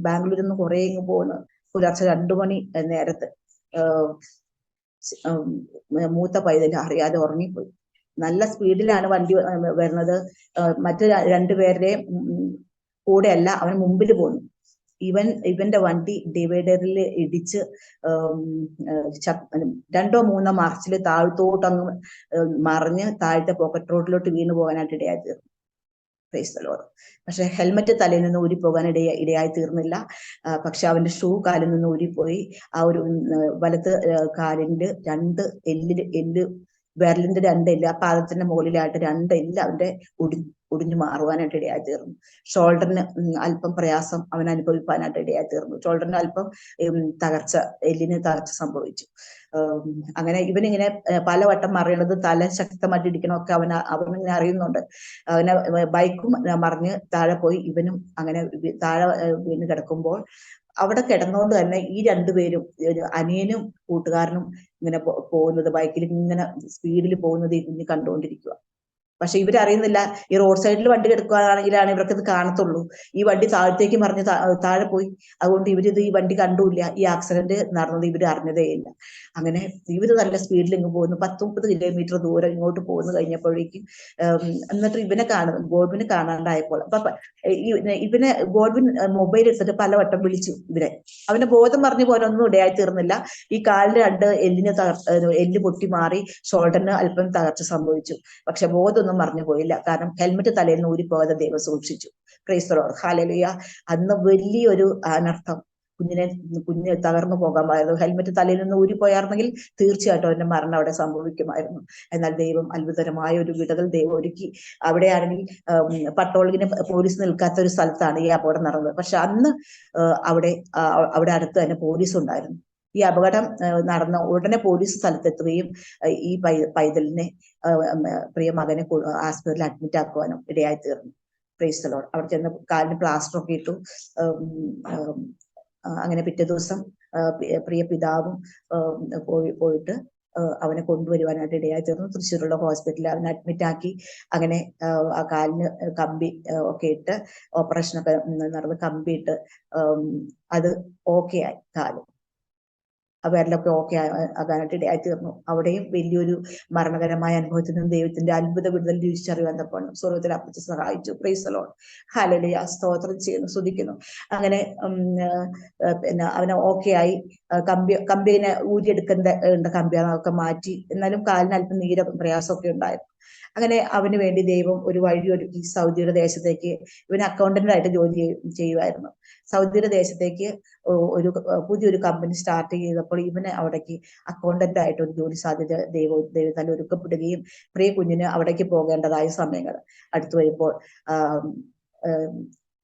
ബാംഗ്ലൂരിൽ നിന്ന് കുറെ ഇങ്ങ് പോകുന്നു. പുലർച്ചെ 2 മണി നേരത്ത് മൂത്ത പൈതൽ അറിയാതെ ഉറങ്ങിപ്പോയി. നല്ല സ്പീഡിലാണ് വണ്ടി വരുന്നത്. മറ്റു 2 പേരുടെ കൂടെയല്ല, അവൻ മുമ്പിൽ പോന്നു. ഇവന്റെ വണ്ടി ഡിവൈഡറിൽ ഇടിച്ച് 2ഓ 3ഓ മാർച്ചിൽ താഴത്തോട്ട് അങ്ങ് മറിഞ്ഞ് താഴത്തെ പോക്കറ്റ് റോഡിലോട്ട് വീണു പോകാനായിട്ട് ഇടയായി തീർന്നു. Price the Lord. പക്ഷെ ഹെൽമറ്റ് തലയിൽ നിന്ന് ഊരിപ്പോകാൻ ഇടയായി തീർന്നില്ല. പക്ഷെ അവന്റെ ഷൂ കാലിൽ നിന്ന് ഊരിപ്പോയി. ആ ഒരു വലത്ത് കാലിന്റെ 2 വിരലിന്റെ 2 എല്ല്, ആ പാദത്തിന്റെ മുകളിലായിട്ട് 2 എല്ല് അവന്റെ ഒടിഞ്ഞു മാറുവാനായിട്ട് ഇടയായി തീർന്നു. ഷോൾഡറിന് അല്പം പ്രയാസം അവൻ അനുഭവിക്കാനായിട്ട് ഇടയായി തീർന്നു. ഷോൾഡറിന് അല്പം എല്ലിന് തകർച്ച സംഭവിച്ചു. അങ്ങനെ ഇവനിങ്ങനെ പലവട്ടം മറിയണത്, തല ശക്തമായിട്ട് ഇടിക്കണമൊക്കെ അവനിങ്ങനെ അറിയുന്നുണ്ട്. അവനെ ബൈക്കും മറിഞ്ഞ് താഴെ പോയി. ഇവനും അങ്ങനെ താഴെ വീണ് കിടക്കുമ്പോൾ അവിടെ കിടന്നുകൊണ്ട് തന്നെ ഈ 2 പേരും, അനിയനും കൂട്ടുകാരനും ഇങ്ങനെ പോകുന്നത്, ബൈക്കിൽ ഇങ്ങനെ സ്പീഡിൽ പോകുന്നത് ഈ കുഞ്ഞ് കണ്ടുകൊണ്ടിരിക്കുക. പക്ഷെ ഇവരറിയുന്നില്ല, ഈ റോഡ് സൈഡിൽ വണ്ടി കിടക്കുകയാണെങ്കിലാണ് ഇവർക്കത് കാണത്തുള്ളൂ. ഈ വണ്ടി താഴത്തേക്ക് മറിഞ്ഞ് താഴെ പോയി. അതുകൊണ്ട് ഈ വണ്ടി കണ്ടുമില്ല. ഈ ആക്സിഡന്റ് നടന്നത് ഇവർ അറിഞ്ഞതേ ഇല്ല. അങ്ങനെ ഇവര് നല്ല സ്പീഡിൽ ഇങ്ങ് പോകുന്നു. 10-30 കിലോമീറ്റർ ദൂരം ഇങ്ങോട്ട് പോകുന്നു കഴിഞ്ഞപ്പോഴേക്കും എന്നിട്ട് ഗോഡ്വിനെ കാണാണ്ടായപ്പോൾ ഗോഡ്വിൻ മൊബൈൽ എടുത്തിട്ട് പലവട്ടം വിളിച്ചു ഇവരെ. അവന്റെ ബോധം പറഞ്ഞു പോലൊന്നും ഇടയായി തീർന്നില്ല. ഈ കാലിന് 2 എല്ല് പൊട്ടി മാറി, ഷോൾഡറിന് അല്പം തകർച്ച സംഭവിച്ചു. പക്ഷെ ബോധമൊന്നും മറിഞ്ഞു പോയില്ല. കാരണം ഹെൽമെറ്റ് തലയിൽ നിന്ന് ഊരിപ്പോകാതെ ദൈവം സൂക്ഷിച്ചു. Price the Lord, hallelujah. അന്ന് വലിയൊരു അനർത്ഥം കുഞ്ഞ് തകർന്നു പോകാമായിരുന്നു. ഹെൽമെറ്റ് തലയിൽ നിന്ന് ഊരിപ്പോയായിരുന്നെങ്കിൽ തീർച്ചയായിട്ടും അവന്റെ മരണം അവിടെ സംഭവിക്കുമായിരുന്നു. എന്നാൽ ദൈവം അത്ഭുതകരമായ ഒരു വിടുതൽ ദൈവം ഒരുക്കി. അവിടെയാണെങ്കിൽ പട്രോളിങ്ങിന് പോലീസ് നിൽക്കാത്ത ഒരു സ്ഥലത്താണ് ഈ അപകടം നടന്നത്. പക്ഷെ അന്ന് അവിടെ അടുത്ത് തന്നെ പോലീസ് ഉണ്ടായിരുന്നു. ഈ അപകടം നടന്ന ഉടനെ പോലീസ് സ്ഥലത്തെത്തുകയും ഈ പൈതലിനെ പ്രിയ മകനെ ആശുപത്രിയിൽ അഡ്മിറ്റ് ആക്കുവാനും ഇടയായി തീർന്നു. Price the Lord. അവിടെ ചെന്ന് കാലിന് പ്ലാസ്റ്റർ ഒക്കെ ഇട്ടു. അങ്ങനെ പിറ്റേ ദിവസം പ്രിയ പിതാവും പോയിട്ട് അവനെ കൊണ്ടുവരുവാനായിട്ട് ഇടയായി തീർന്നു. തൃശ്ശൂരുള്ള ഹോസ്പിറ്റലിൽ അവനെ അഡ്മിറ്റ് ആക്കി. അങ്ങനെ ആ കാലിന് കമ്പി ഒക്കെ ഇട്ട് ഓപ്പറേഷനൊക്കെ നടന്ന് കമ്പി ഇട്ട് അത് ഓക്കെ ആയി. കാല് അവരിലൊക്കെ ഓക്കെ ആകാനായിട്ട് ഇടയായി തീർന്നു. അവിടെയും വലിയൊരു മരണകരമായ അനുഭവത്തിൽ നിന്ന് ദൈവത്തിന്റെ അത്ഭുത വിടുതൽ തിരിച്ചറിയാൻ തക്കവണ്ണം സ്വർഗ്ഗത്തിൽ അപ്പച്ച സഹായിച്ചു. Price the Lord. ഹല്ലേലൂയ. സ്തോത്രം ചെയ്യുന്നു, സ്തുതിക്കുന്നു. അങ്ങനെ പിന്നെ അവന് ഓക്കെ ആയി. കമ്പിനെ ഊരിയെടുക്കേണ്ട കമ്പിയൊക്കെ മാറ്റി. എന്നാലും കാലിന് അല്പം പ്രയാസമൊക്കെ ഉണ്ടായിരുന്നു. അങ്ങനെ അവന് വേണ്ടി ദൈവം ഒരു വഴി ഒരുക്കി. സൗദിയുടെ ദേശത്തേക്ക് ഇവന് അക്കൗണ്ടന്റായിട്ട് ജോലി ചെയ്യുമായിരുന്നു. സൗദിയുടെ ദേശത്തേക്ക് ഒരു പുതിയൊരു കമ്പനി സ്റ്റാർട്ട് ചെയ്തപ്പോൾ ഇവന് അവിടേക്ക് അക്കൗണ്ടന്റ് ആയിട്ട് ഒരു ജോലി സാധ്യത ദൈവത്താൽ ഒരുക്കപ്പെടുകയും പ്രിയ കുഞ്ഞിന് അവിടേക്ക് പോകേണ്ടതായ സമയങ്ങൾ അടുത്തു വരുമ്പോൾ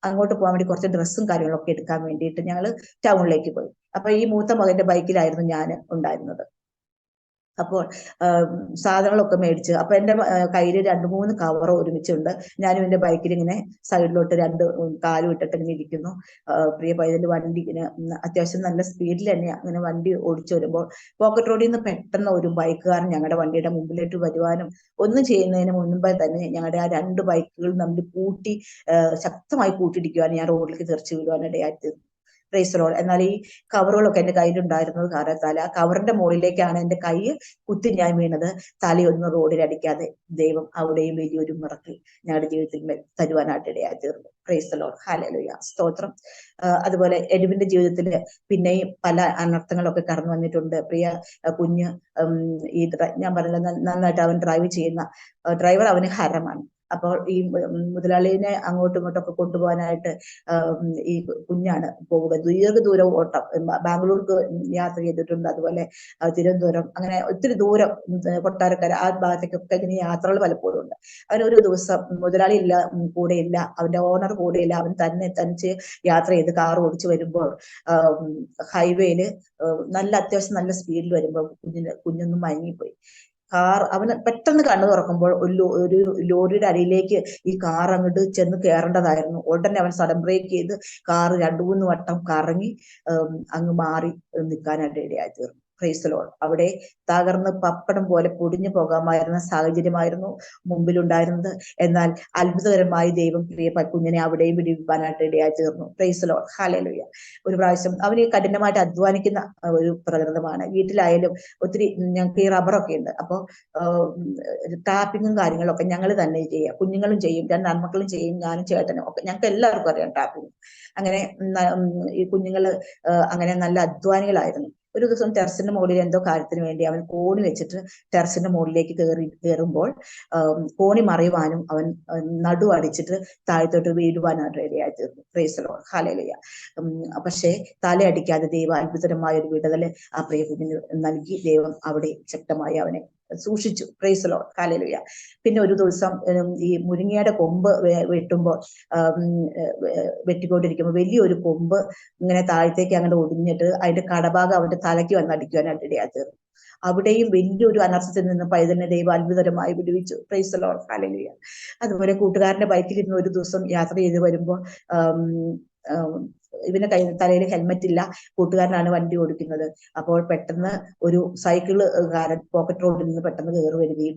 അങ്ങോട്ട് പോകാൻ വേണ്ടി കുറച്ച് ഡ്രസ്സും കാര്യങ്ങളൊക്കെ എടുക്കാൻ വേണ്ടിയിട്ട് ഞങ്ങൾ ടൗണിലേക്ക് പോയി. അപ്പൊ ഈ മൂത്ത മകന്റെ ബൈക്കിലായിരുന്നു ഞാൻ ഉണ്ടായിരുന്നത്. അപ്പോൾ സാധനങ്ങളൊക്കെ മേടിച്ച്, അപ്പൊ എന്റെ കയ്യിൽ 2-3 കവർ ഒരുമിച്ചുണ്ട്. ഞാനും എന്റെ ബൈക്കിൽ ഇങ്ങനെ സൈഡിലോട്ട് 2 കാലും ഇട്ടിട്ട് ഇങ്ങനെ ഇരിക്കുന്നു. പ്രിയ പൈതന്റെ വണ്ടി ഇങ്ങനെ അത്യാവശ്യം നല്ല സ്പീഡിൽ തന്നെ അങ്ങനെ വണ്ടി ഓടിച്ചു വരുമ്പോൾ പോക്കറ്റ് റോഡിൽ നിന്ന് പെട്ടെന്ന് ഒരു ബൈക്കുകാരൻ ഞങ്ങളുടെ വണ്ടിയുടെ മുമ്പിലേക്ക് വരുവാനും ഒന്നും ചെയ്യുന്നതിന് മുൻപേ തന്നെ ഞങ്ങളുടെ ആ 2 ബൈക്കുകൾ തമ്മിൽ ശക്തമായി കൂട്ടിയിടിക്കുവാനും ഞാൻ റോഡിലേക്ക് തെറിച്ചു വീഴുവാനിടയായി. Price the Lord. എന്നാൽ ഈ കവറുകളൊക്കെ എന്റെ കയ്യിലുണ്ടായിരുന്നത് കാരണത്താൽ ആ കവറിന്റെ മുകളിലേക്കാണ് എന്റെ കൈ കുത്തി ഞാൻ വീണത്. തലയൊന്നും റോഡിൽ അടിക്കാതെ ദൈവം അവിടെയും വലിയൊരു മിറക്കിൾ ഞങ്ങളുടെ ജീവിതത്തിൽ തരുവാനായിട്ട് ഇടയായി തീർന്നു. Price the Lord. ഹല്ലേലൂയ. സ്തോത്രം. അതുപോലെ എഡുവിന്റെ ജീവിതത്തിൽ പിന്നെയും പല അനർത്ഥങ്ങളൊക്കെ കടന്നു വന്നിട്ടുണ്ട്. പ്രിയ കുഞ്ഞ് ഈ ഞാൻ പറഞ്ഞ നന്നായിട്ട് അവൻ ഡ്രൈവ് ചെയ്യുന്ന ഡ്രൈവർ അവന് ഹരമാണ്. അപ്പോൾ ഈ മുതലാളിനെ അങ്ങോട്ടും ഇങ്ങോട്ടൊക്കെ കൊണ്ടുപോകാനായിട്ട് ഈ കുഞ്ഞാണ് പോവുക. ദീർഘദൂരം ഓട്ടം. ബാംഗ്ലൂർക്ക് യാത്ര ചെയ്തിട്ടുണ്ട്. അതുപോലെ തിരുവനന്തപുരം, അങ്ങനെ ഒത്തിരി ദൂരം, കൊട്ടാരക്കര ആ ഭാഗത്തേക്കൊക്കെ ഇങ്ങനെ യാത്രകൾ പലപ്പോഴും ഉണ്ട്. അവനൊരു ദിവസം മുതലാളി ഇല്ല, കൂടെ ഇല്ല, അവന്റെ ഓണർ കൂടെ ഇല്ല. അവൻ തനിച്ച് യാത്ര ചെയ്ത് കാർ ഓടിച്ചു വരുമ്പോൾ ഹൈവേയില് അത്യാവശ്യം നല്ല സ്പീഡിൽ വരുമ്പോൾ കുഞ്ഞൊന്നും മയങ്ങിപ്പോയി. അവന് പെട്ടെന്ന് കണ്ണു തുറക്കുമ്പോൾ ഒരു ലോറിയുടെ അടിയിലേക്ക് ഈ കാർ അങ്ങോട്ട് ചെന്ന് കയറേണ്ടതായിരുന്നു. ഉടനെ അവൻ സഡൻ ബ്രേക്ക് ചെയ്ത് കാർ 2-3 വട്ടം കറങ്ങി അങ്ങ് മാറി നിൽക്കാനായിട്ട് ഇടയായി തീർന്നു. Price the Lord. അവിടെ തകർന്ന് പപ്പടം പോലെ പൊടിഞ്ഞു പോകാമായിരുന്ന സാഹചര്യമായിരുന്നു മുമ്പിലുണ്ടായിരുന്നത്. എന്നാൽ അത്ഭുതകരമായി ദൈവം പ്രിയ കുഞ്ഞിനെ അവിടെയും വിടിവിക്കാനായിട്ട് ഇടയായി തീർന്നു. Price the Lord. ഹല്ലേലൂയ. ഒരു പ്രാവശ്യം അവന് കഠിനമായിട്ട് അധ്വാനിക്കുന്ന ഒരു പ്രകൃതമാണ്. വീട്ടിലായാലും ഒത്തിരി ഞങ്ങൾക്ക് ഈ റബ്ബറൊക്കെ ഉണ്ട്. അപ്പോൾ ടാപ്പിങ്ങും കാര്യങ്ങളൊക്കെ ഞങ്ങൾ തന്നെ ചെയ്യുക. കുഞ്ഞുങ്ങളും ചെയ്യും, 2 ആൺമക്കളും ചെയ്യും, ഞാനും ചേട്ടനും ഒക്കെ. ഞങ്ങൾക്ക് എല്ലാവർക്കും അറിയാം ടാപ്പിങ്. അങ്ങനെ ഈ കുഞ്ഞുങ്ങള് അങ്ങനെ നല്ല അധ്വാനികളായിരുന്നു. ഒരു ദിവസം ടെറസിന്റെ മുകളിൽ എന്തോ കാര്യത്തിന് വേണ്ടി അവൻ കോണി വെച്ചിട്ട് ടെറസിന്റെ മുകളിലേക്ക് കയറുമ്പോൾ കോണി മറിയുവാനും അവൻ നടു അടിച്ചിട്ട് താഴത്തോട്ട് വീഴുവാനായിട്ട് ഇടയായി തീർന്നു. Price the Lord. ഹല്ലേലൂയ. പക്ഷേ തലയടിക്കാതെ ദൈവം അത്ഭുതകരമായ ഒരു വിടുതൽ ആ പ്രിയ കുഞ്ഞിന് നൽകി. ദൈവം അവിടെ ശക്തമായി അവനെ സൂക്ഷിച്ചു. Price the Lord. ഹല്ലേലൂയ. പിന്നെ ഒരു ദിവസം ഈ മുരിങ്ങയുടെ കൊമ്പ് വെട്ടിക്കൊണ്ടിരിക്കുമ്പോൾ വലിയൊരു കൊമ്പ് ഇങ്ങനെ താഴത്തേക്ക് അങ്ങോട്ട് ഒടിഞ്ഞിട്ട് അതിന്റെ കടഭാഗം അവന്റെ തലയ്ക്ക് വന്ന് അടിക്കുവാനായിട്ട് ഇടയായി തീർന്നു. അവിടെയും വലിയൊരു അനർത്ഥത്തിൽ നിന്ന് പൈതലിനെ ദൈവം അത്ഭുതകരമായി വിടുവിച്ചു. Price the Lord. ഹല്ലേലൂയ. അതുപോലെ കൂട്ടുകാരന്റെ ബൈക്കിൽ ഇരുന്ന് ഒരു ദിവസം യാത്ര ചെയ്ത് വരുമ്പോൾ ഇവന്റെ തലയിൽ ഹെൽമെറ്റ് ഇല്ല. കൂട്ടുകാരനാണ് വണ്ടി ഓടിക്കുന്നത്. അപ്പോൾ പെട്ടെന്ന് ഒരു സൈക്കിളുകാരൻ പോക്കറ്റ് റോഡിൽ നിന്ന് പെട്ടെന്ന് കയറി വരികയും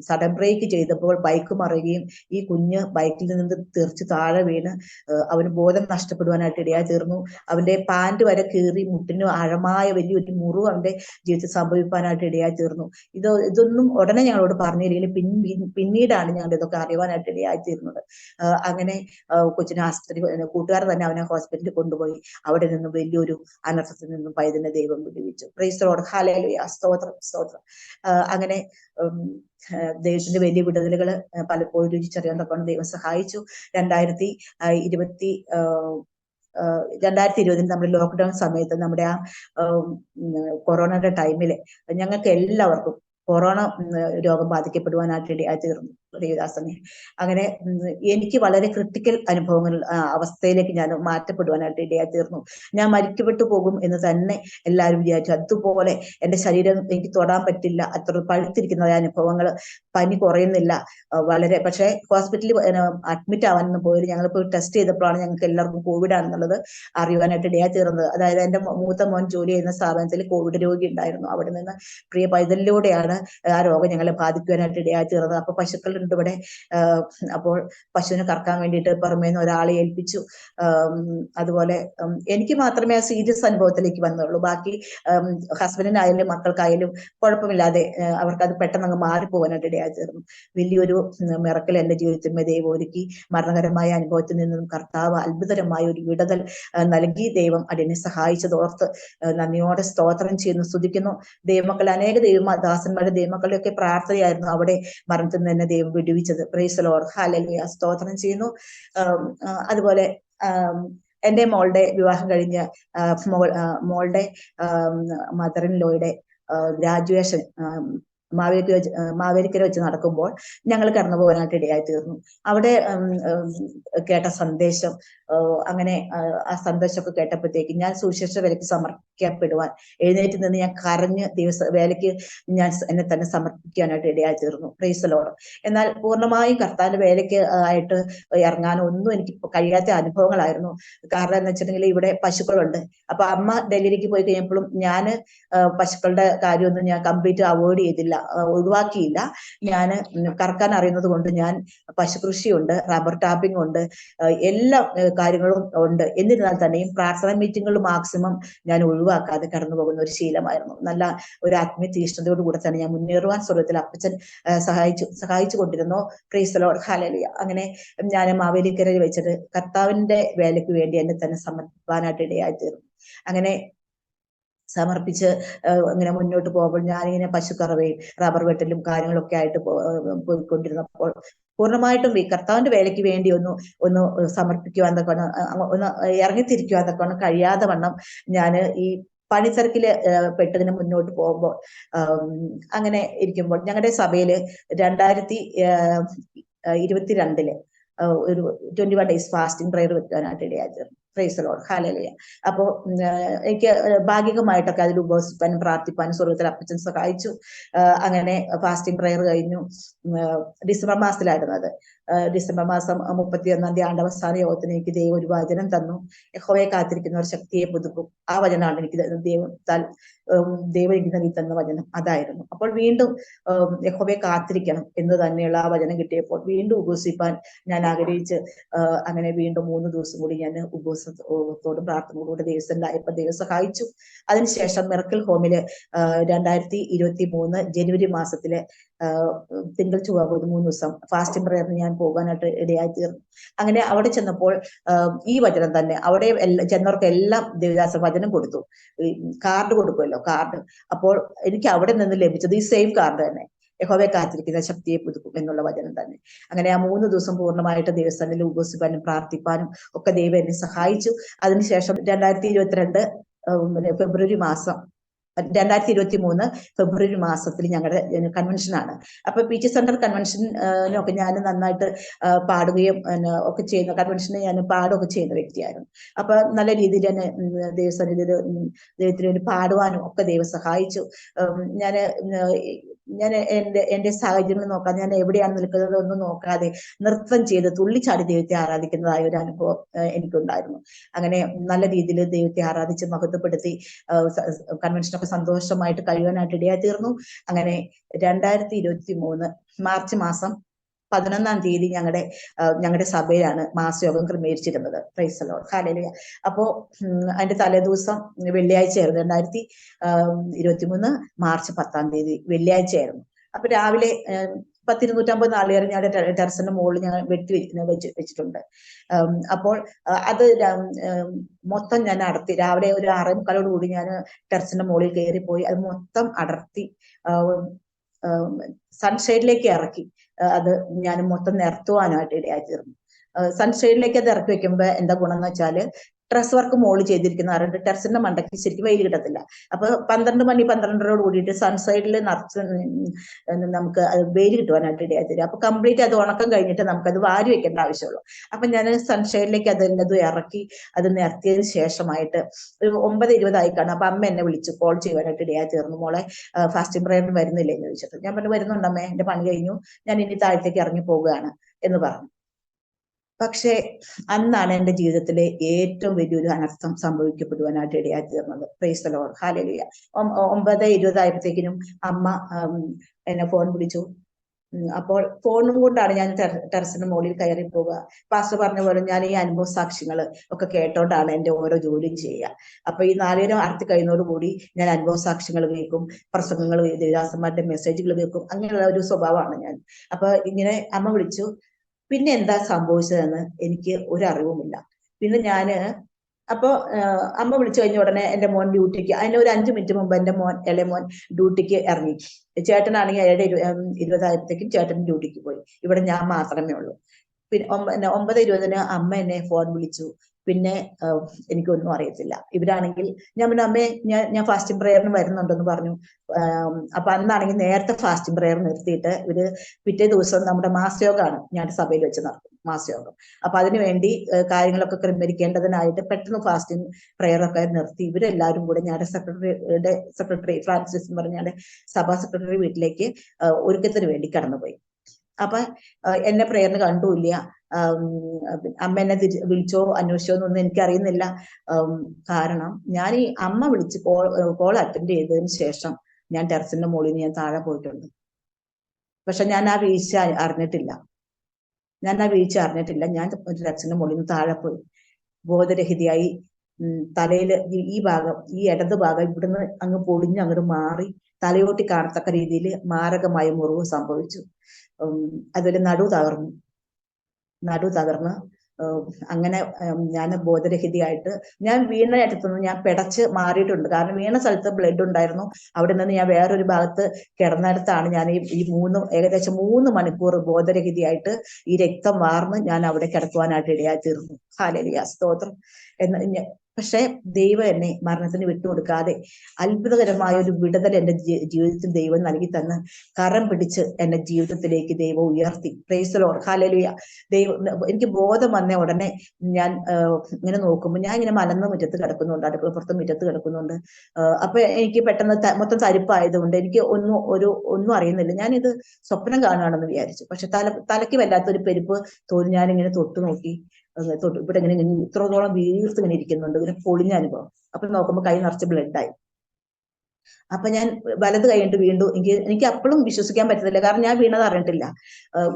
സഡൻ ബ്രേക്ക് ചെയ്തപ്പോൾ ബൈക്ക് മറിയുകയും ഈ കുഞ്ഞ് ബൈക്കിൽ നിന്ന് തെറിച്ച് താഴെ വീണ് അവന് ബോധം നഷ്ടപ്പെടുവാനായിട്ട് ഇടയായി തീർന്നു. അവന്റെ പാന്റ് വരെ കീറി മുട്ടിന് ആഴമായ വലിയൊരു മുറിവ് അവന്റെ ജീവിതത്തിൽ സംഭവിക്കാനായിട്ട് ഇടയായി തീർന്നു. ഇതൊന്നും ഉടനെ ഞങ്ങളോട് പറഞ്ഞില്ലെങ്കിൽ പിന്നീടാണ് ഞങ്ങൾ ഇതൊക്കെ അറിയുവാനായിട്ട് ഇടയായി തീർന്നത്. അങ്ങനെ കൊച്ചിനെ ആശുപത്രി കൂട്ടുകാർ തന്നെ അവനെ ഹോസ്പിറ്റലിൽ കൊണ്ടുപോയി. അവിടെ നിന്നും വലിയൊരു അനർത്ഥത്തിൽ നിന്നും പൈതലിനെ ദൈവം വിടുവിച്ചു. Price the Lord. ഹല്ലേലൂയ. സ്തോത്രം, സ്തോത്രം. അങ്ങനെ ദൈവത്തിന്റെ വലിയ വിടുതലുകൾ പലപ്പോഴും രുചിച്ചറിയാൻ തക്കവണ്ണം ദൈവം സഹായിച്ചു. 2020 നമ്മുടെ ലോക്ക്ഡൌൺ സമയത്ത് നമ്മുടെ ആ കൊറോണയുടെ ടൈമില് ഞങ്ങൾക്ക് എല്ലാവർക്കും കൊറോണ രോഗം ബാധിക്കപ്പെടുവാനായിട്ട് ഇടയായി തീർന്നു. ദേവദാസനെ. അങ്ങനെ എനിക്ക് വളരെ ക്രിട്ടിക്കൽ അനുഭവങ്ങൾ അവസ്ഥയിലേക്ക് ഞാൻ മാറ്റപ്പെടുവാനായിട്ട് ഇടയായി തീർന്നു. ഞാൻ മരിക്കപ്പെട്ടു പോകും എന്ന് തന്നെ എല്ലാവരും വിചാരിച്ചു. അതുപോലെ എന്റെ ശരീരം എനിക്ക് തൊടാൻ പറ്റില്ല, അത്ര പഴുത്തിരിക്കുന്ന അനുഭവങ്ങൾ, പനി കുറയുന്നില്ല വളരെ. പക്ഷെ ഹോസ്പിറ്റലിൽ അഡ്മിറ്റ് ആവാനൊന്നും പോയി. ഞങ്ങൾ പോയി ടെസ്റ്റ് ചെയ്തപ്പോഴാണ് ഞങ്ങൾക്ക് എല്ലാവർക്കും കോവിഡ് ആണെന്നുള്ളത് അറിയുവാനായിട്ട് ഇടയായി തീർന്നത്. അതായത് എന്റെ മൂത്ത മോൻ ജോലി ചെയ്യുന്ന സ്ഥാപനത്തിൽ കോവിഡ് രോഗി ഉണ്ടായിരുന്നു. അവിടെ നിന്ന് പ്രിയ പൈതലിലൂടെയാണ് ആ രോഗം ഞങ്ങളെ ബാധിക്കുവാനായിട്ട് ഇടയായി തീർന്നത്. അപ്പൊ പശുക്കളുണ്ട് ഇവിടെ. അപ്പോൾ പശുവിനെ കറക്കാൻ വേണ്ടിയിട്ട് പുറമേന്ന് ഒരാളെ ഏൽപ്പിച്ചു. അതുപോലെ എനിക്ക് മാത്രമേ ആ സീരിയസ് അനുഭവത്തിലേക്ക് വന്നുള്ളൂ. ബാക്കി ഹസ്ബൻഡിനായാലും മക്കൾക്കായാലും കുഴപ്പമില്ലാതെ അവർക്കത് പെട്ടെന്ന് അങ്ങ് മാറിപ്പോകാനായിട്ട് ഇടയായി തീർന്നു. വലിയൊരു മിറക്കൽ എന്റെ ജീവിതത്തിൽ ദൈവം ഒരുക്കി. മരണകരമായ അനുഭവത്തിൽ നിന്നും കർത്താവ് അത്ഭുതകരമായ ഒരു വിടുതൽ നൽകി. ദൈവം അതിനെ സഹായിച്ചതോർത്ത് നന്ദിയോടെ സ്തോത്രം ചെയ്യുന്നു, സ്തുതിക്കുന്നു. ദൈവമക്കൾ, അനേക ദൈവദാസന്മാരുടെ ദൈവമക്കളുടെയൊക്കെ പ്രാർത്ഥനയായിരുന്നു അവിടെ മരണത്തിൽ നിന്ന് തന്നെ ദൈവം വിടുവിച്ചത്. പ്രൈസ് ദി ലോർഡ്, ഹല്ലേലൂയ, സ്തോത്രം ചെയ്യുന്നു. അതുപോലെ എന്റെ മോളുടെ വിവാഹം കഴിഞ്ഞ് മോളുടെ മദർ ഇൻ ലോയുടെ ഗ്രാജുവേഷൻ മാവേലിക്കര വെച്ച് നടക്കുമ്പോൾ ഞങ്ങൾ കടന്നു പോകാനായിട്ട് ഇടയായി തീർന്നു. അവിടെ കേട്ട സന്ദേശം, അങ്ങനെ ആ സന്ദേശമൊക്കെ കേട്ടപ്പോഴത്തേക്ക് ഞാൻ സുവിശേഷ വേലയ്ക്ക് സമർപ്പിക്കപ്പെടുവാൻ എഴുന്നേറ്റ് നിന്ന് ഞാൻ കരഞ്ഞ് വേലയ്ക്ക് ഞാൻ എന്നെ തന്നെ സമർപ്പിക്കാനായിട്ട് ഇടയായി തീർന്നു. Price the Lord. എന്നാൽ പൂർണ്ണമായും കർത്താവിന്റെ വേലയ്ക്ക് ആയിട്ട് ഇറങ്ങാനൊന്നും എനിക്ക് കഴിയാത്ത അനുഭവങ്ങളായിരുന്നു. കാരണം എന്ന് വെച്ചിട്ടുണ്ടെങ്കിൽ ഇവിടെ പശുക്കളുണ്ട്. അപ്പൊ അമ്മ ഡൽഹിയിലേക്ക് പോയി കഴിഞ്ഞപ്പോഴും ഞാൻ പശുക്കളുടെ കാര്യമൊന്നും ഞാൻ കംപ്ലീറ്റ് അവോയ്ഡ് ചെയ്തില്ല, ഒഴിവാക്കിയില്ല. ഞാൻ കറക്കാൻ അറിയുന്നത് കൊണ്ട് ഞാൻ പശുകൃഷിയുണ്ട്, റബ്ബർ ടാപ്പിംഗ് ഉണ്ട്, എല്ലാ കാര്യങ്ങളും ഉണ്ട്. എന്നിരുന്നാൽ തന്നെയും പ്രാർത്ഥന മീറ്റിങ്ങുകൾ മാക്സിമം ഞാൻ ഒഴിവാക്കാതെ കടന്നു പോകുന്ന ഒരു ശീലമായിരുന്നു. നല്ല ഒരു ആത്മീയ തീഷ്ണതയോടുകൂടെ തന്നെ ഞാൻ മുന്നേറുവാൻ സ്വർഗ്ഗത്തിൽ അപ്പച്ചൻ സഹായിച്ചു കൊണ്ടിരുന്നു. Price the Lord, hallelujah. അങ്ങനെ ഞാൻ മാവേലിക്കരയിൽ വെച്ചിട്ട് കർത്താവിന്റെ വേലയ്ക്ക് വേണ്ടി എന്നെ തന്നെ സമർപ്പിക്കാനായിട്ട് ഇടയായി തീർന്നു. അങ്ങനെ സമർപ്പിച്ച് ഇങ്ങനെ മുന്നോട്ട് പോകുമ്പോൾ ഞാനിങ്ങനെ പശുക്കറവയും റബ്ബർ വെട്ടലും കാര്യങ്ങളൊക്കെ ആയിട്ട് പോയിക്കൊണ്ടിരുന്നപ്പോൾ പൂർണ്ണമായിട്ടും ഈ കർത്താവിന്റെ വേലയ്ക്ക് വേണ്ടി ഒന്ന് സമർപ്പിക്കുവാൻ തക്കവണ്ണം, ഒന്ന് ഇറങ്ങിത്തിരിക്കുവാൻ തക്കവണ്ണം കഴിയാതെ വണ്ണം ഞാൻ ഈ പണിത്തിരക്കില് പെട്ടതിന് മുന്നോട്ട് പോകുമ്പോൾ അങ്ങനെ ഇരിക്കുമ്പോൾ ഞങ്ങളുടെ സഭയില് 2022 ഒരു 21 days ഫാസ്റ്റിംഗ് പ്രയർ വെക്കാനായിട്ട് ഇടയായി. Price the Lord, hallelujah. അപ്പോ എനിക്ക് ഭാഗികമായിട്ടൊക്കെ അതിൽ ഉപവസിപ്പാനും പ്രാർത്ഥിപ്പാനും സ്വർഗ്ഗത്തിൽ അപ്പച്ചൻ സഹായിച്ചു. അങ്ങനെ ഫാസ്റ്റിംഗ് പ്രയർ കഴിഞ്ഞു. ഡിസംബർ മാസത്തിലായിരുന്നു അത്. ഡിസംബർ മാസം 31 ആണ്ടവസാന യോഗത്തിന് എനിക്ക് ദൈവം ഒരു വചനം തന്നു. യഹോവയെ കാത്തിരിക്കുന്നവർ ശക്തിയെ പുതുക്കും. ആ വചനമാണ് എനിക്ക് ദൈവം എനിക്ക് നൽകി തന്ന വചനം അതായിരുന്നു. അപ്പോൾ വീണ്ടും യഹോവയെ കാത്തിരിക്കണം എന്ന് തന്നെയുള്ള ആ വചനം കിട്ടിയപ്പോൾ വീണ്ടും ഉപവസിപ്പാൻ ഞാൻ ആഗ്രഹിച്ച് അങ്ങനെ വീണ്ടും 3 ദിവസം കൂടി ഞാൻ ഉപവസത്തോടും പ്രാർത്ഥനയോടുകൂടി ദിവസത്തിലായപ്പോൾ ദൈവം സഹായിച്ചു. അതിനുശേഷം മിറക്കിൾ ഹോമില് 2023 ജനുവരി മാസത്തിലെ തിങ്കൾ ചൊവ്വ 3 ദിവസം ഫാസ്റ്റിംഗ് പ്രയറിന് ഞാൻ പോകാനായിട്ട് ഇടയായി തീർന്നു. അങ്ങനെ അവിടെ ചെന്നപ്പോൾ ഈ വചനം തന്നെ അവിടെ ചെന്നവർക്കെല്ലാം ദേവദാസ വചനം കൊടുത്തു. കാർഡ് കൊടുക്കുമല്ലോ, കാർഡ്. അപ്പോൾ എനിക്ക് അവിടെ നിന്ന് ലഭിച്ചത് ഈ സെയിം കാർഡ് തന്നെ, യഹോവയെ കാത്തിരിക്കുന്ന ശക്തിയെ പുതുക്കും എന്നുള്ള വചനം തന്നെ. അങ്ങനെ ആ 3 ദിവസം പൂർണ്ണമായിട്ട് ദൈവസ്ഥാനിൽ ഉപവസിപ്പാനും പ്രാർത്ഥിപ്പാനും ഒക്കെ ദൈവം എന്നെ സഹായിച്ചു. അതിനുശേഷം 2023 ഫെബ്രുവരി മാസത്തിൽ ഞങ്ങളുടെ കൺവെൻഷനാണ്. അപ്പൊ പീച്ച് സെന്റർ കൺവെൻഷനൊക്കെ ഞാൻ നന്നായിട്ട് പാടുകയും ഒക്കെ ചെയ്യുന്ന, കൺവെൻഷന് ഞാൻ പാടുകയൊക്കെ ചെയ്യുന്ന വ്യക്തിയായിരുന്നു. അപ്പൊ നല്ല രീതിയിൽ തന്നെ ദൈവത്തിന് വേണ്ടി പാടുവാനും ഒക്കെ ദൈവം സഹായിച്ചു. ഞാൻ എന്റെ സാഹചര്യങ്ങൾ നോക്കാതെ, ഞാൻ എവിടെയാണ് നിൽക്കുന്നത് ഒന്നും നോക്കാതെ നൃത്തം ചെയ്ത് തുള്ളിച്ചാടി ദൈവത്തെ ആരാധിക്കുന്നതായ ഒരു അനുഭവം എനിക്കുണ്ടായിരുന്നു. അങ്ങനെ നല്ല രീതിയിൽ ദൈവത്തെ ആരാധിച്ച് മഹത്വപ്പെടുത്തി കൺവെൻഷനൊക്കെ സന്തോഷമായിട്ട് കഴിയാനായിട്ട് ഇടയായി തീർന്നു. അങ്ങനെ 2023 മാർച്ച് മാസം 11-ാം തീയതി ഞങ്ങളുടെ സഭയിലാണ് മാസയോഗം ക്രമീകരിച്ചിരുന്നത്. Praise the Lord, hallelujah. അപ്പോ അതിന്റെ തലേദിവസം വെള്ളിയാഴ്ചയായിരുന്നു. 2023 മാർച്ച് 10-ാം തീയതി വെള്ളിയാഴ്ചയായിരുന്നു. അപ്പൊ രാവിലെ 250 നാളികേരം ഞങ്ങളുടെ ടെറസിന്റെ മുകളിൽ ഞങ്ങൾ വെച്ചിട്ടുണ്ട്. അപ്പോൾ അത് മൊത്തം ഞാൻ അടർത്തി. രാവിലെ ഒരു 6:45 കൂടി ഞാൻ ടെറസിന്റെ മുകളിൽ കയറിപ്പോയി അത് മൊത്തം അടർത്തി സൺഷെയ്ഡിലേക്ക് ഇറക്കി. അത് ഞാൻ മൊത്തം നിരത്തുവാനായിട്ട് ഇടയായി തീർന്നു. സൺഷെയ്ഡിലേക്ക് അത് ഇറക്കി വെക്കുമ്പോ എന്താ ഗുണം എന്ന് വെച്ചാല് ഡ്രസ് വർക്ക് മോള് ചെയ്തിരിക്കുന്നവരുണ്ട്. ടെറസിന്റെ മണ്ടയ്ക്ക് ശരിക്കും വെയിൽ കിട്ടത്തില്ല. അപ്പൊ 12 മണി 12:30 കൂടിയിട്ട് സൺസൈഡിൽ നിറച്ച് നമുക്ക് വെയിൽ കിട്ടുവാനായിട്ട് ഇടയായി തരും. അപ്പൊ കംപ്ലീറ്റ് അത് ഉണക്കം കഴിഞ്ഞിട്ട് നമുക്കത് വാരി വെക്കേണ്ട ആവശ്യമുള്ളൂ. അപ്പൊ ഞാൻ സൺഷൈഡിലേക്ക് അതെല്ലാം ഇറക്കി അത് നിരത്തിയതിന് ശേഷമായിട്ട് ഒരു 9:20 ആയി കാണും. അപ്പൊ അമ്മ എന്നെ വിളിച്ചു കോൾ ചെയ്യുവാനായിട്ട് ഇടയായി തീർന്നു. മോളെ ഫാസ്റ്റിംഗ് പ്രയറിന് വരുന്നില്ലേ എന്ന് ചോദിച്ചിട്ട് ഞാൻ പറഞ്ഞു വരുന്നുണ്ടമ്മേ, എന്റെ പണി കഴിഞ്ഞു, ഞാൻ ഇനി താഴത്തേക്ക് ഇറങ്ങി പോവുകയാണ് എന്ന് പറഞ്ഞു. പക്ഷേ അന്നാണ് എന്റെ ജീവിതത്തിലെ ഏറ്റവും വലിയൊരു അനർത്ഥം സംഭവിക്കപ്പെടുവാനായിട്ട് ഇടയായി തീർന്നത്. Price the Lord, hallelujah. 9:20 ആയപ്പോഴത്തേക്കിനും അമ്മ എന്നെ ഫോൺ വിളിച്ചു. അപ്പോൾ ഫോണും കൊണ്ടാണ് ഞാൻ ടെറസിന് മുകളിൽ കയറി പോവുക. പാസ്റ്റർ പറഞ്ഞ പോലെ ഞാൻ ഈ അനുഭവ സാക്ഷ്യങ്ങൾ ഒക്കെ കേട്ടോണ്ടാണ് എന്റെ ഓരോ ജോലിയും ചെയ്യുക. അപ്പൊ ഈ 4:30 ആർത്തി കഴിയുന്നതോടുകൂടി ഞാൻ അനുഭവ സാക്ഷ്യങ്ങൾ കേൾക്കും, പ്രസംഗങ്ങൾ, ദേവദാസന്മാരുടെ മെസ്സേജുകൾ കേൾക്കും. അങ്ങനെയുള്ള ഒരു സ്വഭാവമാണ് ഞാൻ. അപ്പൊ ഇങ്ങനെ അമ്മ വിളിച്ചു. പിന്നെ എന്താ സംഭവിച്ചതെന്ന് എനിക്ക് ഒരു അറിവുമില്ല. പിന്നെ ഞാന് അപ്പൊ അമ്മ വിളിച്ചു കഴിഞ്ഞ ഉടനെ എന്റെ മോൻ ഡ്യൂട്ടിക്ക്, അതിന് ഒരു 5 മിനിറ്റ് മുമ്പ് എന്റെ ഇളയ മോൻ ഡ്യൂട്ടിക്ക് ഇറങ്ങി. ചേട്ടനാണെങ്കിൽ 7:20 ആയപ്പോഴത്തേക്കും ചേട്ടൻ ഡ്യൂട്ടിക്ക് പോയി. ഇവിടെ ഞാൻ മാത്രമേ ഉള്ളൂ. പിന്നെ 9:20 അമ്മ എന്നെ ഫോൺ വിളിച്ചു. പിന്നെ എനിക്കൊന്നും അറിയത്തില്ല. ഇവരാണെങ്കിൽ ഞാൻ പിന്നെ അമ്മേ ഞാൻ ഫാസ്റ്റിംഗ് പ്രയറിന് വരുന്നുണ്ടെന്ന് പറഞ്ഞു. അപ്പൊ അന്നാണെങ്കിൽ നേരത്തെ ഫാസ്റ്റിംഗ് പ്രയർ നിർത്തിയിട്ട് ഇവര് പിറ്റേ ദിവസം നമ്മുടെ മാസയോഗമാണ് ഞാൻ സഭയിൽ വെച്ച് നടത്തും, മാസയോഗം. അപ്പൊ അതിനുവേണ്ടി കാര്യങ്ങളൊക്കെ ക്രമീകരിക്കേണ്ടതിനായിട്ട് പെട്ടെന്ന് ഫാസ്റ്റിംഗ് പ്രയറൊക്കെ നിർത്തി ഇവരെല്ലാവരും കൂടെ ഞങ്ങളുടെ സെക്രട്ടറി ഫ്രാൻസിസ് എന്ന് പറഞ്ഞ സഭാ സെക്രട്ടറി വീട്ടിലേക്ക് ഒരുക്കത്തിന് വേണ്ടി കടന്നുപോയി. അപ്പൊ എന്നെ പ്രേയറിന് കണ്ടുമില്ല. അമ്മ എന്നെ വിളിച്ചോ അന്വേഷിച്ചോ എന്നൊന്നും എനിക്കറിയുന്നില്ല. കാരണം ഞാൻ ഈ അമ്മ വിളിച്ച് കോൾ അറ്റൻഡ് ചെയ്തതിന് ശേഷം ഞാൻ ടെറസിന്റെ മുകളിൽ ഞാൻ താഴെ പോയിട്ടുണ്ട്. പക്ഷെ ഞാൻ ആ വീഴ്ച അറിഞ്ഞിട്ടില്ല. ഞാൻ ടെറസിന്റെ മുകളിൽ നിന്ന് താഴെ പോയി ബോധരഹിതയായി. തലയില് ഈ ഭാഗം, ഈ ഇടത് ഭാഗം ഇവിടുന്ന് അങ്ങ് പൊളിഞ്ഞ് അങ്ങോട്ട് മാറി തലയോട്ടി കാണത്തക്ക രീതിയിൽ മാരകമായ മുറിവ് സംഭവിച്ചു. അതുപോലെ നടു തകർന്ന് അങ്ങനെ ഞാൻ ബോധരഹിതയായിട്ട് ഞാൻ വീണ അടുത്തുനിന്ന് ഞാൻ പിടച്ച് മാറിയിട്ടുണ്ട്. കാരണം വീണ സ്ഥലത്ത് ബ്ലഡ് ഉണ്ടായിരുന്നു. അവിടെ നിന്ന് ഞാൻ വേറൊരു ഭാഗത്ത് കിടന്നിടത്താണ് ഞാൻ ഏകദേശം 3 മണിക്കൂർ ബോധരഹിതയായിട്ട് ഈ രക്തം വാർന്ന് ഞാൻ അവിടെ കിടക്കുവാനായിട്ട് ഇടയായി തീർന്നു. ഹല്ലേലൂയ, സ്തോത്രം. പക്ഷെ ദൈവം എന്നെ മരണത്തിന് വിട്ടുകൊടുക്കാതെ അത്ഭുതകരമായ ഒരു വിടുതൽ എന്റെ ജീവിതത്തിൽ ദൈവം നൽകി തന്ന് കരം പിടിച്ച് എന്റെ ജീവിതത്തിലേക്ക് ദൈവം ഉയർത്തി. Price the Lord, hallelujah. ദൈവം എനിക്ക് ബോധം വന്ന ഉടനെ ഞാൻ ഇങ്ങനെ നോക്കുമ്പോൾ ഞാൻ ഇങ്ങനെ മലന്ന മുറ്റത്ത് കിടക്കുന്നുണ്ട്, അടുക്കളപ്പുറത്ത് മുറ്റത്ത് കിടക്കുന്നുണ്ട്. അപ്പൊ എനിക്ക് പെട്ടെന്ന് മൊത്തം തരിപ്പായതുകൊണ്ട് എനിക്ക് ഒന്നും അറിയുന്നില്ല. ഞാനിത് സ്വപ്നം കാണുകയാണെന്ന് വിചാരിച്ചു. പക്ഷെ തലയ്ക്ക് വല്ലാത്തൊരു പെരുപ്പ് തോന്നി. ഞാനിങ്ങനെ തൊട്ട് നോക്കി, ഇവിടെ ഇങ്ങനെ ഇത്രത്തോളം വീർത്ത് ഇങ്ങനെ ഇരിക്കുന്നുണ്ട്, ഇങ്ങനെ പൊളിഞ്ഞ അനുഭവം. അപ്പൊ നോക്കുമ്പോൾ കൈ നിറച്ച് ബ്ലഡായി. അപ്പൊ ഞാൻ വലത് കൈയിട്ട് വീണ്ടും എനിക്ക് അപ്പോഴും വിശ്വസിക്കാൻ പറ്റുന്നില്ല, കാരണം ഞാൻ വീണത് അറിഞ്ഞിട്ടില്ല.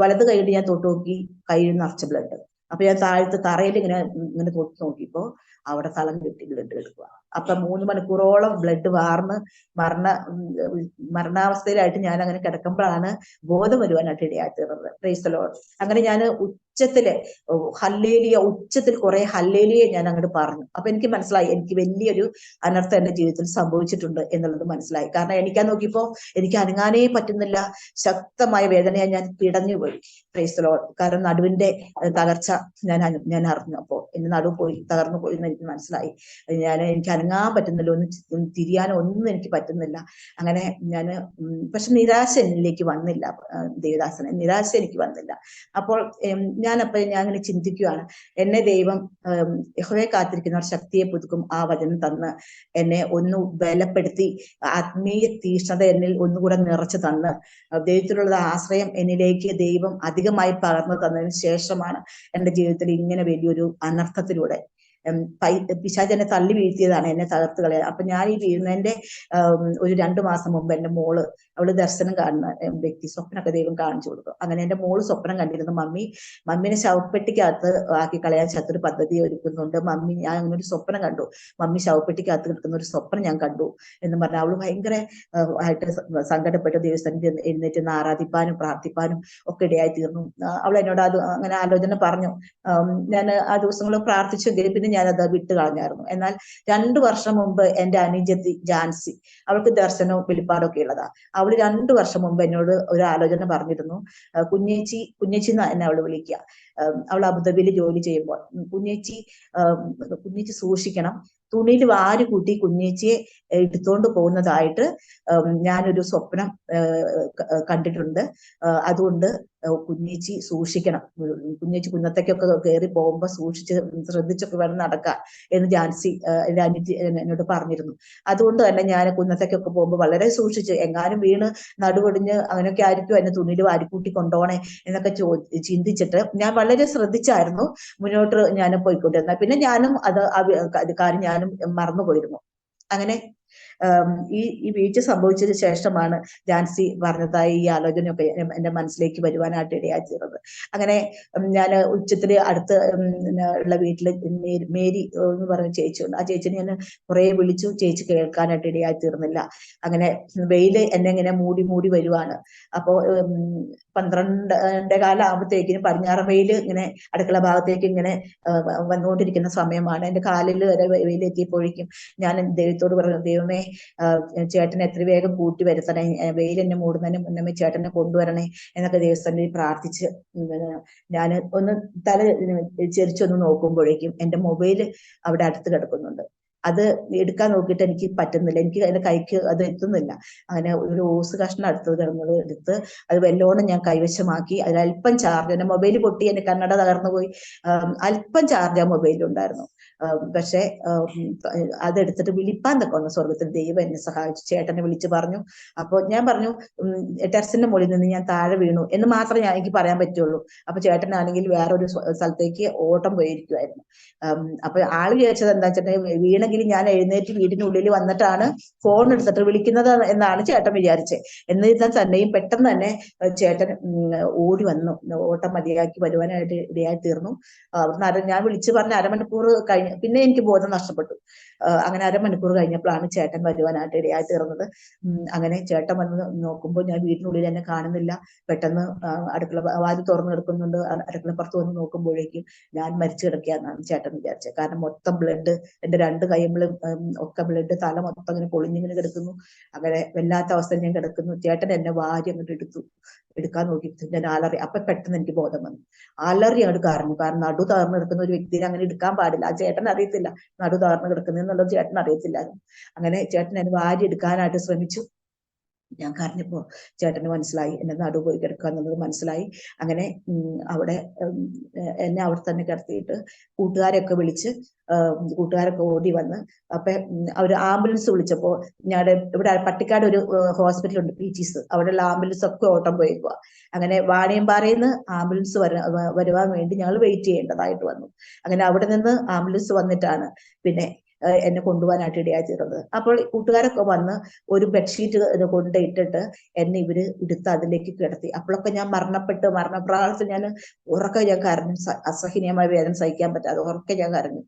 വലത് കൈയിട്ട് ഞാൻ തൊട്ട് നോക്കി, കയ്യിൽ നിറച്ച് ബ്ലഡ്. അപ്പൊ ഞാൻ താഴത്ത് തറയിൽ ഇങ്ങനെ തൊട്ട് നോക്കിയപ്പോ അവിടെ തളം കെട്ടി ബ്ലഡ് എടുക്കുക. അപ്പൊ 3 മണിക്കൂറോളം ബ്ലഡ് വാർന്ന് മരണാവസ്ഥയിലായിട്ട് ഞാൻ അങ്ങനെ കിടക്കുമ്പോഴാണ് ബോധം വരുവാനായിട്ട് ഇടയായി തീർന്നത്. Price the Lord. അങ്ങനെ ഞാൻ ഉച്ചത്തിൽ കുറെ ഹല്ലേലിയ ഞാൻ അങ്ങോട്ട് പറഞ്ഞു. അപ്പൊ എനിക്ക് മനസ്സിലായി എനിക്ക് വലിയൊരു അനർത്ഥം എന്റെ ജീവിതത്തിൽ സംഭവിച്ചിട്ടുണ്ട് എന്നുള്ളത് മനസ്സിലായി. കാരണം എണീക്കാൻ നോക്കിയപ്പോ എനിക്ക് അനങ്ങാനേ പറ്റുന്നില്ല. ശക്തമായ വേദനയായി ഞാൻ പിടഞ്ഞു പോയി. Price the Lord. കാരണം നടുവിന്റെ തകർച്ച ഞാൻ അറിഞ്ഞു. അപ്പോ എന്റെ നടുവ് തകർന്നു പോയി എന്ന് എനിക്ക് മനസ്സിലായി. എനിക്ക് അനങ്ങാൻ പറ്റുന്നില്ല, ഒന്ന് തിരിയാനോ ഒന്നും എനിക്ക് പറ്റുന്നില്ല. അങ്ങനെ പക്ഷെ നിരാശ എന്നിലേക്ക് വന്നില്ല. ദേവദാസനെ നിരാശ എനിക്ക് വന്നില്ല. അപ്പോൾ ഞാൻ ഇങ്ങനെ ചിന്തിക്കുകയാണ്, എന്നെ ദൈവം യഹോവയെ കാത്തിരിക്കുന്നവർ ശക്തിയെ പുതുക്കും ആ വചനം തന്ന് എന്നെ ഒന്ന് ബലപ്പെടുത്തി ആത്മീയ തീഷ്ണത എന്നിൽ ഒന്നുകൂടെ നിറച്ചു തന്ന് ദൈവത്തിലുള്ള ആശ്രയം എന്നിലേക്ക് ദൈവം അധികമായി പകർന്നു തന്നതിന് ശേഷമാണ് എന്റെ ജീവിതത്തിൽ ഇങ്ങനെ വലിയൊരു അനർത്ഥത്തിലൂടെ പിശാചെന്നെ തള്ളി വീഴ്ത്തിയതാണ്, എന്നെ തകർത്ത് കളയാൻ. അപ്പൊ ഞാൻ ഈ വീഴുന്നതിന്റെ ഒരു 2 മാസം മുമ്പ് എന്റെ മോള്, അവള് ദർശനം കാണുന്ന വ്യക്തി, സ്വപ്നമൊക്കെ ദൈവം കാണിച്ചു കൊടുക്കും. അങ്ങനെ എന്റെ മോള് സ്വപ്നം കണ്ടിരുന്നു, മമ്മീനെ ശവപ്പെട്ടിക്കകത്ത് ആക്കി കളയാൻ ശത്രു പദ്ധതി ഒരുക്കുന്നുണ്ട്. ഞാൻ അങ്ങനെ ഒരു സ്വപ്നം കണ്ടു, മമ്മി ശവപ്പെട്ടിക്കകത്ത് കിടക്കുന്ന ഒരു സ്വപ്നം ഞാൻ കണ്ടു എന്ന് പറഞ്ഞാൽ അവള് ഭയങ്കര ആയിട്ട് സങ്കടപ്പെട്ട ദിവസം എഴുന്നേറ്റ് ആരാധിപ്പാനും പ്രാർത്ഥിപ്പാനും ഒക്കെ ഇടയായി തീർന്നു. അവൾ എന്നോട് അങ്ങനെ ആലോചന പറഞ്ഞു. ഞാൻ ആ ദിവസങ്ങൾ പ്രാർത്ഥിച്ചെങ്കിലും പിന്നെ പിന്നെ ഞാനത് വിട്ട് കളഞ്ഞായിരുന്നു. എന്നാൽ 2 വർഷം മുമ്പ് എന്റെ അനുജത്തി ജാൻസി, അവൾക്ക് ദർശനവും വെളിപ്പാടൊക്കെ ഉള്ളതാ. അവള് 2 വർഷം മുമ്പ് എന്നോട് ഒരു ആലോചന പറഞ്ഞിരുന്നു. കുഞ്ഞേച്ചി എന്ന എന്നെ അവള് വിളിക്കുക. അവൾ അബുദാബിയിൽ ജോലി ചെയ്യുമ്പോൾ, കുഞ്ഞേച്ചി സൂക്ഷിക്കണം, തുണിയിൽ വാരി കൂട്ടി കുഞ്ഞേച്ചിയെ എടുത്തോണ്ട് പോകുന്നതായിട്ട് ഞാനൊരു സ്വപ്നം കണ്ടിട്ടുണ്ട്. അതുകൊണ്ട് കുഞ്ഞേച്ചി സൂക്ഷിക്കണം, കുഞ്ഞേച്ചി കുന്നത്തേക്കൊക്കെ കയറി പോകുമ്പോ സൂക്ഷിച്ച് ശ്രദ്ധിച്ചൊക്കെ വേണം നടക്കാൻ എന്ന് ജാൻസി എന്റെ അനുജി എന്നോട് പറഞ്ഞിരുന്നു. അതുകൊണ്ട് തന്നെ ഞാൻ കുന്നത്തേക്കൊക്കെ പോകുമ്പോൾ വളരെ സൂക്ഷിച്ച്, എങ്ങാനും വീണ് നടുവൊടിഞ്ഞ് അങ്ങനെയൊക്കെ ആയിരിക്കും എന്നെ തുണിയിൽ വാരിക്കൂട്ടി കൊണ്ടുപോണേ എന്നൊക്കെ ചിന്തിച്ചിട്ട് ഞാൻ വളരെ ശ്രദ്ധിച്ചായിരുന്നു മുന്നോട്ട് ഞാൻ പോയിക്കൊണ്ടിരുന്നത്. പിന്നെ ഞാനും അത് കാര്യം ഞാനും മറന്നുപോയിരുന്നു. അങ്ങനെ ഈ വീഴ്ച സംഭവിച്ചതിന് ശേഷമാണ് ജാൻസി പറഞ്ഞതായി ഈ ആലോചനയൊക്കെ എന്റെ മനസ്സിലേക്ക് വരുവാനായിട്ട് ഇടയായി തീർന്നത്. അങ്ങനെ ഞാൻ ഉച്ചത്തില് അടുത്ത് ഉള്ള വീട്ടില് മേരി എന്ന് പറഞ്ഞ ചേച്ചിയുണ്ട്. ആ ചേച്ചിനെ ഞാൻ കുറെ വിളിച്ചു, ചേച്ചി കേൾക്കാനായിട്ട് ഇടയായി തീർന്നില്ല. അങ്ങനെ വെയില് എന്നെ ഇങ്ങനെ മൂടി മൂടി വരുവാണ്. അപ്പോ 12:15 ആകുമ്പോഴത്തേക്കിനും പടിഞ്ഞാറൻ വെയിൽ ഇങ്ങനെ അടുക്കള ഭാഗത്തേക്ക് ഇങ്ങനെ വന്നുകൊണ്ടിരിക്കുന്ന സമയമാണ്. എന്റെ കാലിൽ വരെ വെയിലെത്തിയപ്പോഴേക്കും ഞാൻ ദൈവത്തോട് പറഞ്ഞു, ദൈവമേ ചേട്ടനെ എത്ര വേഗം കൂട്ടി വരുത്തണേ, വെയിൽ എന്നെ മൂടുന്നതിന് മുന്നേ ചേട്ടനെ കൊണ്ടുവരണേ എന്നൊക്കെ ദൈവസ്ഥനിൽ പ്രാർത്ഥിച്ച് ഞാൻ ഒന്ന് തല ചെരിച്ചൊന്ന് നോക്കുമ്പോഴേക്കും എന്റെ മൊബൈൽ അവിടെ അടുത്ത് കിടക്കുന്നുണ്ട്. അത് എടുക്കാൻ നോക്കിയിട്ട് എനിക്ക് പറ്റുന്നില്ല, എനിക്ക് അതിന്റെ കൈക്ക് അത് എത്തുന്നില്ല. അങ്ങനെ ഒരു ഓസ് കഷ്ണം അടുത്ത് കിടന്നത് എടുത്ത് അത് വെല്ലോണം ഞാൻ കൈവശമാക്കി. അതിൽ അല്പം ചാർജ്, എന്റെ മൊബൈൽ പൊട്ടി, എന്റെ കണ്ണട തകർന്നു പോയി, അല്പം ചാർജ് ആ മൊബൈലുണ്ടായിരുന്നു. പക്ഷെ അതെടുത്തിട്ട് വിളിപ്പാൻ തക്കോണം സ്വർഗത്തിൽ ദൈവം എന്നെ സഹായിച്ചു. ചേട്ടനെ വിളിച്ചു പറഞ്ഞു. അപ്പോൾ ഞാൻ പറഞ്ഞു, ടെറസിന്റെ മുകളിൽ നിന്ന് ഞാൻ താഴെ വീണു എന്ന് മാത്രമേ എനിക്ക് പറയാൻ പറ്റുള്ളൂ. അപ്പൊ ചേട്ടനാണെങ്കിൽ വേറൊരു സ്ഥലത്തേക്ക് ഓട്ടം പോയിരിക്കുമായിരുന്നു. അപ്പൊ ആള് വിചാരിച്ചത് എന്താ വെച്ചിട്ടുണ്ടെങ്കിൽ വീണെങ്കിൽ ഞാൻ എഴുന്നേറ്റ് വീടിനുള്ളിൽ വന്നിട്ടാണ് ഫോൺ എടുത്തിട്ട് വിളിക്കുന്നത് എന്നാണ് ചേട്ടൻ വിചാരിച്ചത്. എന്നിരുന്നാൽ തന്നെയും പെട്ടെന്ന് തന്നെ ചേട്ടൻ ഓടി വന്നു, ഓട്ടം മതിയാക്കി വരുവാനായിട്ട് ഇടയായി തീർന്നു. ഞാൻ വിളിച്ചു പറഞ്ഞ 1/2 മണിക്കൂർ കഴിഞ്ഞ് പിന്നെ എനിക്ക് ബോധം നഷ്ടപ്പെട്ടു. അങ്ങനെ 1/2 മണിക്കൂർ കഴിഞ്ഞപ്പോഴാണ് ചേട്ടൻ വരുവാനായിട്ട് ഇടയായി തീർന്നത്. അങ്ങനെ ചേട്ടൻ വന്ന് നോക്കുമ്പോൾ ഞാൻ വീടിനുള്ളിൽ എന്നെ കാണുന്നില്ല. പെട്ടെന്ന് അടുക്കള വാതിൽ തുറന്നു കിടക്കുന്നുണ്ട്. അടുക്കളപ്പുറത്ത് വന്ന് നോക്കുമ്പോഴേക്കും ഞാൻ മരിച്ചു കിടക്കുകയെന്നാണ് ചേട്ടൻ വിചാരിച്ചത്. കാരണം മൊത്തം ബ്ലഡ്, എന്റെ 2 കൈകളും ഒക്കെ ബ്ലഡ്, തല മൊത്തം ഇങ്ങനെ പൊളിഞ്ഞിങ്ങനെ കിടക്കുന്നു. അങ്ങനെ വല്ലാത്ത അവസ്ഥയിൽ ഞാൻ കിടക്കുന്നു. ചേട്ടൻ എന്നെ വാരി അങ്ങോട്ട് എടുക്കാൻ നോക്കി. ഞാൻ അലറി. അപ്പൊ പെട്ടെന്ന് എനിക്ക് ബോധം വന്നു. അലറി അങ്ങോട്ട് കരഞ്ഞു. കാരണം നടു തകർന്ന് കിടക്കുന്ന ഒരു വ്യക്തിനെ അങ്ങനെ എടുക്കാൻ പാടില്ല. ആ ചേട്ടൻ അറിയത്തില്ല നടു തകർന്ന് കിടക്കുന്നെന്നുള്ളത് ചേട്ടൻ അറിയത്തില്ലായിരുന്നു. അങ്ങനെ ചേട്ടൻ എന്നെ വാരി എടുക്കാനായിട്ട് ശ്രമിച്ചു. ഞാൻ കരഞ്ഞപ്പോ ചേട്ടന് മനസ്സിലായി എന്നെ നടു പോയി കിടക്കുക എന്നുള്ളത് മനസ്സിലായി. അങ്ങനെ അവിടെ എന്നെ അവിടെ തന്നെ കിടത്തിയിട്ട് കൂട്ടുകാരെയൊക്കെ വിളിച്ച്, കൂട്ടുകാരൊക്കെ ഓടി വന്ന്, അപ്പൊ അവര് ആംബുലൻസ് വിളിച്ചപ്പോ ഇവിടെ പട്ടിക്കാട് ഒരു ഹോസ്പിറ്റൽ ഉണ്ട്, PGs, അവിടെയുള്ള ആംബുലൻസ് ഒക്കെ ഓട്ടം പോയേക്കുക. അങ്ങനെ വാണിയമ്പാറയിൽ നിന്ന് ആംബുലൻസ് വരുവാൻ വേണ്ടി ഞങ്ങൾ വെയിറ്റ് ചെയ്യേണ്ടതായിട്ട് വന്നു. അങ്ങനെ അവിടെ നിന്ന് ആംബുലൻസ് വന്നിട്ടാണ് പിന്നെ എന്നെ കൊണ്ടുപോകാനായിട്ട് ഇടയായി തീർന്നത്. അപ്പോൾ കൂട്ടുകാരൊക്കെ വന്ന് ഒരു ബെഡ്ഷീറ്റ് കൊണ്ടിട്ടിട്ട് എന്നെ ഇവര് എടുത്ത് അതിലേക്ക് കിടത്തി. അപ്പോഴൊക്കെ ഞാൻ മരണപ്രാളത്തിൽ ഞാൻ ഉറക്കെ ഞാൻ കരഞ്ഞു. അസഹനീയമായ വേദന സഹിക്കാൻ പറ്റാതെ ഉറക്കെ ഞാൻ കരഞ്ഞു.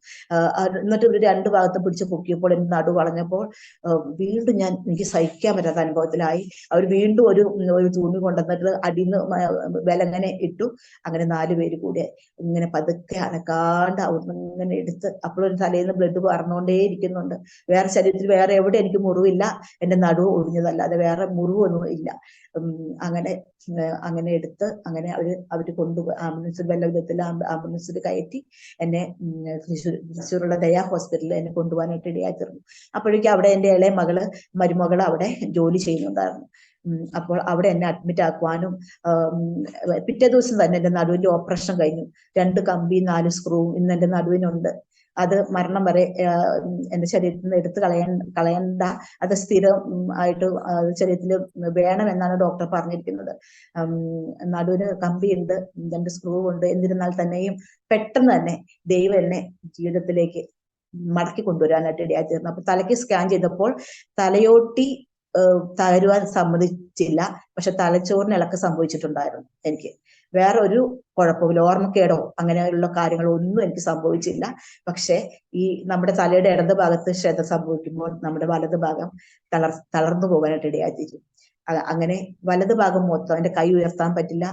എന്നിട്ട് ഇവര് 2 ഭാഗത്തും പിടിച്ച് പൊക്കിയപ്പോൾ എന്റെ നടു വളഞ്ഞപ്പോൾ വീണ്ടും എനിക്ക് സഹിക്കാൻ പറ്റാത്ത അനുഭവത്തിലായി. അവർ വീണ്ടും ഒരു തുണി കൊണ്ടുവന്നിട്ട് അടിന്ന് വിലങ്ങനെ ഇട്ടു. അങ്ങനെ 4 പേര് കൂടെ ഇങ്ങനെ പതുക്കെ അനക്കാണ്ട് അവിടുന്ന് ഇങ്ങനെ എടുത്ത്, അപ്പോഴൊരു തലേന്ന് ബ്ലഡ് പറഞ്ഞുകൊണ്ടേയിരിക്കുന്നുണ്ട്. വേറെ ശരീരത്തിൽ വേറെ എവിടെ എനിക്ക് മുറിവില്ല, എന്റെ നടുവ് ഒടിഞ്ഞതല്ലാതെ വേറെ മുറിവൊന്നും ഇല്ല. അങ്ങനെ എടുത്ത് അങ്ങനെ അവര് കൊണ്ടുപോയി ആംബുലൻസിൽ വല്ല വിധത്തിൽ ആംബുലൻസിൽ കയറ്റി എന്നെ തൃശ്ശൂരുള്ള ദയാ ഹോസ്പിറ്റലിൽ എന്നെ കൊണ്ടുപോകാനായിട്ട് ഇടയായി തീർന്നു. അപ്പോഴേക്കും അവിടെ എന്റെ ഇളയ മരുമകൾ അവിടെ ജോലി ചെയ്യുന്നുണ്ടായിരുന്നു. അപ്പോൾ അവിടെ എന്നെ അഡ്മിറ്റ് ആക്കുവാനും പിറ്റേ ദിവസം തന്നെ എന്റെ നടുവിന്റെ ഓപ്പറേഷൻ കഴിഞ്ഞു. 2 കമ്പി 4 സ്ക്രൂവും ഇന്ന് എന്റെ നടുവിനുണ്ട്. അത് മരണം വരെ എന്റെ ശരീരത്തിൽ നിന്ന് എടുത്ത് കളയണ്ട, അത് സ്ഥിരം ആയിട്ട് ശരീരത്തിൽ വേണമെന്നാണ് ഡോക്ടർ പറഞ്ഞിരിക്കുന്നത്. നടുവിന് കമ്പിയുണ്ട്, 2 സ്ക്രൂ ഉണ്ട്. എന്നിരുന്നാൽ തന്നെയും പെട്ടെന്ന് തന്നെ ദൈവം എന്നെ ജീവിതത്തിലേക്ക് മടക്കി കൊണ്ടുവരാനായിട്ട് ഇടയായി തീർന്നു. അപ്പൊ തലയ്ക്ക് സ്കാൻ ചെയ്തപ്പോൾ തലയോട്ടി തകരുവാൻ സമ്മതിച്ചില്ല. പക്ഷെ തലച്ചോറിന് ഇളക്കം സംഭവിച്ചിട്ടുണ്ടായിരുന്നു. എനിക്ക് വേറെ ഒരു കുഴപ്പമില്ല, ഓർമ്മക്കേടോ അങ്ങനെയുള്ള കാര്യങ്ങളോ ഒന്നും എനിക്ക് സംഭവിച്ചില്ല. പക്ഷെ ഈ നമ്മുടെ തലയുടെ ഇടത് ഭാഗത്ത് ക്ഷതം സംഭവിക്കുമ്പോൾ നമ്മുടെ വലത് ഭാഗം തളർന്നു പോകാനായിട്ട് ഇടയായിരിക്കും. അങ്ങനെ വലത് ഭാഗം മൊത്തം, എന്റെ കൈ ഉയർത്താൻ പറ്റില്ല,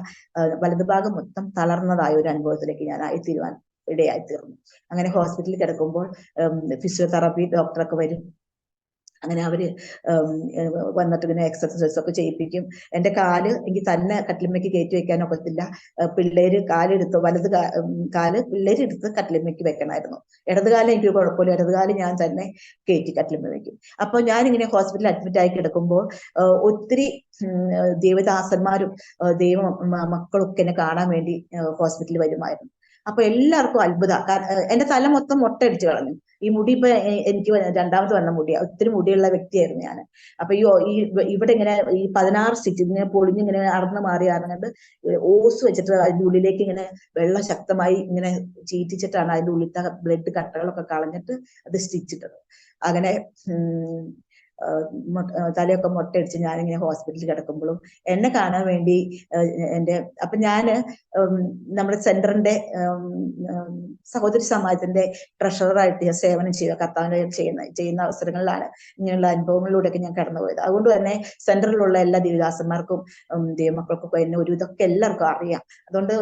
വലത് ഭാഗം മൊത്തം തളർന്നതായ ഒരു അനുഭവത്തിലേക്ക് ഞാൻ ആയിത്തീരുവാൻ ഇടയായി തീർന്നു. അങ്ങനെ ഹോസ്പിറ്റലിൽ കിടക്കുമ്പോൾ ഫിസിയോതെറാപ്പി ഡോക്ടറൊക്കെ വരും. അങ്ങനെ അവര് വന്നിട്ട് ഇങ്ങനെ എക്സർസൈസ് ഒക്കെ ചെയ്യിപ്പിക്കും. എന്റെ കാല് എനിക്ക് തന്നെ കട്ടിലിന്മേക്ക് കയറ്റി വെക്കാൻ ഒക്കത്തില്ല. പിള്ളേര് കാലെടുത്ത് കാല് പിള്ളേരെടുത്ത് കട്ടിലിന്മേക്ക് വെക്കണമായിരുന്നു. ഇടതുകാലം എനിക്ക് കുഴപ്പമില്ല, ഇടതുകാല് ഞാൻ തന്നെ കയറ്റി കട്ടിലിന്മേൽ വെക്കും. അപ്പൊ ഞാനിങ്ങനെ ഹോസ്പിറ്റലിൽ അഡ്മിറ്റ് ആയി കിടക്കുമ്പോൾ ഒത്തിരി ദേവദാസന്മാരും ദൈവ മക്കളൊക്കെ എന്നെ കാണാൻ വേണ്ടി ഹോസ്പിറ്റലിൽ വരുമായിരുന്നു. അപ്പൊ എല്ലാവർക്കും അത്ഭുത. എന്റെ തല മൊത്തം മൊട്ടയടിച്ച് കളഞ്ഞു. ഈ മുടി ഇപ്പൊ എനിക്ക് രണ്ടാമത് വന്ന മുടിയാ, ഒത്തിരി മുടിയുള്ള വ്യക്തിയായിരുന്നു ഞാൻ. അപ്പൊ ഇവിടെ ഇങ്ങനെ ഈ 16 സ്റ്റിച്ച് ഇങ്ങനെ പൊളിഞ്ഞിങ്ങനെ അടർന്ന് മാറി അറിഞ്ഞിട്ട് ഓസ് വെച്ചിട്ട് അതിന്റെ ഉള്ളിലേക്ക് ഇങ്ങനെ വെള്ളം ശക്തമായി ഇങ്ങനെ ചീറ്റിച്ചിട്ടാണ് അതിന്റെ ഉള്ളിലത്തെ ബ്ലഡ് കട്ടകളൊക്കെ കളഞ്ഞിട്ട് അത് സ്റ്റിച്ചിട്ടത്. അങ്ങനെ തലയൊക്കെ മൊട്ടയടിച്ച് ഞാനിങ്ങനെ ഹോസ്പിറ്റലിൽ കിടക്കുമ്പോഴും എന്നെ കാണാൻ വേണ്ടി അപ്പൊ ഞാന് നമ്മുടെ സെന്ററിന്റെ സഹോദരി സമാജത്തിന്റെ ട്രഷററായിട്ട് ഞാൻ സേവനം ചെയ്യുക. കർത്താവിന്റെ ചെയ്യുന്ന അവസരങ്ങളിലാണ് ഇങ്ങനെയുള്ള അനുഭവങ്ങളിലൂടെയൊക്കെ ഞാൻ കടന്നുപോയത്. അതുകൊണ്ട് തന്നെ സെന്ററിലുള്ള എല്ലാ ദേവദാസന്മാർക്കും ദൈവമക്കൾക്കൊക്കെ എന്നെ ഒരു ഇതൊക്കെ എല്ലാവർക്കും അറിയാം. അതുകൊണ്ട്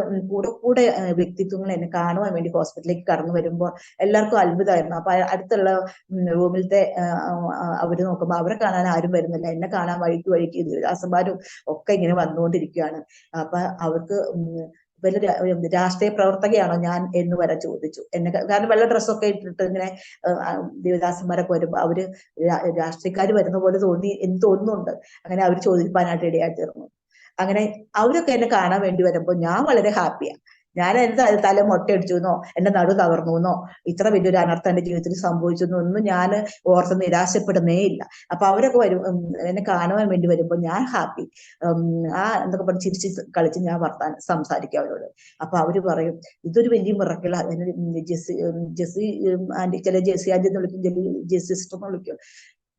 കൂടെ വ്യക്തിത്വങ്ങൾ എന്നെ കാണുവാൻ വേണ്ടി ഹോസ്പിറ്റലിലേക്ക് കടന്നു വരുമ്പോൾ എല്ലാവർക്കും അത്ഭുതമായിരുന്നു. അപ്പൊ അടുത്തുള്ള റൂമിലത്തെ അവര് നോക്കുമ്പോൾ അവരെ കാണാൻ ആരും വരുന്നില്ല, എന്നെ കാണാൻ വഴിക്ക് ദേവദാസന്മാരും ഒക്കെ ഇങ്ങനെ വന്നുകൊണ്ടിരിക്കുകയാണ്. അപ്പൊ അവർക്ക് രാഷ്ട്രീയ പ്രവർത്തകയാണോ ഞാൻ എന്ന് വരെ ചോദിച്ചു എന്നെ. കാരണം വെള്ള ഡ്രസ്സൊക്കെ ഇട്ടിട്ട് ഇങ്ങനെ ദേവദാസന്മാരൊക്കെ വരുമ്പോ അവര് രാഷ്ട്രീയക്കാർ വരുന്ന പോലെ എനിക്ക് തോന്നുന്നുണ്ട്. അങ്ങനെ അവർ ചോദിക്കാനായിട്ട് ഇടയായി തീർന്നു. അങ്ങനെ അവരൊക്കെ എന്നെ കാണാൻ വേണ്ടി വരുമ്പോ ഞാൻ വളരെ ഹാപ്പിയാണ്. ഞാൻ എന്റെ തല മൊട്ടയടിച്ചു എന്നോ എന്റെ നടു തകർന്നു എന്നോ ഇത്ര വലിയൊരു അനർത്ഥം എന്റെ ജീവിതത്തിൽ സംഭവിച്ചു എന്നൊന്നും ഞാൻ ഓർത്ത് നിരാശപ്പെടുന്നേ ഇല്ല. അപ്പൊ അവരൊക്കെ എന്നെ കാണുവാൻ വേണ്ടി വരുമ്പോൾ ഞാൻ ഹാപ്പി. എന്തൊക്കെ പറഞ്ഞ് ചിരിച്ച് കളിച്ച് ഞാൻ സംസാരിക്കും അവരോട്. അപ്പൊ അവര് പറയും ഇതൊരു വലിയ മിറക്കിളാ. ജെസ്സി ആന്റി, ചില ജെസ്സി ആന്റി എന്ന് വിളിക്കും, ജെസ്സി സിസ്റ്റർ എന്ന് വിളിക്കും.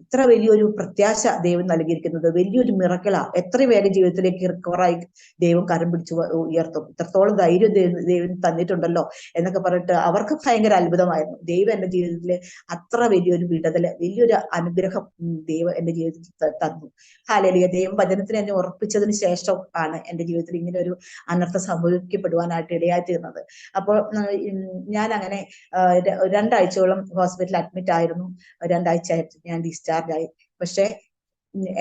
ഇത്ര വലിയൊരു പ്രത്യാശ ദൈവം നൽകിയിരിക്കുന്നത് വലിയൊരു മിറക്കിളാ. എത്ര പേര് ജീവിതത്തിലേക്ക് റിക്കവറായി ദൈവം കരം പിടിച്ചു ഉയർത്തും. ഇത്രത്തോളം ധൈര്യം ദൈവം തന്നിട്ടുണ്ടല്ലോ എന്നൊക്കെ പറഞ്ഞിട്ട് അവർക്ക് ഭയങ്കര അത്ഭുതമായിരുന്നു. ദൈവം എന്റെ ജീവിതത്തില് അത്ര വലിയൊരു വിടുതല്, വലിയൊരു അനുഗ്രഹം ദൈവം എന്റെ ജീവിതത്തിൽ തന്നു. ഹല്ലേലൂയ. ദൈവം വചനത്തിന് എന്നെ ഉറപ്പിച്ചതിന് ശേഷം ആണ് എന്റെ ജീവിതത്തിൽ ഇങ്ങനെ ഒരു അനർത്ഥം സംഭവിക്കപ്പെടുവാനായിട്ട് ഇടയായി തീർന്നത്. അപ്പോൾ ഞാൻ അങ്ങനെ 2 ആഴ്ചയോളം ഹോസ്പിറ്റലിൽ അഡ്മിറ്റ് ആയിരുന്നു. 2 ആഴ്ചയായിട്ട് ഞാൻ ഡിസ്ചാർജ് ആയി. പക്ഷെ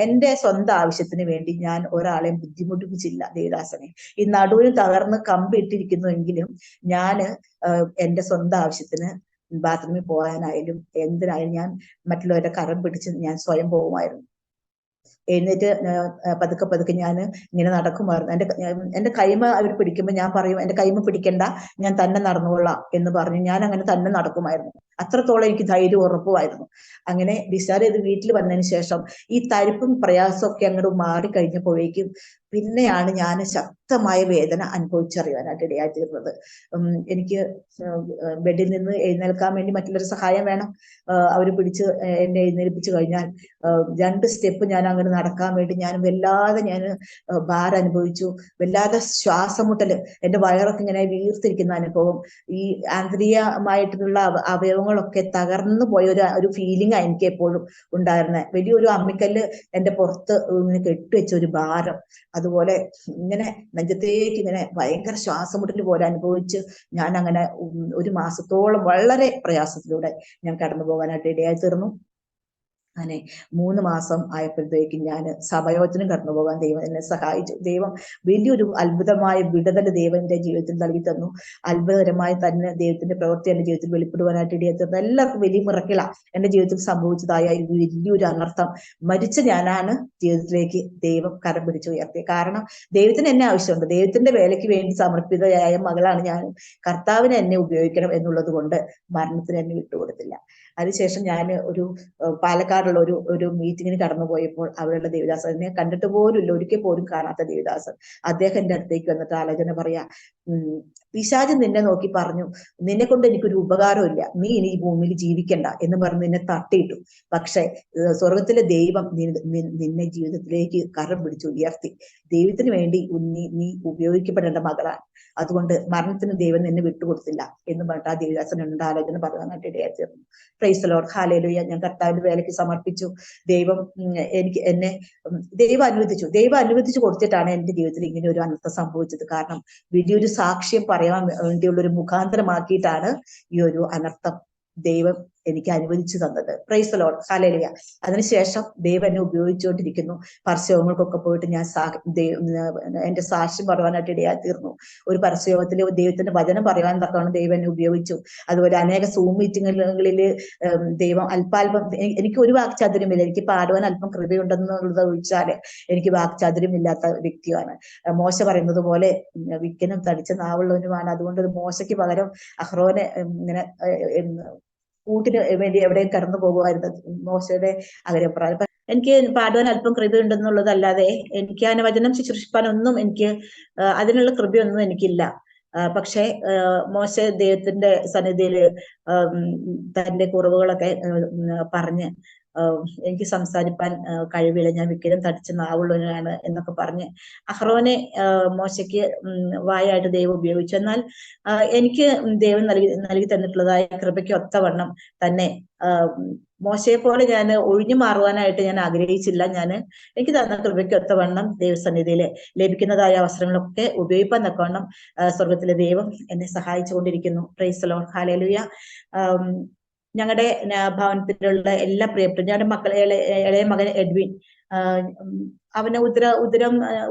എന്റെ സ്വന്തം ആവശ്യത്തിന് വേണ്ടി ഞാൻ ഒരാളെയും ബുദ്ധിമുട്ടിപ്പിച്ചില്ല ദേവദാസനെ. ഈ നടുവിന് തകർന്ന് കമ്പിട്ടിരിക്കുന്നുവെങ്കിലും ഞാന് എന്റെ സ്വന്തം ആവശ്യത്തിന് ബാത്റൂമിൽ പോകാനായാലും എന്തിനായാലും ഞാൻ മറ്റുള്ളവരുടെ കരം പിടിച്ച് ഞാൻ സ്വയം പോകുമായിരുന്നു. എഴുന്നേറ്റ് പതുക്കെ ഞാൻ ഇങ്ങനെ നടക്കുമായിരുന്നു. എന്റെ കൈമ അവർ പിടിക്കുമ്പോൾ ഞാൻ പറയും എന്റെ കൈമ പിടിക്കണ്ട, ഞാൻ തന്നെ നടന്നുകൊള്ളാം എന്ന് പറഞ്ഞു ഞാൻ അങ്ങനെ തന്നെ നടക്കുമായിരുന്നു. അത്രത്തോളം എനിക്ക് ധൈര്യം ഉറപ്പുമായിരുന്നു. അങ്ങനെ ഡിസ്ചാർജ് ചെയ്ത് വീട്ടിൽ വന്നതിന് ശേഷം ഈ തരിപ്പും പ്രയാസവും ഒക്കെ അങ്ങോട്ട് മാറിക്കഴിഞ്ഞപ്പോഴേക്കും പിന്നെയാണ് ഞാൻ ശക്തമായ വേദന അനുഭവിച്ചറിയാനായിട്ട് ഇടയായിത്തീർന്നത്. എനിക്ക് ബെഡിൽ നിന്ന് എഴുന്നേൽക്കാൻ വേണ്ടി മറ്റുള്ളൊരു സഹായം വേണം. അവർ പിടിച്ച് എന്നെ എഴുന്നേൽപ്പിച്ചു കഴിഞ്ഞാൽ 2 സ്റ്റെപ്പ് ഞാൻ അങ്ങനെ നടക്കാൻ വേണ്ടി ഞാൻ വല്ലാതെ ഭാരം അനുഭവിച്ചു. വല്ലാതെ ശ്വാസം മുട്ടല്, എന്റെ വയറൊക്കെ ഇങ്ങനെ വീർത്തിരിക്കുന്ന അനുഭവം, ഈ ആന്തരികമായിട്ടുള്ള അവയവങ്ങളൊക്കെ തകർന്നു പോയ ഒരു ഫീലിംഗ് എനിക്ക് എപ്പോഴും ഉണ്ടായിരുന്നത്. വലിയൊരു അമ്മിക്കല്ല് എന്റെ പുറത്ത് ഇങ്ങനെ കെട്ടിവെച്ച ഒരു ഭാരം, അതുപോലെ ഇങ്ങനെ നെഞ്ചത്തേക്ക് ഇങ്ങനെ ഭയങ്കര ശ്വാസം മുട്ടൽ പോലെ അനുഭവിച്ച് ഞാൻ അങ്ങനെ 1 മാസത്തോളം വളരെ പ്രയാസത്തിലൂടെ ഞാൻ കടന്നു പോകാനായിട്ട് ഇടയായി തീർന്നു. അങ്ങനെ 3 മാസം ആയപ്പോഴത്തേക്കും ഞാൻ സഭയോജനം കടന്നു പോകാൻ ദൈവം എന്നെ സഹായിച്ചു. ദൈവം വലിയൊരു അത്ഭുതമായ വിടുതൽ ദൈവം എന്റെ ജീവിതത്തിൽ നൽകി തന്നു. അത്ഭുതകരമായി തന്നെ ദൈവത്തിന്റെ പ്രവൃത്തി എന്റെ ജീവിതത്തിൽ വെളിപ്പെടുവാനായിട്ട് ഇടയായി തീർന്നു. എല്ലാവർക്കും വലിയ മിറക്കിളാ എന്റെ ജീവിതത്തിൽ സംഭവിച്ചതായ വലിയൊരു അനർത്ഥം. മരിച്ച ഞാനാണ് ജീവിതത്തിലേക്ക് ദൈവം കരം പിടിച്ചു ഉയർത്തിയത്. കാരണം ദൈവത്തിന് എന്നെ ആവശ്യമുണ്ട്. ദൈവത്തിന്റെ വേലയ്ക്ക് വേണ്ടി സമർപ്പിതയായ മകളാണ് ഞാൻ. കർത്താവിനെ എന്നെ ഉപയോഗിക്കണം എന്നുള്ളത് കൊണ്ട് മരണത്തിന് എന്നെ വിട്ടുകൊടുത്തില്ല. അതിനുശേഷം ഞാൻ ഒരു പാലക്കാടുള്ള ഒരു മീറ്റിങ്ങിന് കടന്നു പോയപ്പോൾ അവിടെയുള്ള ദേവദാസൻ, എന്നെ കണ്ടിട്ട് പോലുമില്ല, ഒരിക്കൽ പോലും കാണാത്ത ദേവദാസൻ, അദ്ദേഹം എന്റെ അടുത്തേക്ക് വന്നിട്ട് ആലോചന പറയാ, പിശാച് നിന്നെ നോക്കി പറഞ്ഞു, നിന്നെ കൊണ്ട് എനിക്കൊരു ഉപകാരമില്ല, നീ ഇനി ഈ ഭൂമിയിൽ ജീവിക്കണ്ട എന്ന് പറഞ്ഞ് നിന്നെ തട്ടിയിട്ടു. പക്ഷെ സ്വർഗത്തിലെ ദൈവം നിന്നെ ജീവിതത്തിലേക്ക് കരം പിടിച്ചു ഉയർത്തി. ദൈവത്തിന് വേണ്ടി നീ ഉപയോഗിക്കപ്പെടേണ്ട മകളാണ്. അതുകൊണ്ട് മരണത്തിന് ദൈവം നിന്നെ വിട്ടുകൊടുത്തില്ല എന്ന് പറഞ്ഞിട്ട് ആ ദേവദാസൻ ആലോചന പറയാനായിട്ട് ഇടയായിരുന്നു. Praise the Lord. ഹല്ലേലൂയ. ഞാൻ കർത്താവിന്റെ വേലയ്ക്ക് സമർപ്പിച്ചു. ദൈവം എന്നെ ദൈവം അനുവദിച്ചു കൊടുത്തിട്ടാണ് എന്റെ ജീവിതത്തിൽ ഇങ്ങനെ ഒരു അനർത്ഥം സംഭവിച്ചത്. കാരണം വലിയൊരു സാക്ഷ്യം പറയാൻ വേണ്ടിയുള്ള ഒരു മുഖാന്തരമാക്കിയിട്ടാണ് ഈ ഒരു അനർത്ഥം ദൈവം എനിക്ക് അനുവദിച്ചു തന്നത്. Price the Lord, hallelujah. അതിനുശേഷം ദൈവം എന്നെ ഉപയോഗിച്ചുകൊണ്ടിരിക്കുന്നു. പരസ്യങ്ങൾക്കൊക്കെ പോയിട്ട് ഞാൻ എന്റെ സാക്ഷ്യം പറയുവാനായിട്ട് ഇടയായി തീർന്നു. ഒരു പരസ്യയോഗത്തിൽ ദൈവത്തിന്റെ വചനം പറയുവാൻ തക്കവണ്ണം ദൈവം എന്നെ ഉപയോഗിച്ചു. അതുപോലെ അനേക സൂം മീറ്റിങ്ങുകളിൽ ദൈവം അല്പാൽപം, എനിക്ക് ഒരു വാക്ചാതുര്യമില്ല. എനിക്ക് പാടുവാൻ അല്പം കൃപയുണ്ടെന്നുള്ളത് ഒഴിച്ചാല് എനിക്ക് വാക്ചാതുര്യമില്ലാത്ത വ്യക്തിയാണ്. മോശ പറയുന്നത് പോലെ വിക്കനും തടിച്ച നാവുള്ളവനുമാണ്. അതുകൊണ്ട് മോശയ്ക്ക് പകരം അഹ്റോനെ ഇങ്ങനെ കൂട്ടിന് വേണ്ടി എവിടെയും കടന്നു പോകുമായിരുന്നു മോശയുടെ അഗ്രപ്രായം. എനിക്ക് പാടുവാൻ അല്പം കൃപയുണ്ടെന്നുള്ളതല്ലാതെ എനിക്ക് ആ വചനം ശുശ്രൂഷിപ്പാനൊന്നും എനിക്ക് അതിനുള്ള കൃപയൊന്നും എനിക്കില്ല. പക്ഷെ മോശ ദൈവത്തിന്റെ സന്നിധിയിൽ തന്റെ കുറവുകളൊക്കെ പറഞ്ഞ് എനിക്ക് സംസാരിപ്പാൻ കഴിവില്ല, ഞാൻ വിക്കലും തടിച്ച നാവുള്ളവനാണ് എന്നൊക്കെ പറഞ്ഞ് അഹ്റോനെ മോശയ്ക്ക് വായായിട്ട് ദൈവം ഉപയോഗിച്ചു. എന്നാൽ എനിക്ക് ദൈവം നൽകി തന്നിട്ടുള്ളതായ കൃപയ്ക്ക് ഒത്തവണ്ണം തന്നെ മോശയെ പോലെ ഞാൻ ഒഴിഞ്ഞു മാറുവാനായിട്ട് ഞാൻ ആഗ്രഹിച്ചില്ല. എനിക്ക് തന്ന കൃപയ്ക്ക് ഒത്തവണ്ണം ദൈവസന്നിധിയിൽ ലഭിക്കുന്നതായ അവസരങ്ങളൊക്കെ ഉപയോഗിക്കാൻ തക്കവണ്ണം സ്വർഗത്തിലെ ദൈവം എന്നെ സഹായിച്ചുകൊണ്ടിരിക്കുന്നു. Praise the Lord, hallelujah. ഞങ്ങളുടെ ഭവനത്തിലുള്ള എല്ലാ പ്രിയപ്പെട്ട ഞങ്ങളുടെ മക്കളെ, ഇളയ മകൻ എഡ്വിൻ, അവന്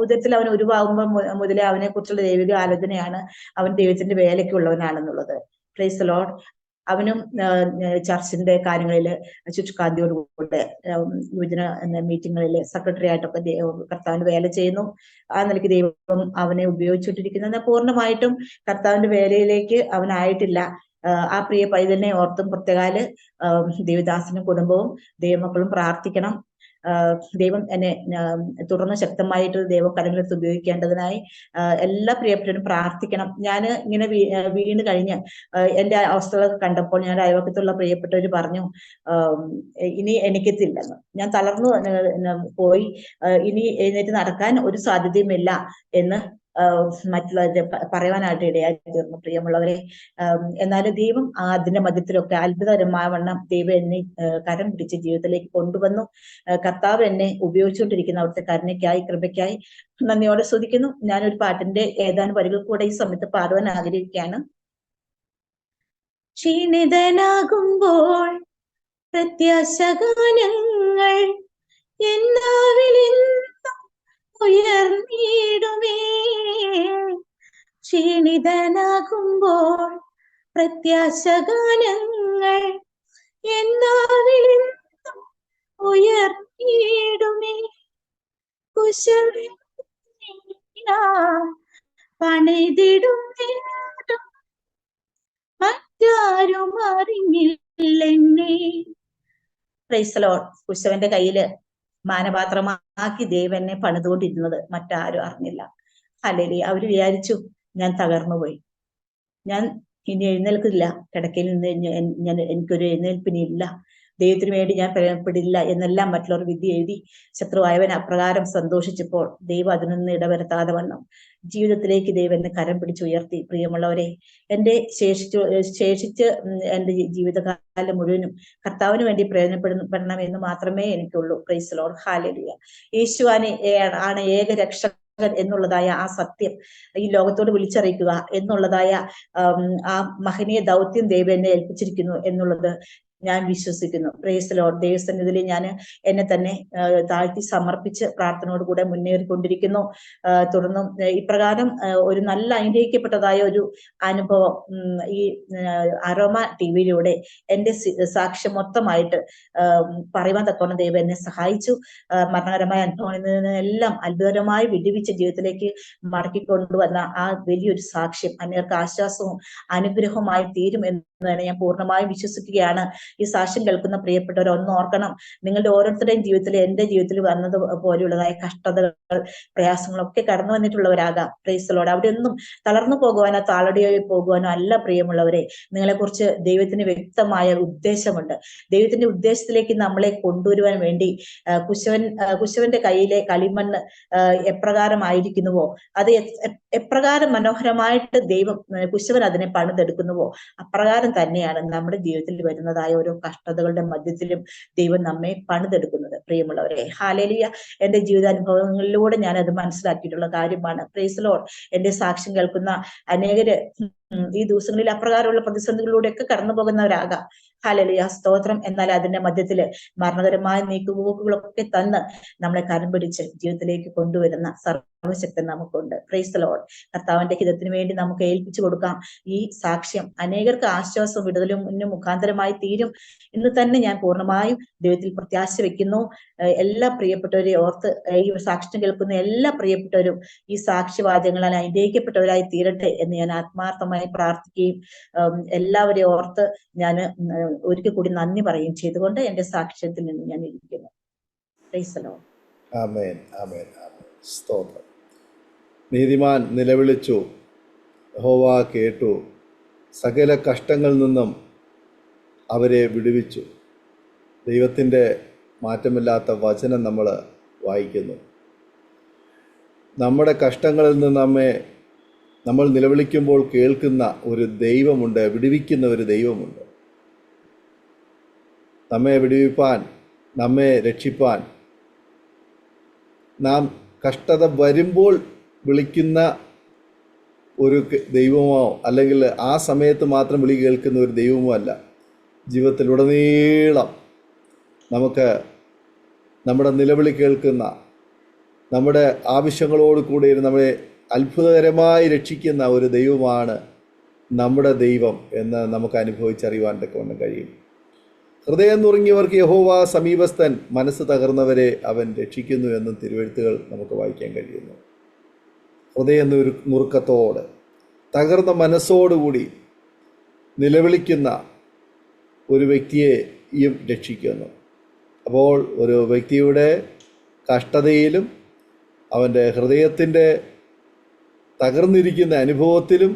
ഉദരത്തിൽ അവൻ ഉരുവാകുമ്പോൾ മുതലേ അവനെ കുറിച്ചുള്ള ദൈവിക ആലോചനയാണ്. അവൻ ദൈവത്തിന്റെ വേലയ്ക്കുള്ളവനാണെന്നുള്ളത്. Price the Lord. അവനും ചർച്ചിന്റെ കാര്യങ്ങളിൽ ശുഷ്കാന്തിയോടുകൂടെ യുവജന മീറ്റിങ്ങുകളിൽ സെക്രട്ടറി ആയിട്ടൊക്കെ കർത്താവിന്റെ വേല ചെയ്യുന്നു. ആ നിലയ്ക്ക് ദൈവം അവനെ ഉപയോഗിച്ചുകൊണ്ടിരിക്കുന്നത്. പൂർണ്ണമായിട്ടും കർത്താവിന്റെ വേലയിലേക്ക് അവനായിട്ടില്ല. ആ പ്രിയ പൈതലിനെ ഓർത്തും പ്രത്യേകാല് ദേവദാസനും കുടുംബവും ദൈവമക്കളും പ്രാർത്ഥിക്കണം. ദൈവം എന്നെ തുടർന്ന് ശക്തമായിട്ട് ദൈവകരങ്ങളെടുത്ത് ഉപയോഗിക്കേണ്ടതിനായി എല്ലാ പ്രിയപ്പെട്ടവരും പ്രാർത്ഥിക്കണം. ഞാൻ ഇങ്ങനെ വീണ് കഴിഞ്ഞ് എന്റെ അവസ്ഥകളൊക്കെ കണ്ടപ്പോൾ ഞാൻ അയൽവക്കത്തുള്ള പ്രിയപ്പെട്ടവർ പറഞ്ഞു, ഇനി എനിക്കെത്തില്ലെന്ന്. ഞാൻ തളർന്നു പോയി, ഇനി എഴുന്നേറ്റ് നടക്കാൻ ഒരു സാധ്യതയുമില്ല എന്ന് മറ്റുള്ളവരെ പറയുവാനായിട്ട് ഇടയായി തീർന്നു. പ്രിയമുള്ളവരെ, എന്നാലും ദൈവം അതിന്റെ മധ്യത്തിലൊക്കെ അത്ഭുതകരമായ വണ്ണം ദൈവം എന്നെ കരം പിടിച്ച് ജീവിതത്തിലേക്ക് കൊണ്ടുവന്നു. കർത്താവ് എന്നെ ഉപയോഗിച്ചുകൊണ്ടിരിക്കുന്ന അവിടുത്തെ കരുണയ്ക്കായി, കൃപയ്ക്കായി നന്ദിയോടെ സ്തുതിക്കുന്നു. ഞാനൊരു പാട്ടിന്റെ ഏതാനും വരികൾ കൂടെ ഈ സമയത്ത് പാടുവാൻ ആഗ്രഹിക്കുകയാണ്. ക്ഷീണിതനാകുമ്പോൾ പ്രത്യാശഗാനങ്ങൾ എന്നാവിലെന്നും ഉയർന്നിടുമേ. ക്ഷീണിതനാകുമ്പോൾ പ്രത്യാശഗാനങ്ങൾ എന്നാവിലെന്നും ഉയർന്നിടുമേ. പണിതിടും മറ്റാരും അറിഞ്ഞില്ലെന്നെ. Price the Lord. കുശവന്റെ കയ്യില് മാനപാത്രമാക്കി ദൈവം എന്നെ പണിതുകൊണ്ടിരുന്നത് മറ്റാരും അറിഞ്ഞില്ല. ഹല്ലേലൂയ. അവര് വിചാരിച്ചു ഞാൻ തകർന്നുപോയി, ഞാൻ ഇനി എഴുന്നേൽക്കില്ല, കിടക്കയിൽ നിന്ന് എനിക്കൊരു എഴുന്നേൽപ്പിനില്ല, ദൈവത്തിന് വേണ്ടി ഞാൻ പ്രയോജനപ്പെടില്ല എന്നെല്ലാം മറ്റുള്ളവർ വിധി എഴുതി ശത്രുവായവൻ അപ്രകാരം സന്തോഷിച്ചപ്പോൾ ദൈവം അതിനൊന്നും ഇടവരുത്താതെ വണ്ണം ജീവിതത്തിലേക്ക് ദൈവം എന്നെ കരം പിടിച്ചുയർത്തി. പ്രിയമുള്ളവരെ, എന്റെ ശേഷിച്ച് എന്റെ ജീവിതകാലം മുഴുവനും കർത്താവിന് വേണ്ടി പ്രയോജനപ്പെടണം എന്ന് മാത്രമേ എനിക്കുള്ളൂ. Praise the Lord, hallelujah. യേശുവാണ് ഏക രക്ഷകൻ എന്നുള്ളതായ ആ സത്യം ഈ ലോകത്തോട് വിളിച്ചറിയിക്കുക എന്നുള്ളതായ ആ മഹനീയ ദൗത്യം ദൈവം എന്നെ ഏൽപ്പിച്ചിരിക്കുന്നു എന്നുള്ളത് ഞാൻ വിശ്വസിക്കുന്നു. Price the Lord. ദൈവസന്നിധിയിൽ ഞാൻ എന്നെ തന്നെ താഴ്ത്തി സമർപ്പിച്ച് പ്രാർത്ഥനയോടുകൂടെ മുന്നേറിക്കൊണ്ടിരിക്കുന്നു. തുടർന്നും ഇപ്രകാരം ഒരു നല്ല അനുഗ്രഹിക്കപ്പെട്ടതായ ഒരു അനുഭവം ഈ അരോമ ടിവിയിലൂടെ എന്റെ സാക്ഷ്യം മൊത്തമായിട്ട് പറയുവാൻ തക്കവണ്ണം ദൈവം എന്നെ സഹായിച്ചു. മരണകരമായ അനുഭവങ്ങളിൽ നിന്നെല്ലാം അത്ഭുതകരമായി വിടുവിച്ച ജീവിതത്തിലേക്ക് മടക്കിക്കൊണ്ടുവന്ന ആ വലിയൊരു സാക്ഷ്യം അനേർക്ക് ആശ്വാസവും അനുഗ്രഹവുമായി തീരും എന്ന് തന്നെ ഞാൻ പൂർണ്ണമായും വിശ്വസിക്കുകയാണ്. ഈ സാക്ഷ്യം കേൾക്കുന്ന പ്രിയപ്പെട്ടവർ ഒന്ന് ഓർക്കണം, നിങ്ങളുടെ ഓരോരുത്തരുടെയും ജീവിതത്തിൽ എന്റെ ജീവിതത്തിൽ വന്നത് പോലെയുള്ളതായ കഷ്ടതകൾ, പ്രയാസങ്ങളൊക്കെ കടന്നു വന്നിട്ടുള്ളവരാകാം. Price the Lord. അവിടെ ഒന്നും തളർന്നു പോകുവാനോ താളടിയായി പോകുവാനോ അല്ല പ്രിയമുള്ളവരെ. നിങ്ങളെ കുറിച്ച് ദൈവത്തിന് വ്യക്തമായ ഉദ്ദേശമുണ്ട്. ദൈവത്തിന്റെ ഉദ്ദേശത്തിലേക്ക് നമ്മളെ കൊണ്ടുവരുവാൻ വേണ്ടി കുശവന്റെ കയ്യിലെ കളിമണ്ണ് എപ്രകാരമായിരിക്കുന്നുവോ, അത് എപ്രകാരം മനോഹരമായിട്ട് ദൈവം കുശവൻ അതിനെ പണിതെടുക്കുന്നുവോ അപ്രകാരം തന്നെയാണ് നമ്മുടെ ജീവിതത്തിൽ വരുന്നതായ ഓരോ കഷ്ടതകളുടെ മധ്യത്തിലും ദൈവം നമ്മെ പണിതെടുക്കുന്നത്. പ്രിയമുള്ളവരെ, ഹല്ലേലൂയ. എന്റെ ജീവിതാനുഭവങ്ങളിലൂടെ ഞാൻ അത് മനസ്സിലാക്കിയിട്ടുള്ള കാര്യമാണ്. Price the Lord. എന്റെ സാക്ഷ്യം കേൾക്കുന്ന അനേകര് ഈ ദിവസങ്ങളിൽ അപ്രകാരമുള്ള പ്രതിസന്ധികളിലൂടെയൊക്കെ കടന്നു പോകുന്നവരാകാം. ഹല്ലേലൂയ, സ്തോത്രം. എന്നാൽ അതിന്റെ മധ്യത്തില് മരണകരമായ നീക്കുപോക്കുകളൊക്കെ തന്ന് നമ്മളെ കരം പിടിച്ച് ജീവിതത്തിലേക്ക് കൊണ്ടുവരുന്ന സർവശക്തൻ നമുക്കുണ്ട്. Price the Lord. കർത്താവിന്റെ ഹിതത്തിന് വേണ്ടി നമുക്ക് ഏൽപ്പിച്ചു കൊടുക്കാം. ഈ സാക്ഷ്യം അനേകർക്ക് ആശ്വാസവും വിടുതലും മുഖാന്തരമായി തീരും എന്ന് തന്നെ ഞാൻ പൂർണ്ണമായും ദൈവത്തിൽ പ്രത്യാശ വെക്കുന്നു. എല്ലാ പ്രിയപ്പെട്ടവരെ ഓർത്ത് ഈ സാക്ഷ്യം കേൾക്കുന്ന എല്ലാ പ്രിയപ്പെട്ടവരും ഈ സാക്ഷ്യവാദ്യങ്ങളാൽ അനുഗ്രഹിക്കപ്പെട്ടവരായി തീരട്ടെ എന്ന് ഞാൻ ആത്മാർത്ഥമായി പ്രാർത്ഥിക്കുകയും എല്ലാവരെയും ഓർത്ത് ഞാൻ ഒരിക്കൽ കൂടി നന്ദി പറയുകയും ചെയ്തുകൊണ്ട് എന്റെ സാക്ഷ്യത്തിൽ നിന്ന് ഞാൻ ഇരിക്കുന്നു. Praise the Lord. Amen, amen, amen. സ്തോത്രം. നീതിമാൻ നിലവിളിച്ചു, യഹോവ കേട്ടു, സകല കഷ്ടങ്ങളിൽ നിന്നും അവരെ വിടുവിച്ചു. ദൈവത്തിൻ്റെ മാറ്റമില്ലാത്ത വചനം നമ്മൾ വായിക്കുന്നു. നമ്മുടെ കഷ്ടങ്ങളിൽ നിന്ന് നമ്മൾ നിലവിളിക്കുമ്പോൾ കേൾക്കുന്ന ഒരു ദൈവമുണ്ട്, വിടുവിക്കുന്ന ഒരു ദൈവമുണ്ട്. നമ്മെ വിടുവിപ്പാൻ, നമ്മെ രക്ഷിപ്പാൻ, നാം കഷ്ടത വരുമ്പോൾ വിളിക്കുന്ന ഒരു ദൈവമോ അല്ലെങ്കിൽ ആ സമയത്ത് മാത്രം വിളി കേൾക്കുന്ന ഒരു ദൈവമോ അല്ല. ജീവിതത്തിലുടനീളം നമുക്ക് നമ്മുടെ നിലവിളി കേൾക്കുന്ന, നമ്മുടെ ആവശ്യങ്ങളോട് കൂടി നമ്മളെ അത്ഭുതകരമായി രക്ഷിക്കുന്ന ഒരു ദൈവമാണ് നമ്മുടെ ദൈവം എന്ന് നമുക്ക് അനുഭവിച്ചറിയുവാൻ തക്കവണ്ണം കഴിയും. ഹൃദയം നുറുങ്ങിയവർക്ക് യഹോവ സമീപസ്ഥൻ, മനസ്സ് തകർന്നവരെ അവൻ രക്ഷിക്കുന്നു എന്നും തിരുവെഴുത്തുകൾ നമുക്ക് വായിക്കാൻ കഴിയുന്നു. ഹൃദയ നുറുക്കത്തോടെ തകർന്ന മനസ്സോടുകൂടി നിലവിളിക്കുന്ന ഒരു വ്യക്തിയെയും രക്ഷിക്കുന്നു. അപ്പോൾ ഒരു വ്യക്തിയുടെ കഷ്ടതയിലും അവൻ്റെ ഹൃദയത്തിൻ്റെ തകർന്നിരിക്കുന്ന അനുഭവത്തിലും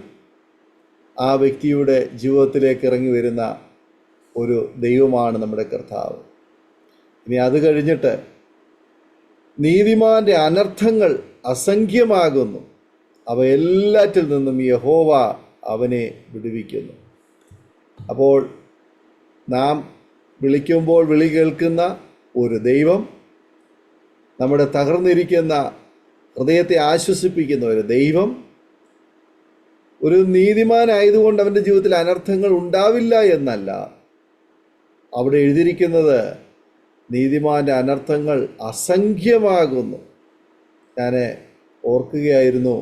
ആ വ്യക്തിയുടെ ജീവിതത്തിലേക്ക് ഇറങ്ങി വരുന്ന ഒരു ദൈവമാണ് നമ്മുടെ കർത്താവ്. ഇനി അത് കഴിഞ്ഞിട്ട് നീതിമാന്റെ അനർത്ഥങ്ങൾ അസംഖ്യമാകുന്നു, അവ എല്ലാറ്റിൽ നിന്നും യഹോവ അവനെ വിടുവിക്കുന്നു. അപ്പോൾ നാം വിളിക്കുമ്പോൾ വിളി കേൾക്കുന്ന ഒരു ദൈവം, നമ്മുടെ തകർന്നിരിക്കുന്ന ഹൃദയത്തെ ആശ്വസിപ്പിക്കുന്ന ഒരു ദൈവം, ഒരു നീതിമാനായതുകൊണ്ട് അവൻ്റെ ജീവിതത്തിൽ അനർത്ഥങ്ങൾ ഉണ്ടാവില്ല എന്നല്ല, അവിടെ എഴുതിയിരിക്കുന്നത് നീതിമാന്റെ അനർത്ഥങ്ങൾ അസംഖ്യമാകുന്നു. ഞാൻ ഓർക്കുകയായിരുന്നു,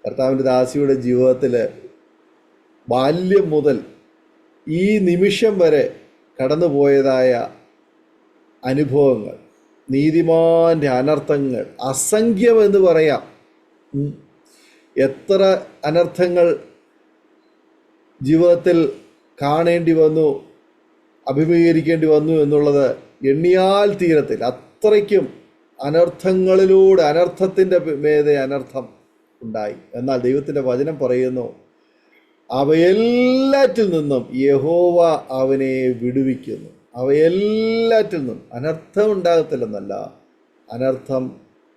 കർത്താവിൻ്റെ ദാസിയുടെ ജീവിതത്തിൽ ബാല്യം മുതൽ ഈ നിമിഷം വരെ കടന്നുപോയതായ അനുഭവങ്ങൾ, നീതിമാന്റെ അനർത്ഥങ്ങൾ അസംഖ്യമെന്ന് പറയാം. എത്ര അനർത്ഥങ്ങൾ ജീവിതത്തിൽ കാണേണ്ടി വന്നു, അഭിമുഖീകരിക്കേണ്ടി വന്നു എന്നുള്ളത് എണ്ണിയാൽ തീരത്തില്ല. അത്രയ്ക്കും അനർത്ഥങ്ങളിലൂടെ, അനർത്ഥത്തിൻ്റെ മേതെ അനർത്ഥം ഉണ്ടായി. എന്നാൽ ദൈവത്തിൻ്റെ വചനം പറയുന്നു, അവയെല്ലാറ്റിൽ നിന്നും യഹോവ അവനെ വിടുവിക്കുന്നു. അവയെല്ലാറ്റിൽ നിന്നും അനർത്ഥം ഉണ്ടാകത്തില്ലെന്നല്ല, അനർത്ഥം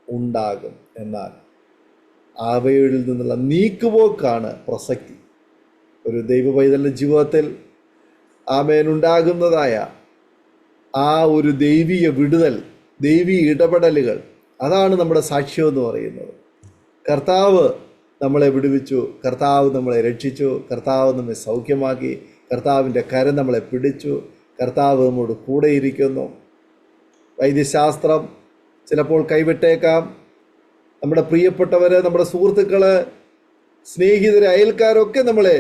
ഉണ്ടാകും. എന്നാൽ അവയിൽ നിന്നുള്ള നീക്കുപോക്കാണ് പ്രസക്തി. ഒരു ദൈവ പൈതലിൻ്റെ ജീവിതത്തിൽ ആമേനുണ്ടാകുന്നതായ ആ ഒരു ദൈവീയ വിടുതൽ, ദൈവീയ ഇടപെടലുകൾ, അതാണ് നമ്മുടെ സാക്ഷ്യം എന്ന് പറയുന്നത്. കർത്താവ് നമ്മളെ വിടുവിച്ചു, കർത്താവ് നമ്മളെ രക്ഷിച്ചു, കർത്താവ് നമ്മെ സൗഖ്യമാക്കി, കർത്താവിൻ്റെ കരം നമ്മളെ പിടിച്ചു, കർത്താവ് നമ്മോട് കൂടെയിരിക്കുന്നു. വൈദ്യശാസ്ത്രം ചിലപ്പോൾ കൈവിട്ടേക്കാം. നമ്മുടെ പ്രിയപ്പെട്ടവർ, നമ്മുടെ സുഹൃത്തുക്കൾ, സ്നേഹിതർ, അയൽക്കാരൊക്കെ നമ്മളെ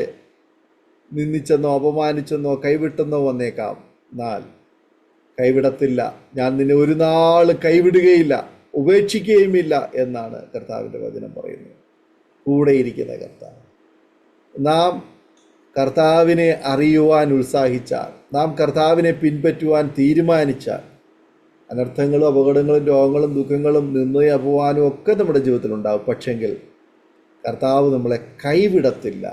നിന്ദിച്ചെന്നോ അപമാനിച്ചെന്നോ കൈവിട്ടെന്നോ വന്നേക്കാം. എന്നാൽ കൈവിടത്തില്ല, ഞാൻ നിന്നെ ഒരു നാൾ കൈവിടുകയില്ല, ഉപേക്ഷിക്കുകയുമില്ല എന്നാണ് കർത്താവിൻ്റെ വചനം പറയുന്നത്. കൂടെയിരിക്കുന്ന കർത്താവ്. നാം കർത്താവിനെ അറിയുവാൻ ഉത്സാഹിച്ചാൽ, നാം കർത്താവിനെ പിൻപറ്റുവാൻ തീരുമാനിച്ചാൽ, അനർത്ഥങ്ങളും അപകടങ്ങളും രോഗങ്ങളും ദുഃഖങ്ങളും നിന്നയും അപമാനവും ഒക്കെ നമ്മുടെ ജീവിതത്തിലുണ്ടാകും. പക്ഷെങ്കിൽ കർത്താവ് നമ്മളെ കൈവിടത്തില്ല,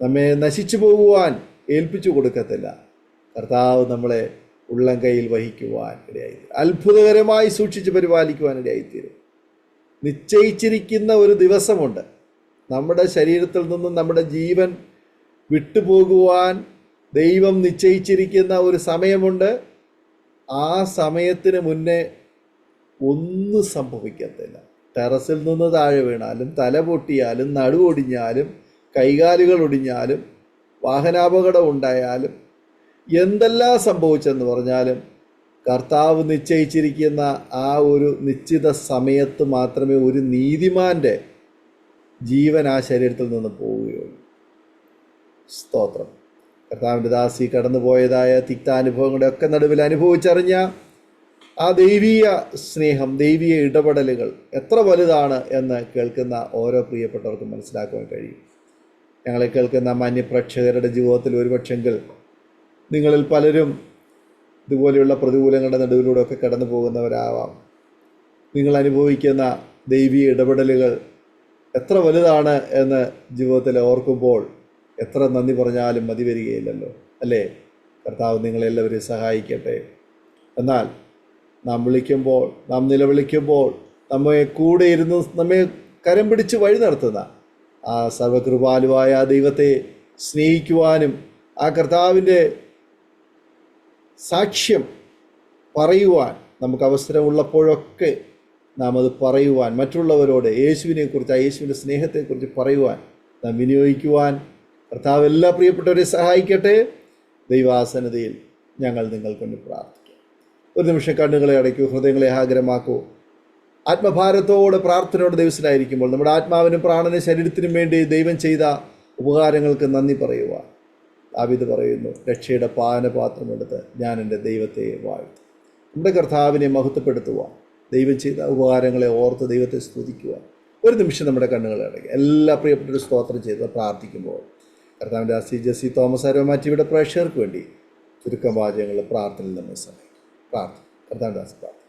നമ്മെ നശിച്ചു പോകുവാൻ ഏൽപ്പിച്ചു കൊടുക്കത്തില്ല. കർത്താവ് നമ്മളെ ഉള്ളം കയ്യിൽ വഹിക്കുവാൻ ഇടയായിത്തീരും, അത്ഭുതകരമായി സൂക്ഷിച്ച് പരിപാലിക്കുവാൻ ഇടയായിത്തീരും. നിശ്ചയിച്ചിരിക്കുന്ന ഒരു ദിവസമുണ്ട്. നമ്മുടെ ശരീരത്തിൽ നിന്നും നമ്മുടെ ജീവൻ വിട്ടുപോകുവാൻ ദൈവം നിശ്ചയിച്ചിരിക്കുന്ന ഒരു സമയമുണ്ട്. ആ സമയത്തിന് മുന്നേ ഒന്നും സംഭവിക്കത്തില്ല. ടെറസിൽ നിന്ന് താഴെ വീണാലും, തല പൊട്ടിയാലും, നടുവൊടിഞ്ഞാലും, കൈകാലുകൾ ഒടിഞ്ഞാലും, വാഹനാപകടം ഉണ്ടായാലും, എന്തെല്ലാം സംഭവിച്ചെന്ന് പറഞ്ഞാലും കർത്താവ് നിശ്ചയിച്ചിരിക്കുന്ന ആ ഒരു നിശ്ചിത സമയത്ത് മാത്രമേ ഒരു നീതിമാൻ്റെ ജീവൻ ആ ശരീരത്തിൽ നിന്ന് പോവുകയുള്ളൂ. സ്തോത്രം. കർത്താവിൻ്റെ ദാസി കടന്നുപോയതായ തിക്താനുഭവങ്ങളുടെ ഒക്കെ നടുവിൽ അനുഭവിച്ചറിഞ്ഞ ആ ദൈവീയ സ്നേഹം, ദൈവീയ ഇടപെടലുകൾ എത്ര വലുതാണ് എന്ന് കേൾക്കുന്ന ഓരോ പ്രിയപ്പെട്ടവർക്കും മനസ്സിലാക്കുവാൻ കഴിയും. ഞങ്ങളെ കേൾക്കുന്ന മാന്യപ്രേക്ഷകരുടെ ജീവിതത്തിൽ ഒരുപക്ഷെങ്കിൽ നിങ്ങളിൽ പലരും ഇതുപോലെയുള്ള പ്രതികൂലങ്ങളുടെ നടുവിലൂടെ ഒക്കെ കടന്നു പോകുന്നവരാവാം. നിങ്ങൾ അനുഭവിക്കുന്ന ദൈവീയ ഇടപെടലുകൾ എത്ര വലുതാണ് എന്ന് ജീവിതത്തിൽ ഓർക്കുമ്പോൾ എത്ര നന്ദി പറഞ്ഞാലും മതി വരികയില്ലല്ലോ, അല്ലേ? കർത്താവ് നിങ്ങളെല്ലാവരെയും സഹായിക്കട്ടെ. എന്നാൽ നാം വിളിക്കുമ്പോൾ, നാം നിലവിളിക്കുമ്പോൾ നമ്മെ കൂടെ ഇരുന്ന് നമ്മെ കരം പിടിച്ച് വഴി നടത്തുന്ന ആ സർവകൃപാലുവായ ആ ദൈവത്തെ സ്നേഹിക്കുവാനും ആ കർത്താവിൻ്റെ സാക്ഷ്യം പറയുവാൻ നമുക്ക് അവസരമുള്ളപ്പോഴൊക്കെ നാം അത് പറയുവാൻ, മറ്റുള്ളവരോട് യേശുവിനെക്കുറിച്ച്, ആ യേശുവിൻ്റെ സ്നേഹത്തെക്കുറിച്ച് പറയുവാൻ നാം വിനിയോഗിക്കുവാൻ കർത്താവ് എല്ലാ പ്രിയപ്പെട്ടവരെ സഹായിക്കട്ടെ. ദൈവാസന്നതയിൽ ഞങ്ങൾ നിങ്ങൾക്കൊണ്ട് പ്രാർത്ഥിക്കാം. ഒരു നിമിഷം കണ്ണുകളെ അടയ്ക്കൂ, ഹൃദയങ്ങളെ ആഗ്രഹമാക്കൂ. ആത്മഭാരത്തോടെ പ്രാർത്ഥനയോടെ ദിവസത്തിലായിരിക്കുമ്പോൾ നമ്മുടെ ആത്മാവിനും പ്രാണനും ശരീരത്തിനും വേണ്ടി ദൈവം ചെയ്ത ഉപകാരങ്ങൾക്ക് നന്ദി പറയുവാൻ ദാവീദ് പറയുന്നു, രക്ഷയുടെ പാനപാത്രമെടുത്ത് ഞാൻ എൻ്റെ ദൈവത്തെ വാഴ്ത്തും. നമ്മുടെ കർത്താവിനെ മഹത്വപ്പെടുത്തുവാൻ, ദൈവം ചെയ്ത ഉപകാരങ്ങളെ ഓർത്ത് ദൈവത്തെ സ്തുതിക്കുവാൻ ഒരു നിമിഷം നമ്മുടെ കണ്ണുകളെ അടയ്ക്കുക. എല്ലാ പ്രിയപ്പെട്ടൊരു സ്തോത്രം ചെയ്ത് പ്രാർത്ഥിക്കുമ്പോൾ കർത്താവിൻ്റെ ദാസി ജെസ്സി തോമസ് അരോമ ടിവിയുടെ പ്രേക്ഷകർക്ക് വേണ്ടി ചുരുക്കം വാചകങ്ങൾ പ്രാർത്ഥനയിൽ നമ്മെ സഹായിക്കും. പ്രാർത്ഥന. കർത്താവിൻ്റെ ദാസി പ്രാർത്ഥന.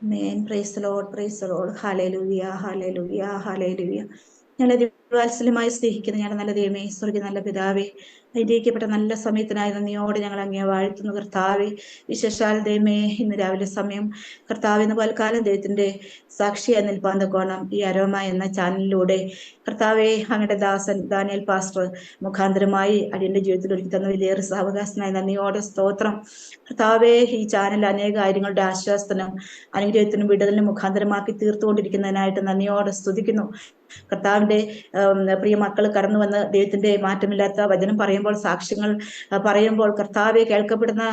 Amen. Praise the Lord. Praise the Lord. Hallelujah. Hallelujah. Hallelujah. ഞങ്ങളെ ദിവ്യവാത്സല്യമായി സ്നേഹിക്കുന്ന ഞങ്ങളുടെ നല്ല ദൈവമേ, സ്വർഗ്ഗീയ നല്ല പിതാവേ, അനുഗ്രഹിക്കപ്പെട്ട നല്ല സമയത്തിനായി നന്ദിയോടെ ഞങ്ങൾ അങ്ങേ വാഴ്ത്തുന്നു കർത്താവേ. വിശേഷാൽ ദൈവമേ, ഇന്ന് രാവിലെ സമയം കർത്താവ് ഇന്ന് പൽക്കാലം ദൈവത്തിന്റെ സാക്ഷിയായി നിൽപ്പാൻ തക്കോണം ഈ അരോമ എന്ന ചാനലിലൂടെ കർത്താവെ അങ്ങയുടെ ദാസൻ ദാനിയേൽ പാസ്റ്റർ മുഖാന്തരമായി അടിയന്റെ ജീവിതത്തിൽ ഒരുക്കി തന്ന വലിയേറെ സാവകാശനായി നന്ദിയോടെ സ്തോത്രം. കർത്താവെ, ഈ ചാനൽ അനേക കാര്യങ്ങളുടെ ആശ്വാസത്തിനും അനുഗ്രഹത്തിനും വിടുതലിനും മുഖാന്തരമാക്കി തീർത്തുകൊണ്ടിരിക്കുന്നതിനായിട്ട് നന്ദിയോടെ സ്തുതിക്കുന്നു. കർത്താവിന്റെ പ്രിയ മക്കൾ കടന്നു വന്ന് ദൈവത്തിന്റെ മാറ്റമില്ലാത്ത വചനം പറയുമ്പോൾ, സാക്ഷ്യങ്ങൾ പറയുമ്പോൾ കർത്താവെ കേൾക്കപ്പെടുന്ന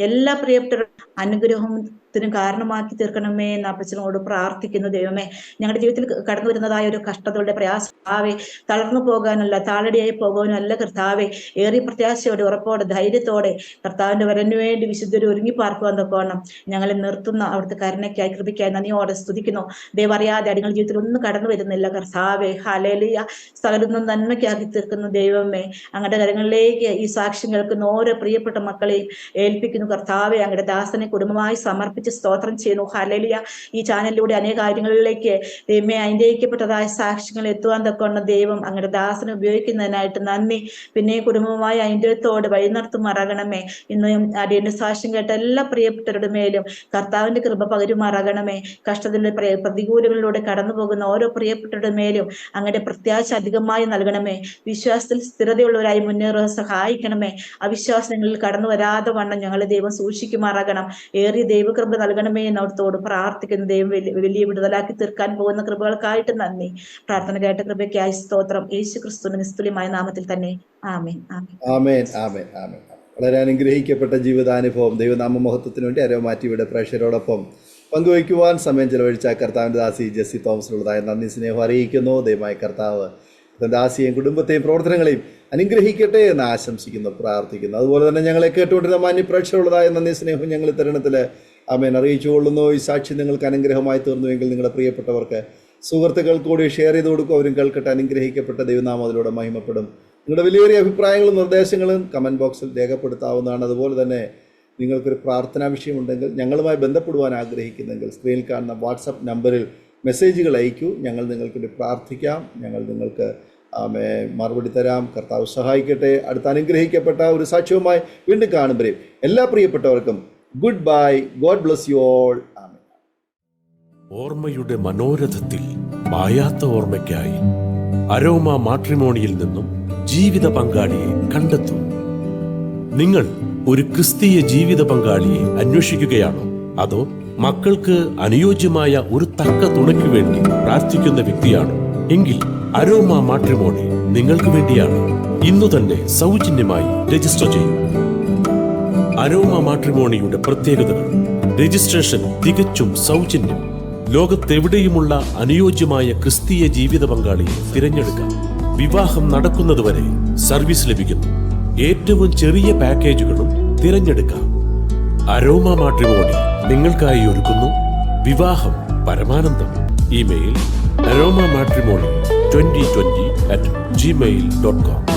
എല്ലാ പ്രിയപ്പെട്ട അനുഗ്രഹത്തിനും കാരണമാക്കി തീർക്കണമേ എന്ന് അപ്പച്ചനോട് പ്രാർത്ഥിക്കുന്നു. ദൈവമേ, ഞങ്ങളുടെ ജീവിതത്തിൽ കടന്നു വരുന്നതായ ഒരു കഷ്ടതകളുടെ പ്രയാസമാവേ തളർന്നു പോകാനല്ല, താളടിയായി പോകാനല്ല കർത്താവെ, ഏറിയ പ്രത്യാശയോടെ ഉറപ്പോടെ ധൈര്യത്തോടെ കർത്താവിന്റെ വരനു വേണ്ടി വിശുദ്ധരെ ഒരുങ്ങി പാർക്കുവാൻ തക്കോണം ഞങ്ങളെ നിർത്തുന്ന അവിടുത്തെ കരുണയ്ക്കായി കൃപയ്ക്കായി നന്ദിയോടെ സ്തുതിക്കുന്നു. ദൈവം അറിയാതെ അടിങ്ങളുടെ ജീവിതത്തിൽ ഒന്നും കടന്നു വരുന്നില്ല കർത്താവെ. ഹല്ലേലൂയ. സകലൊന്നും നന്മയ്ക്കാക്കി തീർക്കുന്നു ദൈവമേ. അങ്ങയുടെ കരങ്ങളിലേക്ക് ഈ സാക്ഷ്യം കേൾക്കുന്ന ഓരോ പ്രിയപ്പെട്ട മക്കളെയും ഏൽപ്പിക്കുന്നു കർത്താവെ. അങ്ങയുടെ ദാസനെ കുടുംബമായി സമർപ്പിച്ച് സ്തോത്രം ചെയ്യുന്നു. ഹല്ലേലൂയ. ഈ ചാനലിലൂടെ അനേക കാര്യങ്ങളിലേക്ക് ദൈവമേ അനുഗ്രഹിക്കപ്പെട്ടതായ സാക്ഷ്യങ്ങൾ എത്തുവാൻ തക്കവണ്ണം ദൈവം അങ്ങയുടെ ദാസനെ ഉപയോഗിക്കുന്നതിനായിട്ട് നന്ദി. പിന്നെ കുടുംബമായി അനുഗ്രഹത്തോടെ വഴി നടത്തുമാറാകണമേ. ഇന്നും അടിയന്റെ സാക്ഷ്യം കേട്ട എല്ലാ പ്രിയപ്പെട്ടവരുടെ മേലും കർത്താവിന്റെ കൃപ പകരുമാറാകണമേ. കഷ്ടത്തിലെ പ്രതികൂലങ്ങളിലൂടെ കടന്നു പോകുന്ന ഓരോ പ്രിയപ്പെട്ടവരുടെ മേലും അങ്ങയുടെ പ്രത്യാശ അധികമായി നൽകണമേ. വിശ്വാസത്തിൽ സ്ഥിരതയുള്ളവരായി മുന്നേറാൻ സഹായിക്കണമേ. അവിശ്വാസങ്ങളിൽ കടന്നു വരാതെ വണ്ണം ഞങ്ങളെ ദൈവം സൂക്ഷിക്കുമാറാകണം. ഏറിയ ദൈവകൃപ നൽകണമേ എന്ന് അവിടുത്തോട് പ്രാർത്ഥിക്കുന്നു. ദൈവം വലിയ വിടുതലാക്കി തീർക്കാൻ പോകുന്ന കൃപകൾക്കായിട്ട് നന്ദി. പ്രാർത്ഥന കേട്ട കൃപയ്ക്കായി സ്തോത്രം. യേശു ക്രിസ്തുവിന്റെ നിസ്തുല്യമായ നാമത്തിൽ തന്നെ ആമേൻ. ആമേൻ. ആമേൻ. ആമേൻ. വളരെ അനുഗ്രഹിക്കപ്പെട്ട ജീവിതാനുഭവം ദൈവനാമ മഹത്വത്തിന് വേണ്ടി അരോമ ടിവിയുടെ പ്രേക്ഷകരോടൊപ്പം പങ്കുവയ്ക്കുവാൻ സമയം ചെലവഴിച്ച കർത്താവിൻ്റെ ദാസി ജെസ്സി തോമസിനുള്ളതായ നന്ദി സ്നേഹം അറിയിക്കുന്നു. ദൈവമായ കർത്താവ് ദാസിയെയും കുടുംബത്തെയും പ്രവർത്തനങ്ങളെയും അനുഗ്രഹിക്കട്ടെ എന്ന് ആശംസിക്കുന്നു, പ്രാർത്ഥിക്കുന്നു. അതുപോലെ തന്നെ ഞങ്ങളെ കേട്ടുകൊണ്ടിരുന്ന മാന്യപ്രേക്ഷകരുള്ളതായ നന്ദി സ്നേഹം ഞങ്ങൾ തരുണത്തിൽ ആമേൻ അറിയിച്ചുകൊള്ളുന്നു. ഈ സാക്ഷി നിങ്ങൾക്ക് അനുഗ്രഹമായി തീർന്നുവെങ്കിൽ നിങ്ങളുടെ പ്രിയപ്പെട്ടവർക്ക് സുഹൃത്തുക്കൾ കൂടി ഷെയർ ചെയ്ത് കൊടുക്കും. അവരും കേൾക്കട്ടെ. അനുഗ്രഹിക്കപ്പെട്ട ദൈവനാമം അതിലൂടെ മഹിമപ്പെടും. നിങ്ങളുടെ വലിയ അഭിപ്രായങ്ങളും നിർദ്ദേശങ്ങളും കമൻറ്റ് ബോക്സിൽ രേഖപ്പെടുത്താവുന്നതാണ്. അതുപോലെ തന്നെ നിങ്ങൾക്കൊരു പ്രാർത്ഥനാ വിഷയമുണ്ടെങ്കിൽ ഞങ്ങളുമായി ബന്ധപ്പെടുവാൻ ആഗ്രഹിക്കുന്നെങ്കിൽ സ്ക്രീനിൽ കാണുന്ന വാട്സപ്പ് നമ്പറിൽ മെസ്സേജുകൾ അയക്കൂ. ഞങ്ങൾ നിങ്ങൾക്ക് വേണ്ടി പ്രാർത്ഥിക്കാം. ഞങ്ങൾ നിങ്ങൾക്ക് മറുപടി തരാം. കർത്താവ് സഹായിക്കട്ടെ. അടുത്ത അനുഗ്രഹിക്കപ്പെട്ട ഒരു സാക്ഷ്യവുമായി വീണ്ടും കാണുമ്പോഴേ എല്ലാ പ്രിയപ്പെട്ടവർക്കും goodbye. God bless you all. Amen. ഓർമ്മയുടെ മനോരഥത്തിൽ മായാത്ത ഓർമ്മയ്ക്കായി അരോമ മാട്രിമോണിയിൽ നിന്നും ജീവിത പങ്കാളിയെ കണ്ടെത്തൂ. നിങ്ങൾ ഒരു ക്രിസ്തീയ ജീവിത പങ്കാളിയെ അന്വേഷിക്കുകയാണോ? അതോ മക്കൾക്ക് അനുയോജ്യമായ ഒരു തക്ക തുണയ്ക്ക് വേണ്ടി പ്രാർത്ഥിക്കുന്ന വ്യക്തിയാണോ? എങ്കിൽ അരോമ മാട്രിമോണി നിങ്ങൾക്ക് വേണ്ടിയാണ്. ഇന്നു തന്നെ സൗജന്യമായി രജിസ്റ്റർ ചെയ്യൂ. അരോമ മാട്രിമോണിയുടെ പ്രത്യേകതകൾ: രജിസ്ട്രേഷൻ തികച്ചും സൗജന്യം. ലോകത്തെവിടെയുമുള്ള അനുയോജ്യമായ ക്രിസ്തീയ ജീവിത പങ്കാളിയെ തിരഞ്ഞെടുക്കാം. വിവാഹം നടക്കുന്നതുവരെ സർവീസ് ലഭിക്കുന്നു. ഏറ്റവും ചെറിയ പാക്കേജുകളും തിരഞ്ഞെടുക്കാം. അരോമ മാട്രിമോണി നിങ്ങൾക്കായി ഒരുക്കുന്നു വിവാഹം പരമാനന്ദം. Email aroma matrimony2020@gmail.com